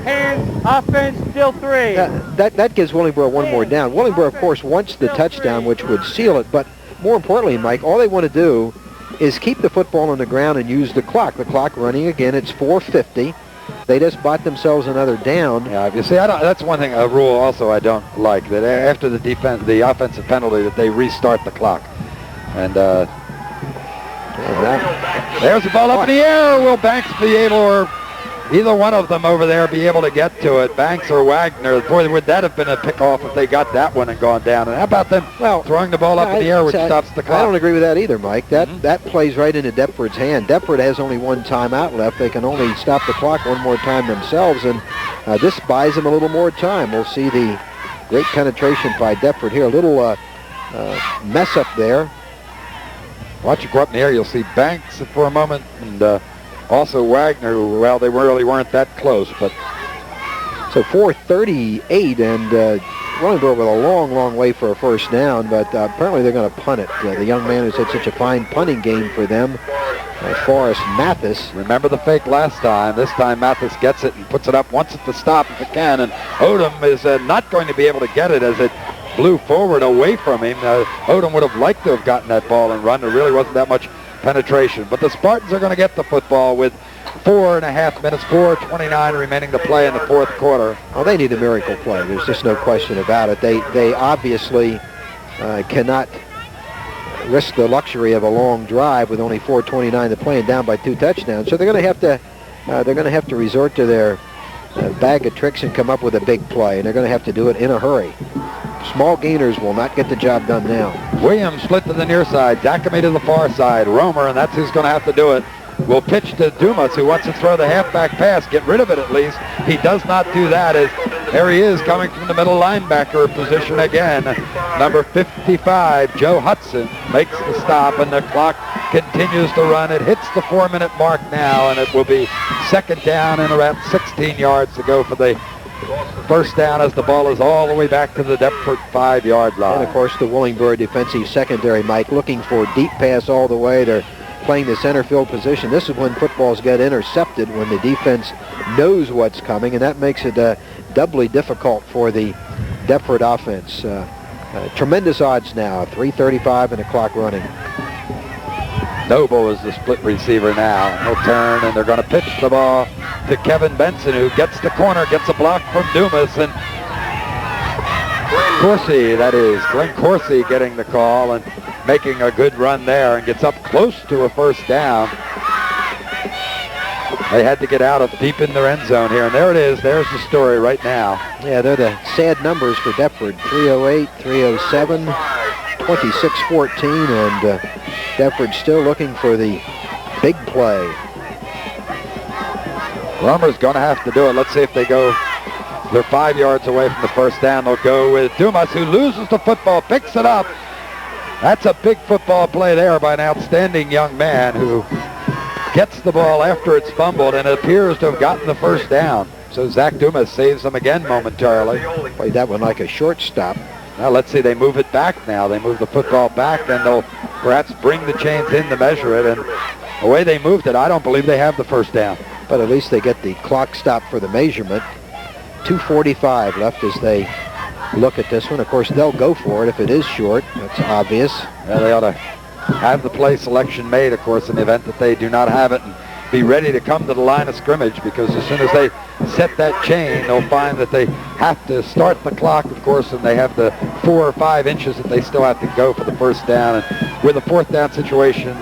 S4: Hands, offense, still 3.
S5: That gives Willingboro 1 more down. Willingboro, of course, wants the touchdown, which would seal it, but more importantly, Mike, all they want to do is keep the football on the ground and use the clock. The clock running again. It's 4:50. They just bought themselves another down.
S1: Yeah, you see, that's one thing, a rule also I don't like, that after the offensive penalty, that they restart the clock. And there's the ball up in the air. Will Banks be able, or either one of them over there be able to get to it, Banks or Wagner. Boy, would that have been a pick-off if they got that one and gone down. And how about them throwing the ball up in the air, which stops the clock?
S5: I don't agree with that either, Mike. That plays right into Deptford's hand. Deptford has only one timeout left. They can only stop the clock one more time themselves, and this buys them a little more time. We'll see the great penetration by Deptford here. A little mess up there.
S1: Watch it go up in the air. You'll see Banks for a moment, and also Wagner, who, well, they really weren't that close. But
S5: so 4:38, and Willingboro with a long way for a first down, but apparently they're going to punt it. The young man who's had such a fine punting game for them, Forrest Mathis.
S1: Remember the fake last time. This time Mathis gets it and puts it up, wants it to stop if it can, and Odom is not going to be able to get it as it blew forward away from him. Odom would have liked to have gotten that ball and run. There really wasn't that much penetration. But the Spartans are going to get the football with 4.5 minutes, 4:29 remaining to play in the fourth quarter.
S5: Oh, they need a miracle play. There's just no question about it. They obviously cannot risk the luxury of a long drive with only 4:29 to play and down by 2 touchdowns. So they're going to have to resort to their bag of tricks and come up with a big play, and they're going to have to do it in a hurry. Small gainers will not get the job done now.
S1: Williams split to the near side, Dakame to the far side. Romer, and that's who's going to have to do it, will pitch to Dumas, who wants to throw the halfback pass, get rid of it at least. He does not do that, as there he is coming from the middle linebacker position again. Number 55, Joe Hudson, makes the stop, and the clock continues to run. It hits the 4-minute mark now, and it will be second down and around 16 yards to go for the first down, as the ball is all the way back to the Deptford 5-yard line.
S5: And of course the Willingboro defensive secondary, Mike, looking for deep pass all the way. They're playing the center field position. This is when footballs get intercepted, when the defense knows what's coming, and that makes it doubly difficult for the Deptford offense. Tremendous odds now, 3:35 and the clock running.
S1: Noble is the split receiver now. He'll turn, and they're going to pitch the ball to Kevin Benson, who gets the corner, gets a block from Dumas, and Coursey, that is, Glenn Coursey getting the call and making a good run there and gets up close to a first down. They had to get out of deep in their end zone here, and there it is. There's the story right now.
S5: Yeah, they're the sad numbers for Deptford. 308, 307, 26-14, and Deptford still looking for the big play.
S1: Romer's going to have to do it. Let's see if they go. They're 5 yards away from the first down. They'll go with Dumas, who loses the football, picks it up. That's a big football play there by an outstanding young man who gets the ball after it's fumbled and appears to have gotten the first down. So Zach Dumas saves them again momentarily.
S5: Played that one like a shortstop.
S1: Now let's see, they move it back now. They move the football back, and they'll perhaps bring the chains in to measure it. And the way they moved it, I don't believe they have the first down.
S5: But at least they get the clock stop for the measurement. 2:45 left as they look at this one. Of course, they'll go for it if it is short. That's obvious.
S1: Yeah, they ought to have the play selection made, of course, in the event that they do not have it, and be ready to come to the line of scrimmage, because as soon as they set that chain, they'll find that they have to start the clock, of course, and they have the 4 or 5 inches that they still have to go for the first down. And with a fourth down situation,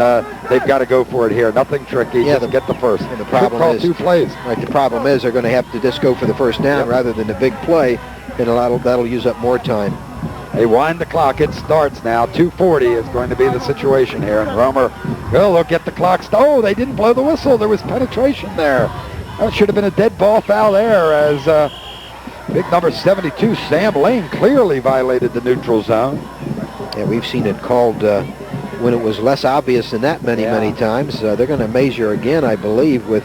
S1: they've got to go for it here. Nothing tricky, just get the first.
S5: And the problem is,
S1: 2 plays.
S5: Right, the problem is they're going to have to just go for the first down rather than the big play, and that'll use up more time.
S1: They wind the clock. It starts now. 2:40 is going to be the situation here. And Romer, well, they'll get the clock. Oh, they didn't blow the whistle. There was penetration there. That should have been a dead ball foul there, as big number 72, Sam Lane, clearly violated the neutral zone.
S5: Yeah, we've seen it called when it was less obvious than that many times. They're going to measure again, I believe, with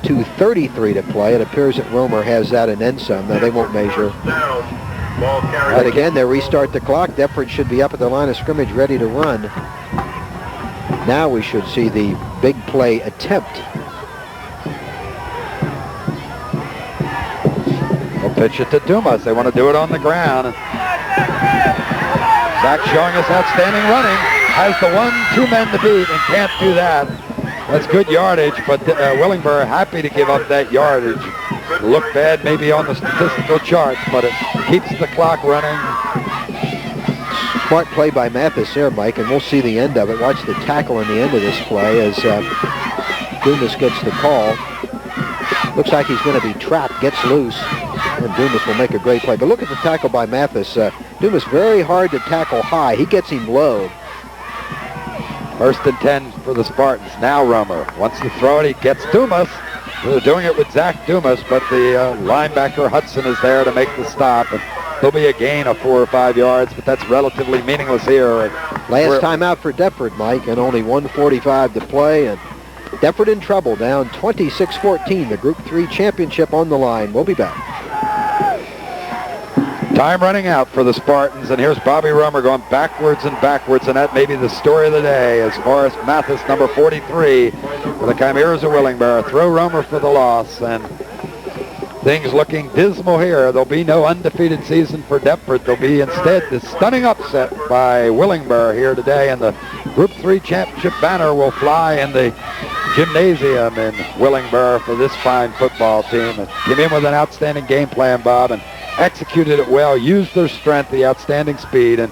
S5: 2:33 to play. It appears that Romer has that and then some. Now, they won't measure. But again, they restart the clock. Deptford should be up at the line of scrimmage ready to run. Now we should see the big play attempt.
S1: They'll pitch it to Dumas. They want to do it on the ground. Zach showing us outstanding running. Has the 1-2 men to beat and can't do that. That's good yardage, but Willingboro happy to give up that yardage. Look bad maybe on the statistical charts, but it keeps the clock running.
S5: Smart play by Mathis there, Mike, and we'll see the end of it. Watch the tackle in the end of this play as Dumas gets the call. Looks like he's going to be trapped, gets loose, and Dumas will make a great play. But look at the tackle by Mathis. Dumas very hard to tackle high. He gets him low.
S1: 1st and 10 for the Spartans. Now Romer wants to throw it. He gets Dumas. They're doing it with Zach Dumas, but the linebacker Hudson is there to make the stop. And there'll be a gain of 4 or 5 yards, but that's relatively meaningless here.
S5: Last time out for Deptford, Mike, and only 1:45 to play. And Deptford in trouble, down 26-14. The Group 3 championship on the line. We'll be back.
S1: Time running out for the Spartans, and here's Bobby Romer going backwards and backwards, and that may be the story of the day as far as Mathis, number 43, for the Chimeras of Willingboro. Throw Romer for the loss, and things looking dismal here. There'll be no undefeated season for Deptford. There'll be instead this stunning upset by Willingboro here today, and the Group 3 championship banner will fly in the gymnasium in Willingboro for this fine football team. And came in with an outstanding game plan, Bob, and executed it well, used their strength, the outstanding speed, and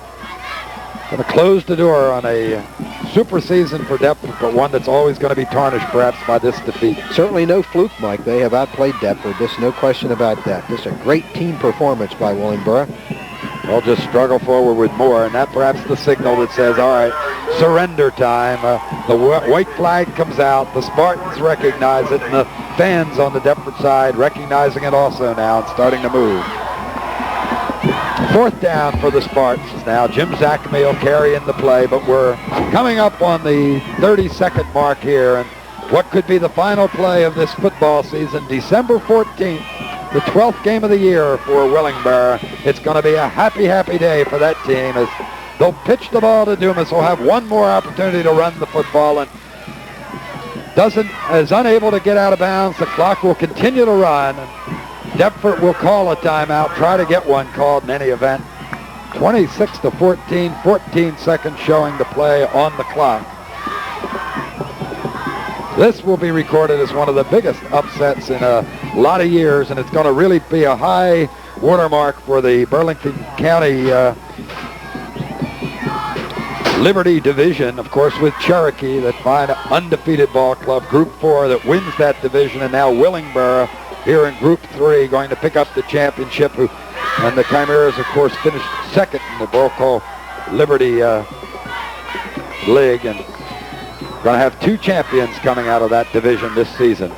S1: going to close the door on a super season for Deptford, but one that's always going to be tarnished perhaps by this defeat.
S5: Certainly no fluke, Mike. They have outplayed Deptford. There's no question about that. This is a great team performance by Willingboro.
S1: They'll just struggle forward with more, and that perhaps the signal that says, all right, surrender time. The white flag comes out. The Spartans recognize it, and the fans on the Deptford side recognizing it also now and starting to move. 4th down for the Spartans now. Jim Zackamey will carry in the play, but we're coming up on the 30-second mark here, and what could be the final play of this football season, December 14th, the 12th game of the year for Willingboro. It's going to be a happy, happy day for that team as they'll pitch the ball to Dumas. Will have one more opportunity to run the football, and is unable to get out of bounds. The clock will continue to run, and Deptford will call a timeout, try to get one called in any event. 26-14, 14 seconds showing the play on the clock. This will be recorded as one of the biggest upsets in a lot of years, and it's going to really be a high watermark for the Burlington County Liberty Division, of course, with Cherokee, that fine undefeated ball club, Group 4, that wins that division, and now Willingboro here in Group 3 going to pick up the championship, and the Chimeras, of course, finished second in the BORO Liberty League, and going to have 2 champions coming out of that division this season.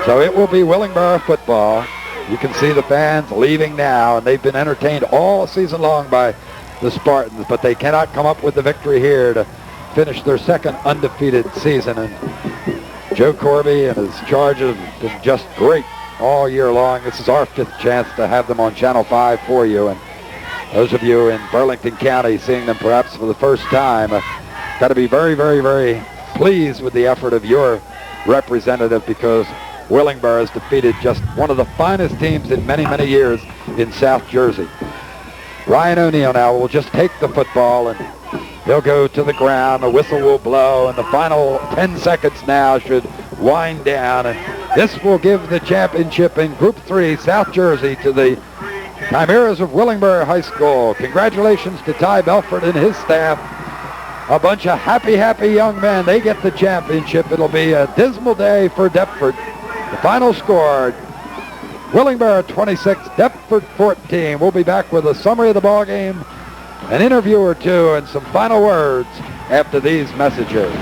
S1: So it will be Willingboro football. You can see the fans leaving now, and they've been entertained all season long by the Spartans, but they cannot come up with the victory here to finish their second undefeated season. And Joe Corby and his Chargers have been just great all year long. This is our 5th chance to have them on Channel 5 for you, and those of you in Burlington County seeing them perhaps for the first time got to be very, very, very pleased with the effort of your representative, because Willingboro has defeated just one of the finest teams in many, many years in South Jersey. Ryan O'Neill now will just take the football, and he'll go to the ground. The whistle will blow, and the final 10 seconds now should wind down, and this will give the championship in Group 3, South Jersey, to the Chimeras of Willingboro High School. Congratulations to Ty Belford and his staff. A bunch of happy, happy young men. They get the championship. It'll be a dismal day for Deptford. The final score, Willingboro 26, Deptford 14. We'll be back with a summary of the ball game, an interview or two, and some final words after these messages.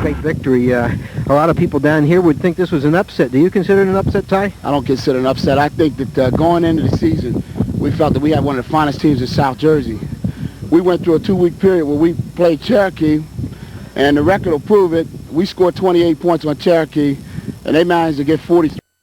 S2: Great victory. A lot of people down here would think this was an upset. Do you consider it an upset, Ty?
S7: I don't consider it an upset. I think that going into the season, we felt that we had one of the finest teams in South Jersey. We went through a 2-week period where we played Cherokee, and the record will prove it. We scored 28 points on Cherokee, and they managed to get 43.